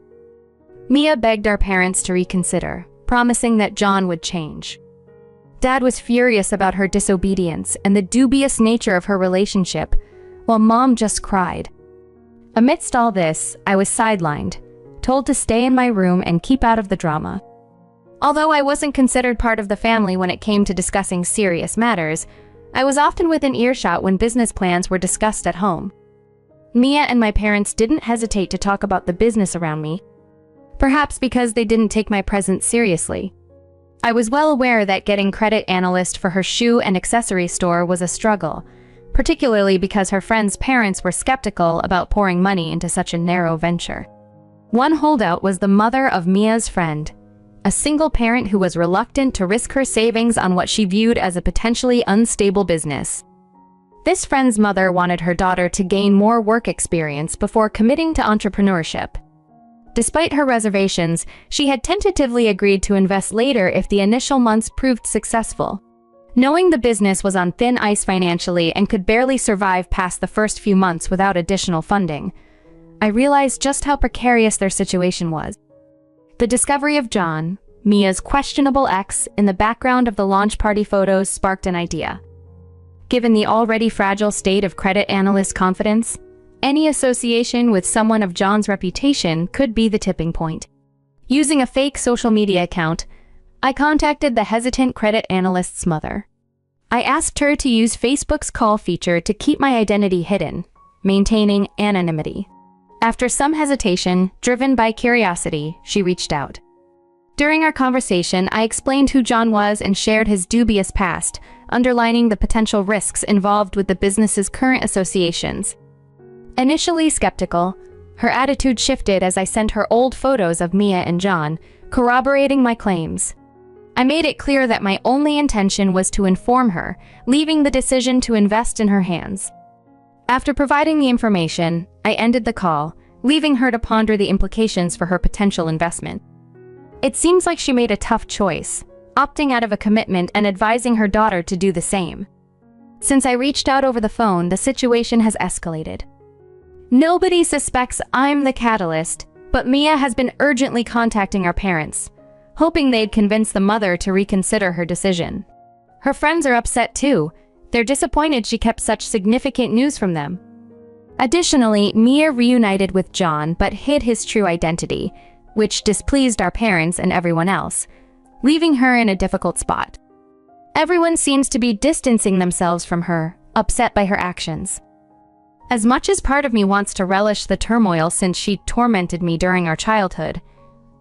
Mia begged our parents to reconsider, promising that John would change. Dad was furious about her disobedience and the dubious nature of her relationship, while Mom just cried. Amidst all this, I was sidelined, told to stay in my room and keep out of the drama. Although I wasn't considered part of the family when it came to discussing serious matters, I was often within earshot when business plans were discussed at home. Mia and my parents didn't hesitate to talk about the business around me, perhaps because they didn't take my presence seriously. I was well aware that getting credit analyst for her shoe and accessory store was a struggle, particularly because her friends' parents were skeptical about pouring money into such a narrow venture. One holdout was the mother of Mia's friend, a single parent who was reluctant to risk her savings on what she viewed as a potentially unstable business. This friend's mother wanted her daughter to gain more work experience before committing to entrepreneurship. Despite her reservations, she had tentatively agreed to invest later if the initial months proved successful. Knowing the business was on thin ice financially and could barely survive past the first few months without additional funding, I realized just how precarious their situation was. The discovery of John, Mia's questionable ex, in the background of the launch party photos sparked an idea. Given the already fragile state of credit analyst confidence, any association with someone of John's reputation could be the tipping point. Using a fake social media account, I contacted the hesitant credit analyst's mother. I asked her to use Facebook's call feature to keep my identity hidden, maintaining anonymity. After some hesitation, driven by curiosity, she reached out. During our conversation, I explained who John was and shared his dubious past, underlining the potential risks involved with the business's current associations. Initially skeptical, her attitude shifted as I sent her old photos of Mia and John, corroborating my claims. I made it clear that my only intention was to inform her, leaving the decision to invest in her hands. After providing the information, I ended the call, leaving her to ponder the implications for her potential investment. It seems like she made a tough choice, opting out of a commitment and advising her daughter to do the same. Since I reached out over the phone, the situation has escalated. Nobody suspects I'm the catalyst, but Mia has been urgently contacting our parents, hoping they'd convince the mother to reconsider her decision. Her friends are upset too. They're disappointed she kept such significant news from them. Additionally, Mia reunited with John but hid his true identity, which displeased our parents and everyone else, leaving her in a difficult spot. Everyone seems to be distancing themselves from her, upset by her actions. As much as part of me wants to relish the turmoil since she tormented me during our childhood,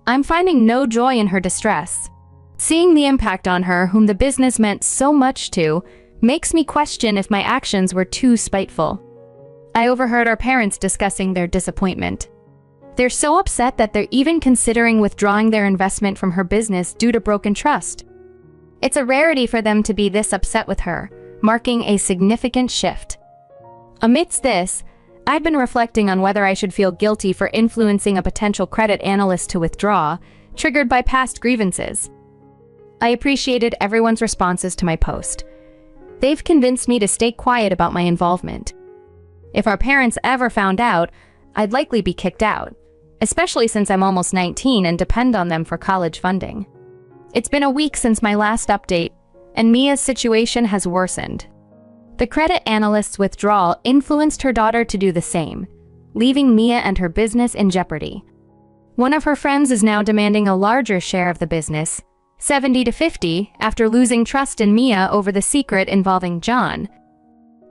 I'm finding no joy in her distress. Seeing the impact on her, whom the business meant so much to, makes me question if my actions were too spiteful. I overheard our parents discussing their disappointment. They're so upset that they're even considering withdrawing their investment from her business due to broken trust. It's a rarity for them to be this upset with her, marking a significant shift. Amidst this, I've been reflecting on whether I should feel guilty for influencing a potential credit analyst to withdraw, triggered by past grievances. I appreciated everyone's responses to my post. They've convinced me to stay quiet about my involvement. If our parents ever found out, I'd likely be kicked out, especially since I'm almost 19 and depend on them for college funding. It's been a week since my last update, and Mia's situation has worsened. The credit analyst's withdrawal influenced her daughter to do the same, leaving Mia and her business in jeopardy. One of her friends is now demanding a larger share of the business, 70-50, after losing trust in Mia over the secret involving John.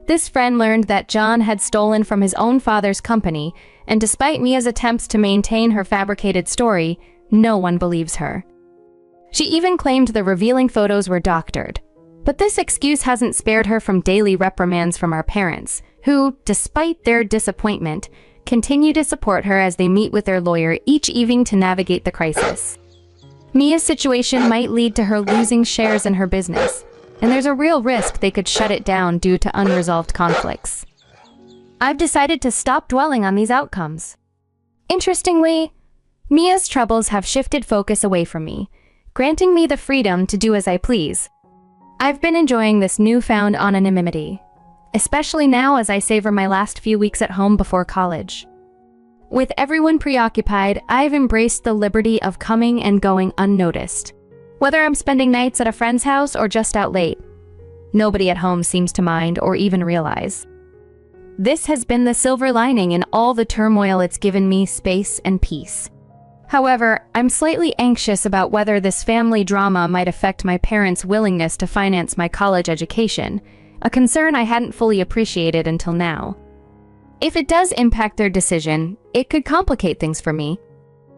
This friend learned that John had stolen from his own father's company, and despite Mia's attempts to maintain her fabricated story, no one believes her. She even claimed the revealing photos were doctored. But this excuse hasn't spared her from daily reprimands from our parents, who, despite their disappointment, continue to support her as they meet with their lawyer each evening to navigate the crisis. Mia's situation might lead to her losing shares in her business, and there's a real risk they could shut it down due to unresolved conflicts. I've decided to stop dwelling on these outcomes. Interestingly, Mia's troubles have shifted focus away from me, granting me the freedom to do as I please. I've been enjoying this newfound anonymity, especially now as I savor my last few weeks at home before college. With everyone preoccupied, I've embraced the liberty of coming and going unnoticed. Whether I'm spending nights at a friend's house or just out late, nobody at home seems to mind or even realize. This has been the silver lining in all the turmoil. It's given me space and peace. However, I'm slightly anxious about whether this family drama might affect my parents' willingness to finance my college education, a concern I hadn't fully appreciated until now. If it does impact their decision, it could complicate things for me,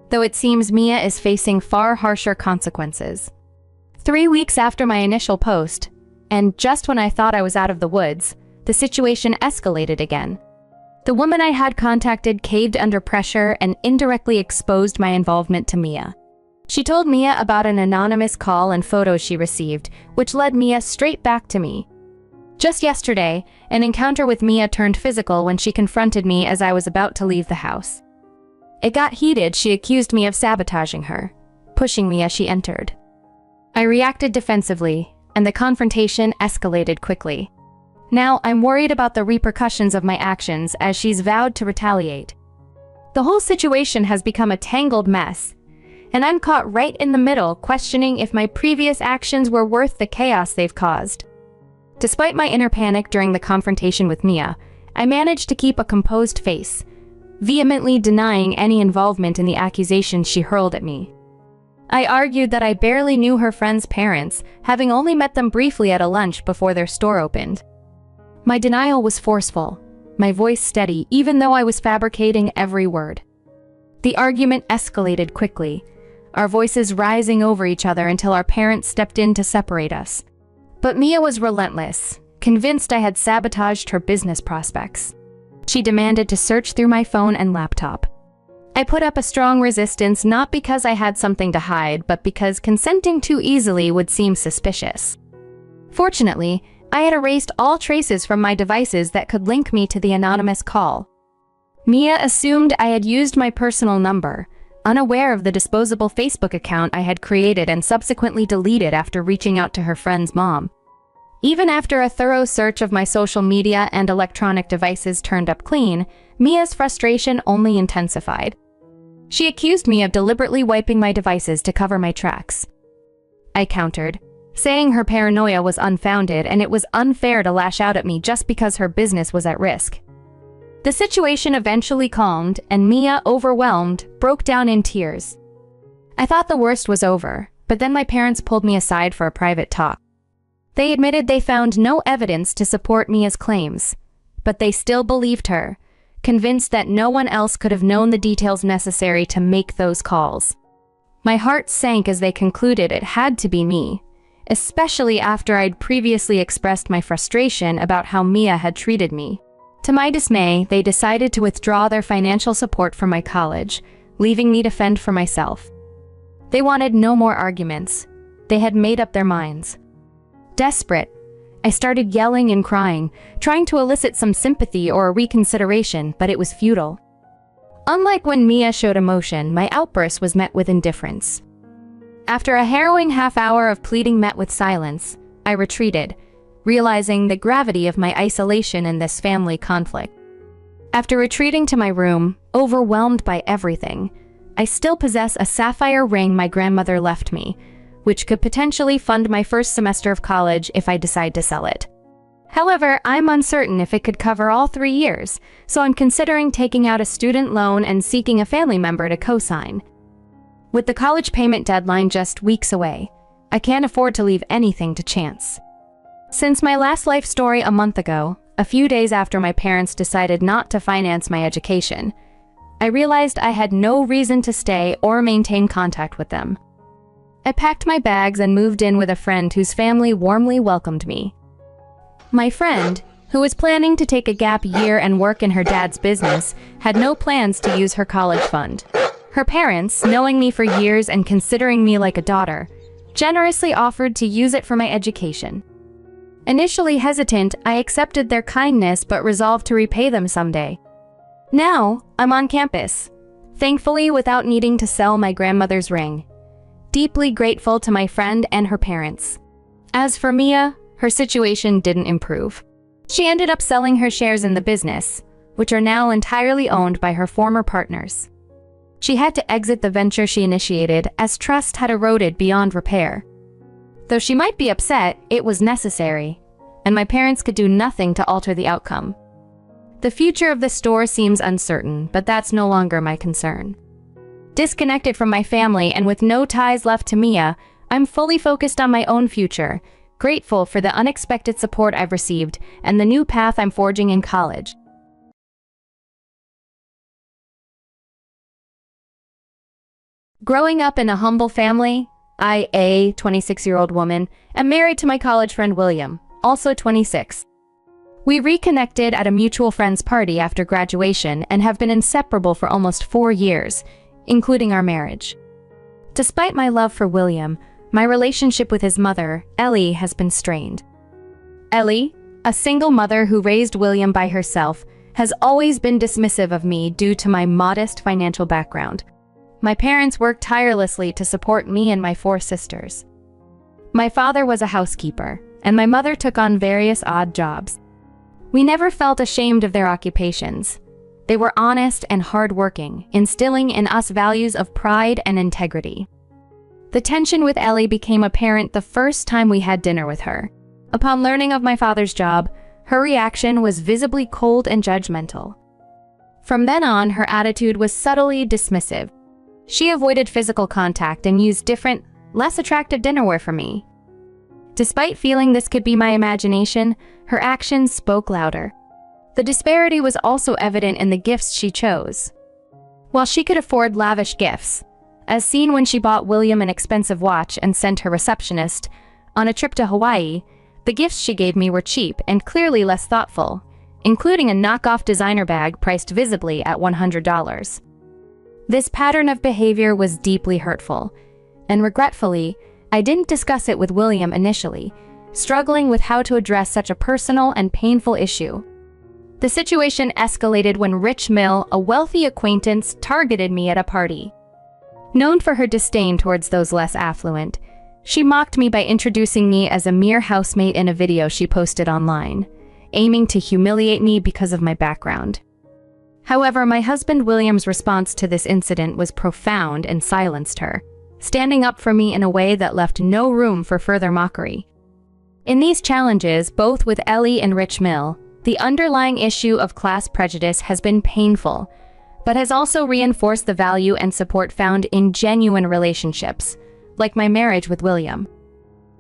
though it seems Mia is facing far harsher consequences. 3 weeks after my initial post, and just when I thought I was out of the woods, the situation escalated again. The woman I had contacted caved under pressure and indirectly exposed my involvement to Mia. She told Mia about an anonymous call and photos she received, which led Mia straight back to me. Just yesterday, an encounter with Mia turned physical when she confronted me as I was about to leave the house. It got heated. She accused me of sabotaging her, pushing me as she entered. I reacted defensively, and the confrontation escalated quickly. Now I'm worried about the repercussions of my actions as she's vowed to retaliate. The whole situation has become a tangled mess, and I'm caught right in the middle, questioning if my previous actions were worth the chaos they've caused. Despite my inner panic during the confrontation with Mia, I managed to keep a composed face, vehemently denying any involvement in the accusations she hurled at me. I argued that I barely knew her friends' parents, having only met them briefly at a lunch before their store opened. My denial was forceful, my voice steady, even though I was fabricating every word. The argument escalated quickly, our voices rising over each other until our parents stepped in to separate us. But Mia was relentless, convinced I had sabotaged her business prospects. She demanded to search through my phone and laptop. I put up a strong resistance, not because I had something to hide, but because consenting too easily would seem suspicious. Fortunately, I had erased all traces from my devices that could link me to the anonymous call. Mia assumed I had used my personal number, unaware of the disposable Facebook account I had created and subsequently deleted after reaching out to her friend's mom. Even after a thorough search of my social media and electronic devices turned up clean, Mia's frustration only intensified. She accused me of deliberately wiping my devices to cover my tracks. I countered, saying her paranoia was unfounded and it was unfair to lash out at me just because her business was at risk. The situation eventually calmed, and Mia, overwhelmed, broke down in tears. I thought the worst was over, but then my parents pulled me aside for a private talk. They admitted they found no evidence to support Mia's claims, but they still believed her, convinced that no one else could have known the details necessary to make those calls. My heart sank as they concluded it had to be me, especially after I'd previously expressed my frustration about how Mia had treated me. To my dismay, they decided to withdraw their financial support from my college, leaving me to fend for myself. They wanted no more arguments. They had made up their minds. Desperate, I started yelling and crying, trying to elicit some sympathy or a reconsideration, but it was futile. Unlike when Mia showed emotion, my outburst was met with indifference. After a harrowing half-hour of pleading met with silence, I retreated, realizing the gravity of my isolation in this family conflict. After retreating to my room, overwhelmed by everything, I still possess a sapphire ring my grandmother left me, which could potentially fund my first semester of college if I decide to sell it. However, I'm uncertain if it could cover all 3 years, so I'm considering taking out a student loan and seeking a family member to co-sign. With the college payment deadline just weeks away, I can't afford to leave anything to chance. Since my last life story a month ago, a few days after my parents decided not to finance my education, I realized I had no reason to stay or maintain contact with them. I packed my bags and moved in with a friend whose family warmly welcomed me. My friend, who was planning to take a gap year and work in her dad's business, had no plans to use her college fund. Her parents, knowing me for years and considering me like a daughter, generously offered to use it for my education. Initially hesitant, I accepted their kindness but resolved to repay them someday. Now, I'm on campus, thankfully without needing to sell my grandmother's ring. Deeply grateful to my friend and her parents. As for Mia, her situation didn't improve. She ended up selling her shares in the business, which are now entirely owned by her former partners. She had to exit the venture she initiated as trust had eroded beyond repair. Though she might be upset, it was necessary, and my parents could do nothing to alter the outcome. The future of the store seems uncertain, but that's no longer my concern. Disconnected from my family and with no ties left to Mia, I'm fully focused on my own future, grateful for the unexpected support I've received and the new path I'm forging in college. Growing up in a humble family, I, a 26-year-old woman, am married to my college friend William, also 26. We reconnected at a mutual friend's party after graduation and have been inseparable for almost 4 years, including our marriage. Despite my love for William, my relationship with his mother, Ellie, has been strained. Ellie, a single mother who raised William by herself, has always been dismissive of me due to my modest financial background. My parents worked tirelessly to support me and my 4 sisters. My father was a housekeeper, and my mother took on various odd jobs. We never felt ashamed of their occupations. They were honest and hardworking, instilling in us values of pride and integrity. The tension with Ellie became apparent the first time we had dinner with her. Upon learning of my father's job, her reaction was visibly cold and judgmental. From then on, her attitude was subtly dismissive. She avoided physical contact and used different, less attractive dinnerware for me. Despite feeling this could be my imagination, her actions spoke louder. The disparity was also evident in the gifts she chose. While she could afford lavish gifts, as seen when she bought William an expensive watch and sent her receptionist on a trip to Hawaii, the gifts she gave me were cheap and clearly less thoughtful, including a knockoff designer bag priced visibly at $100. This pattern of behavior was deeply hurtful, and regretfully, I didn't discuss it with William initially, struggling with how to address such a personal and painful issue. The situation escalated when Rich Mill, a wealthy acquaintance, targeted me at a party. Known for her disdain towards those less affluent, she mocked me by introducing me as a mere housemate in a video she posted online, aiming to humiliate me because of my background. However, my husband William's response to this incident was profound and silenced her, standing up for me in a way that left no room for further mockery. In these challenges, both with Ellie and Rich Mill, the underlying issue of class prejudice has been painful, but has also reinforced the value and support found in genuine relationships, like my marriage with William.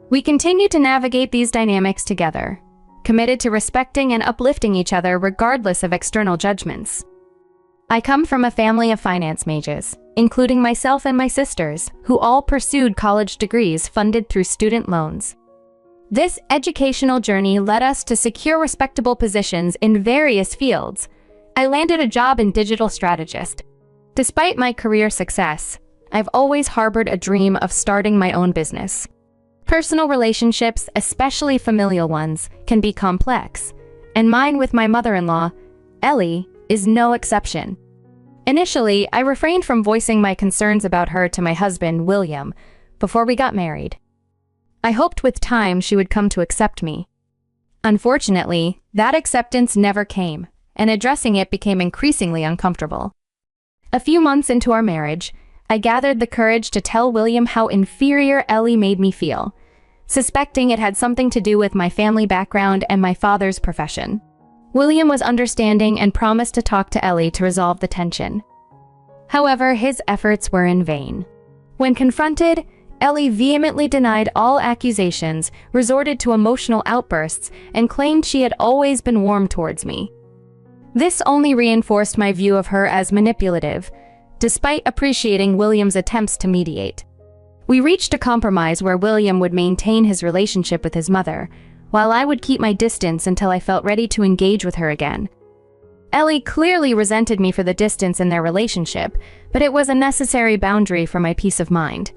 We continue to navigate these dynamics together, committed to respecting and uplifting each other regardless of external judgments. I come from a family of finance mages, including myself and my sisters, who all pursued college degrees funded through student loans. This educational journey led us to secure respectable positions in various fields. I landed a job in digital strategist. Despite my career success, I've always harbored a dream of starting my own business. Personal relationships, especially familial ones, can be complex, and mine with my mother-in-law, Ellie, is no exception. Initially, I refrained from voicing my concerns about her to my husband, William, before we got married. I hoped with time she would come to accept me. Unfortunately, that acceptance never came, and addressing it became increasingly uncomfortable. A few months into our marriage, I gathered the courage to tell William how inferior Ellie made me feel, suspecting it had something to do with my family background and my father's profession. William was understanding and promised to talk to Ellie to resolve the tension. However, his efforts were in vain. When confronted, Ellie vehemently denied all accusations, resorted to emotional outbursts, and claimed she had always been warm towards me. This only reinforced my view of her as manipulative, despite appreciating William's attempts to mediate. We reached a compromise where William would maintain his relationship with his mother, while I would keep my distance until I felt ready to engage with her again. Ellie clearly resented me for the distance in their relationship, but it was a necessary boundary for my peace of mind.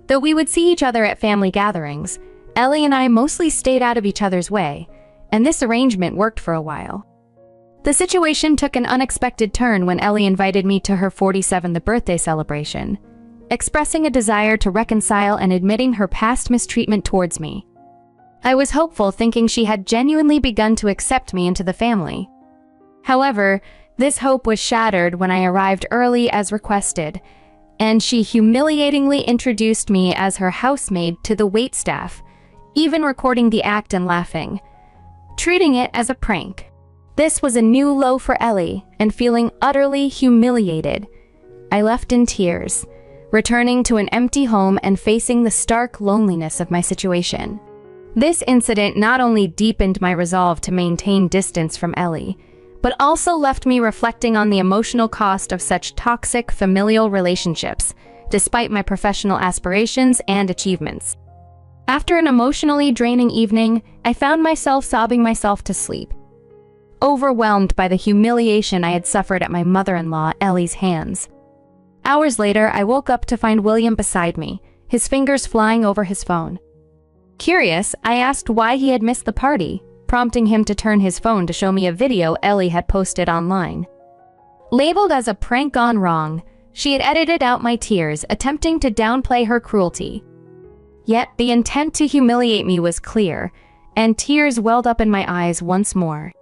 Though we would see each other at family gatherings, Ellie and I mostly stayed out of each other's way, and this arrangement worked for a while. The situation took an unexpected turn when Ellie invited me to her 47th birthday celebration, expressing a desire to reconcile and admitting her past mistreatment towards me. I was hopeful, thinking she had genuinely begun to accept me into the family. However, this hope was shattered when I arrived early as requested, and she humiliatingly introduced me as her housemaid to the waitstaff, even recording the act and laughing, treating it as a prank. This was a new low for Ellie, and feeling utterly humiliated, I left in tears, returning to an empty home and facing the stark loneliness of my situation. This incident not only deepened my resolve to maintain distance from Ellie, but also left me reflecting on the emotional cost of such toxic familial relationships, despite my professional aspirations and achievements. After an emotionally draining evening, I found myself sobbing myself to sleep, overwhelmed by the humiliation I had suffered at my mother-in-law, Ellie's hands. Hours later, I woke up to find William beside me, his fingers flying over his phone. Curious, I asked why he had missed the party, prompting him to turn his phone to show me a video Ellie had posted online. Labeled as a prank gone wrong, she had edited out my tears, attempting to downplay her cruelty. Yet the intent to humiliate me was clear, and tears welled up in my eyes once more.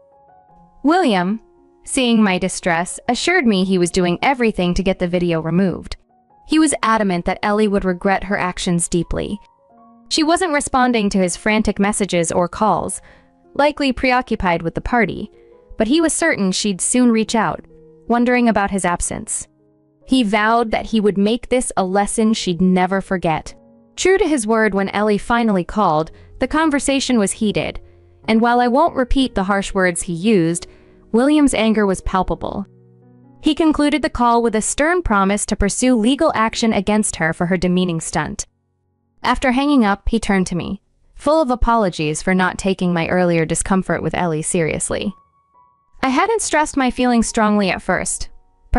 William, seeing my distress, assured me he was doing everything to get the video removed. He was adamant that Ellie would regret her actions deeply. She wasn't responding to his frantic messages or calls, likely preoccupied with the party, but he was certain she'd soon reach out, wondering about his absence. He vowed that he would make this a lesson she'd never forget. True to his word, when Ellie finally called, the conversation was heated, and while I won't repeat the harsh words he used, William's anger was palpable. He concluded the call with a stern promise to pursue legal action against her for her demeaning stunt. After hanging up, he turned to me, full of apologies for not taking my earlier discomfort with Ellie seriously. I hadn't stressed my feelings strongly at first,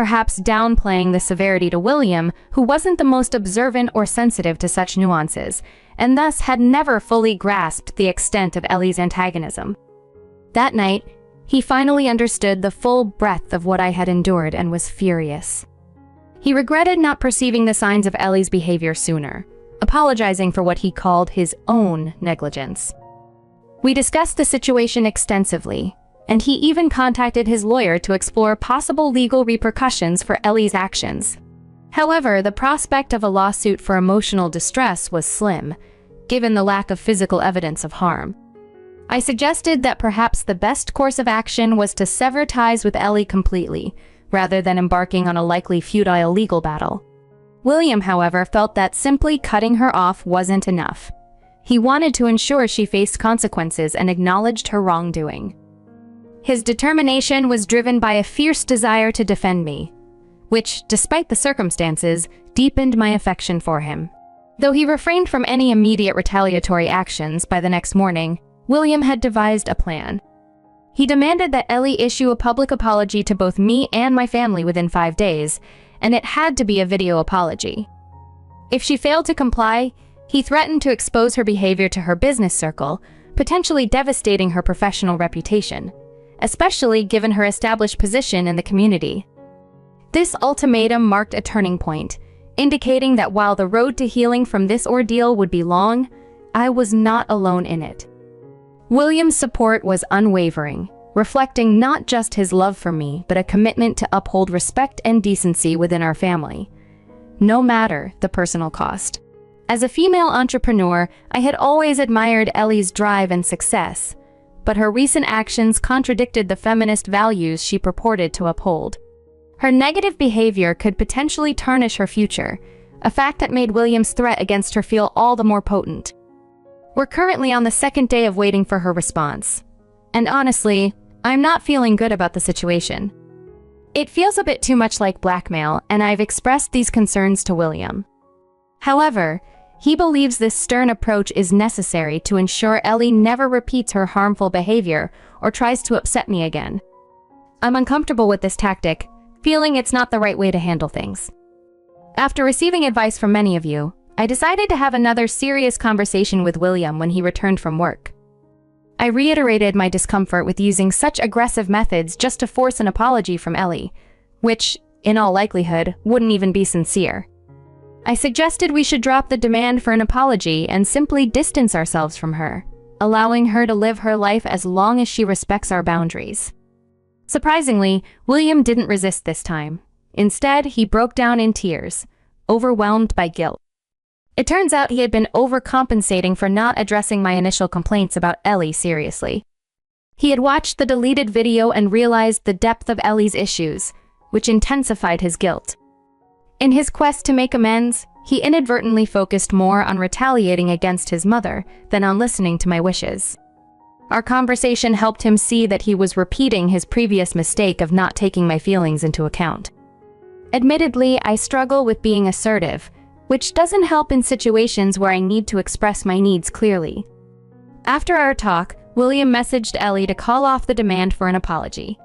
perhaps downplaying the severity to William, who wasn't the most observant or sensitive to such nuances, and thus had never fully grasped the extent of Ellie's antagonism. That night, he finally understood the full breadth of what I had endured and was furious. He regretted not perceiving the signs of Ellie's behavior sooner, apologizing for what he called his own negligence. We discussed the situation extensively, and he even contacted his lawyer to explore possible legal repercussions for Ellie's actions. However, the prospect of a lawsuit for emotional distress was slim, given the lack of physical evidence of harm. I suggested that perhaps the best course of action was to sever ties with Ellie completely, rather than embarking on a likely futile legal battle. William, however, felt that simply cutting her off wasn't enough. He wanted to ensure she faced consequences and acknowledged her wrongdoing. His determination was driven by a fierce desire to defend me, which, despite the circumstances, deepened my affection for him. Though he refrained from any immediate retaliatory actions by the next morning, William had devised a plan. He demanded that Ellie issue a public apology to both me and my family within 5 days, and it had to be a video apology. If she failed to comply, he threatened to expose her behavior to her business circle, potentially devastating her professional reputation, especially given her established position in the community. This ultimatum marked a turning point, indicating that while the road to healing from this ordeal would be long, I was not alone in it. William's support was unwavering, reflecting not just his love for me, but a commitment to uphold respect and decency within our family, no matter the personal cost. As a female entrepreneur, I had always admired Ellie's drive and success, but her recent actions contradicted the feminist values she purported to uphold. Her negative behavior could potentially tarnish her future, a fact that made William's threat against her feel all the more potent. We're currently on the second day of waiting for her response, and honestly, I'm not feeling good about the situation. It feels a bit too much like blackmail, and I've expressed these concerns to William. However, he believes this stern approach is necessary to ensure Ellie never repeats her harmful behavior or tries to upset me again. I'm uncomfortable with this tactic, feeling it's not the right way to handle things. After receiving advice from many of you, I decided to have another serious conversation with William when he returned from work. I reiterated my discomfort with using such aggressive methods just to force an apology from Ellie, which, in all likelihood, wouldn't even be sincere. I suggested we should drop the demand for an apology and simply distance ourselves from her, allowing her to live her life as long as she respects our boundaries. Surprisingly, William didn't resist this time. Instead, he broke down in tears, overwhelmed by guilt. It turns out he had been overcompensating for not addressing my initial complaints about Ellie seriously. He had watched the deleted video and realized the depth of Ellie's issues, which intensified his guilt. In his quest to make amends, he inadvertently focused more on retaliating against his mother than on listening to my wishes. Our conversation helped him see that he was repeating his previous mistake of not taking my feelings into account. Admittedly, I struggle with being assertive, which doesn't help in situations where I need to express my needs clearly. After our talk, William messaged Ellie to call off the demand for an apology.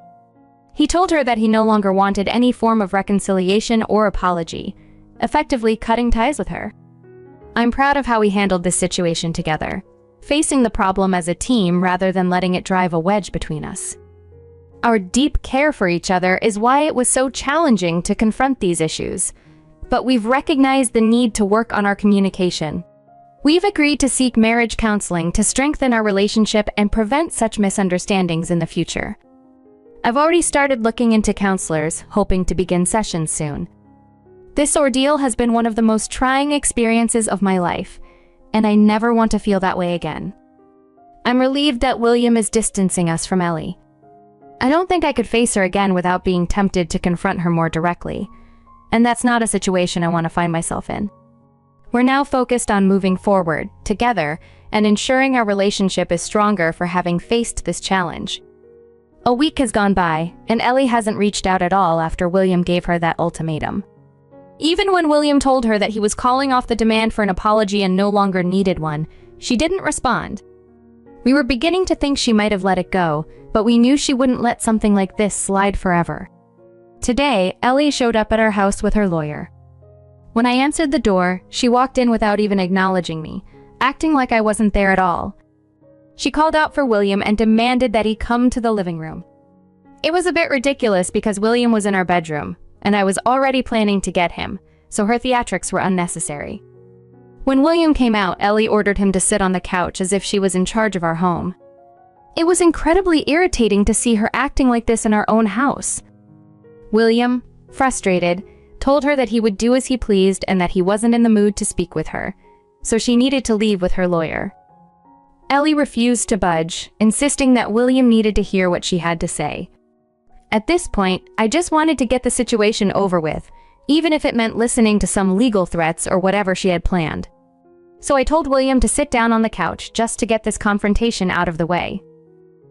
He told her that he no longer wanted any form of reconciliation or apology, effectively cutting ties with her. I'm proud of how we handled this situation together, facing the problem as a team rather than letting it drive a wedge between us. Our deep care for each other is why it was so challenging to confront these issues, but we've recognized the need to work on our communication. We've agreed to seek marriage counseling to strengthen our relationship and prevent such misunderstandings in the future. I've already started looking into counselors, hoping to begin sessions soon. This ordeal has been one of the most trying experiences of my life, and I never want to feel that way again. I'm relieved that William is distancing us from Ellie. I don't think I could face her again without being tempted to confront her more directly, and that's not a situation I want to find myself in. We're now focused on moving forward, together, and ensuring our relationship is stronger for having faced this challenge. A week has gone by, and Ellie hasn't reached out at all after William gave her that ultimatum. Even when William told her that he was calling off the demand for an apology and no longer needed one, she didn't respond. We were beginning to think she might have let it go, but we knew she wouldn't let something like this slide forever. Today, Ellie showed up at our house with her lawyer. When I answered the door, she walked in without even acknowledging me, acting like I wasn't there at all. She called out for William and demanded that he come to the living room. It was a bit ridiculous because William was in our bedroom, and I was already planning to get him, so her theatrics were unnecessary. When William came out, Ellie ordered him to sit on the couch as if she was in charge of our home. It was incredibly irritating to see her acting like this in our own house. William, frustrated, told her that he would do as he pleased and that he wasn't in the mood to speak with her, so she needed to leave with her lawyer. Ellie refused to budge, insisting that William needed to hear what she had to say. At this point, I just wanted to get the situation over with, even if it meant listening to some legal threats or whatever she had planned. So I told William to sit down on the couch just to get this confrontation out of the way.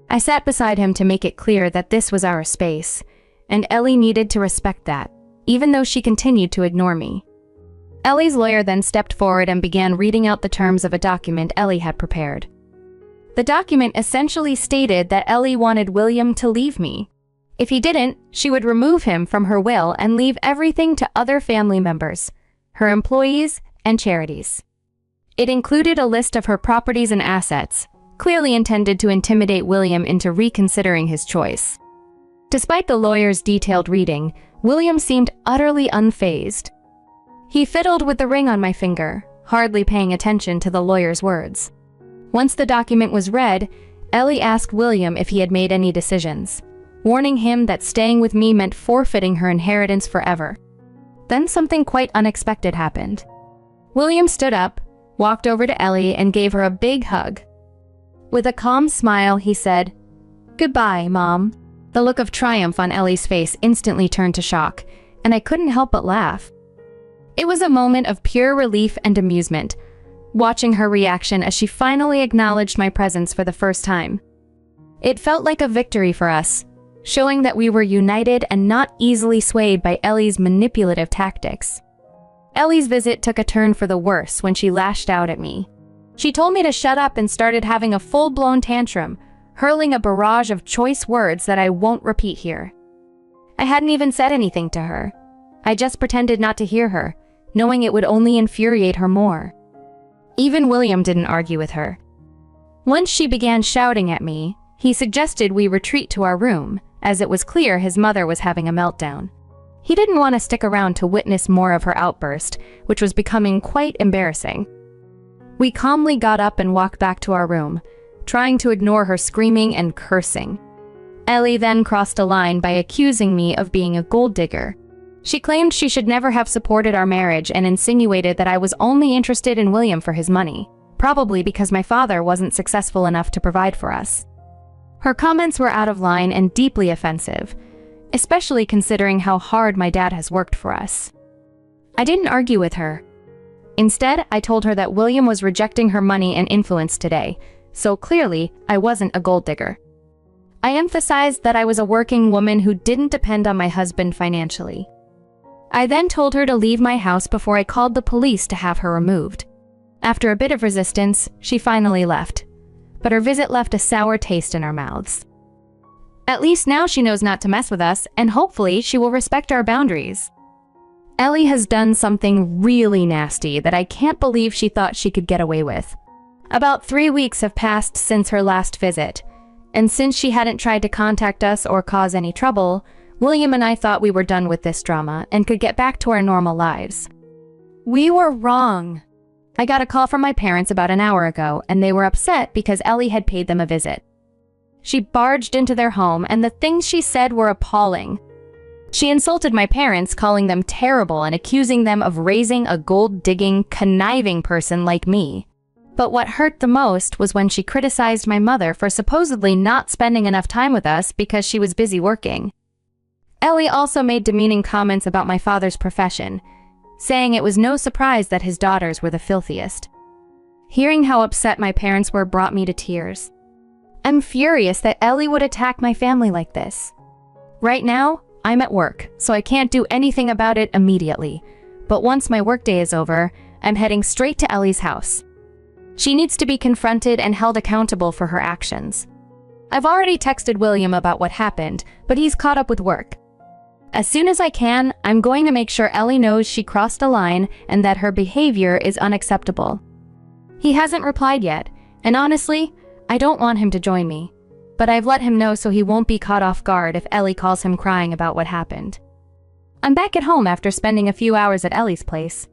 I sat beside him to make it clear that this was our space, and Ellie needed to respect that, even though she continued to ignore me. Ellie's lawyer then stepped forward and began reading out the terms of a document Ellie had prepared. The document essentially stated that Ellie wanted William to leave me. If he didn't, she would remove him from her will and leave everything to other family members, her employees, and charities. It included a list of her properties and assets, clearly intended to intimidate William into reconsidering his choice. Despite the lawyer's detailed reading, William seemed utterly unfazed. He fiddled with the ring on my finger, hardly paying attention to the lawyer's words. Once the document was read, Ellie asked William if he had made any decisions, warning him that staying with me meant forfeiting her inheritance forever. Then something quite unexpected happened. William stood up, walked over to Ellie, and gave her a big hug. With a calm smile, he said, "Goodbye, Mom." The look of triumph on Ellie's face instantly turned to shock, and I couldn't help but laugh. It was a moment of pure relief and amusement, watching her reaction as she finally acknowledged my presence for the first time. It felt like a victory for us, showing that we were united and not easily swayed by Ellie's manipulative tactics. Ellie's visit took a turn for the worse when she lashed out at me. She told me to shut up and started having a full-blown tantrum, hurling a barrage of choice words that I won't repeat here. I hadn't even said anything to her. I just pretended not to hear her, knowing it would only infuriate her more. Even William didn't argue with her. Once she began shouting at me, he suggested we retreat to our room, as it was clear his mother was having a meltdown. He didn't want to stick around to witness more of her outburst, which was becoming quite embarrassing. We calmly got up and walked back to our room, trying to ignore her screaming and cursing. Ellie then crossed a line by accusing me of being a gold digger. She claimed she should never have supported our marriage and insinuated that I was only interested in William for his money, probably because my father wasn't successful enough to provide for us. Her comments were out of line and deeply offensive, especially considering how hard my dad has worked for us. I didn't argue with her. Instead, I told her that William was rejecting her money and influence today, so clearly I wasn't a gold digger. I emphasized that I was a working woman who didn't depend on my husband financially. I then told her to leave my house before I called the police to have her removed. After a bit of resistance, she finally left, but her visit left a sour taste in our mouths. At least now she knows not to mess with us, and hopefully she will respect our boundaries. Ellie has done something really nasty that I can't believe she thought she could get away with. About 3 weeks have passed since her last visit, and since she hadn't tried to contact us or cause any trouble, William and I thought we were done with this drama and could get back to our normal lives. We were wrong. I got a call from my parents about an hour ago, and they were upset because Ellie had paid them a visit. She barged into their home, and the things she said were appalling. She insulted my parents, calling them terrible and accusing them of raising a gold-digging, conniving person like me. But what hurt the most was when she criticized my mother for supposedly not spending enough time with us because she was busy working. Ellie also made demeaning comments about my father's profession, saying it was no surprise that his daughters were the filthiest. Hearing how upset my parents were brought me to tears. I'm furious that Ellie would attack my family like this. Right now, I'm at work, so I can't do anything about it immediately. But once my workday is over, I'm heading straight to Ellie's house. She needs to be confronted and held accountable for her actions. I've already texted William about what happened, but he's caught up with work. As soon as I can, I'm going to make sure Ellie knows she crossed a line and that her behavior is unacceptable. He hasn't replied yet, and honestly, I don't want him to join me. But I've let him know so he won't be caught off guard if Ellie calls him crying about what happened. I'm back at home after spending a few hours at Ellie's place.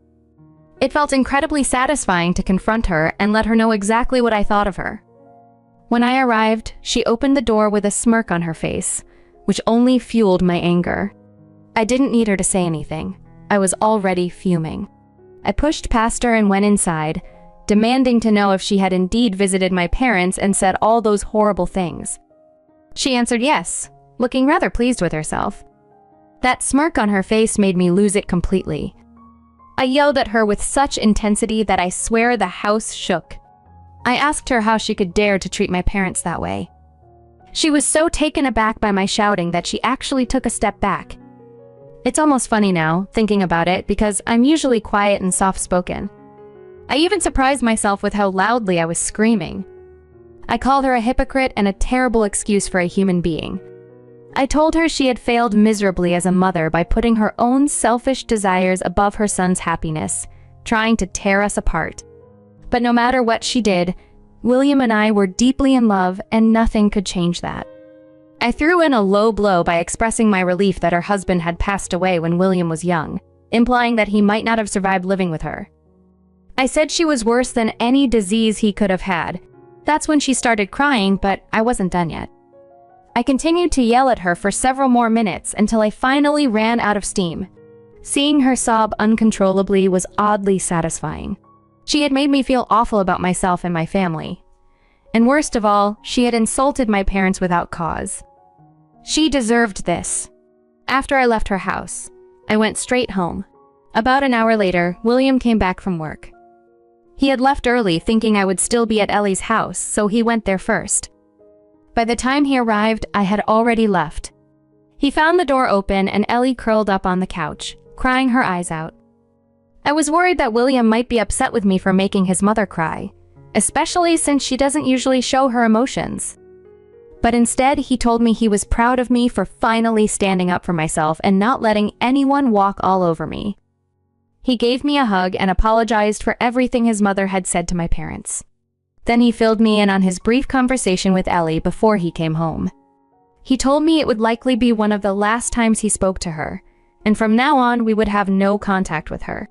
It felt incredibly satisfying to confront her and let her know exactly what I thought of her. When I arrived, she opened the door with a smirk on her face, which only fueled my anger. I didn't need her to say anything. I was already fuming. I pushed past her and went inside, demanding to know if she had indeed visited my parents and said all those horrible things. She answered yes, looking rather pleased with herself. That smirk on her face made me lose it completely. I yelled at her with such intensity that I swear the house shook. I asked her how she could dare to treat my parents that way. She was so taken aback by my shouting that she actually took a step back. It's almost funny now, thinking about it, because I'm usually quiet and soft-spoken. I even surprised myself with how loudly I was screaming. I called her a hypocrite and a terrible excuse for a human being. I told her she had failed miserably as a mother by putting her own selfish desires above her son's happiness, trying to tear us apart. But no matter what she did, William and I were deeply in love and nothing could change that. I threw in a low blow by expressing my relief that her husband had passed away when William was young, implying that he might not have survived living with her. I said she was worse than any disease he could have had. That's when she started crying, but I wasn't done yet. I continued to yell at her for several more minutes until I finally ran out of steam. Seeing her sob uncontrollably was oddly satisfying. She had made me feel awful about myself and my family. And worst of all, she had insulted my parents without cause. She deserved this. After I left her house, I went straight home. About an hour later, William came back from work. He had left early thinking I would still be at Ellie's house, so he went there first. By the time he arrived, I had already left. He found the door open and Ellie curled up on the couch, crying her eyes out. I was worried that William might be upset with me for making his mother cry, especially since she doesn't usually show her emotions. But instead, he told me he was proud of me for finally standing up for myself and not letting anyone walk all over me. He gave me a hug and apologized for everything his mother had said to my parents. Then he filled me in on his brief conversation with Ellie before he came home. He told me it would likely be one of the last times he spoke to her, and from now on we would have no contact with her.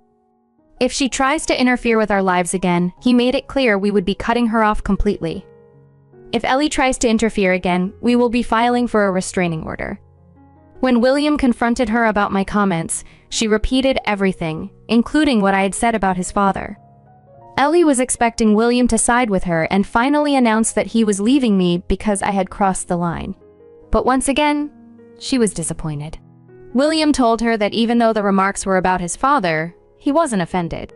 If she tries to interfere with our lives again, he made it clear we would be cutting her off completely. If Ellie tries to interfere again, we will be filing for a restraining order. When William confronted her about my comments, she repeated everything, including what I had said about his father. Ellie was expecting William to side with her and finally announced that he was leaving me because I had crossed the line. But once again, she was disappointed. William told her that even though the remarks were about his father, he wasn't offended.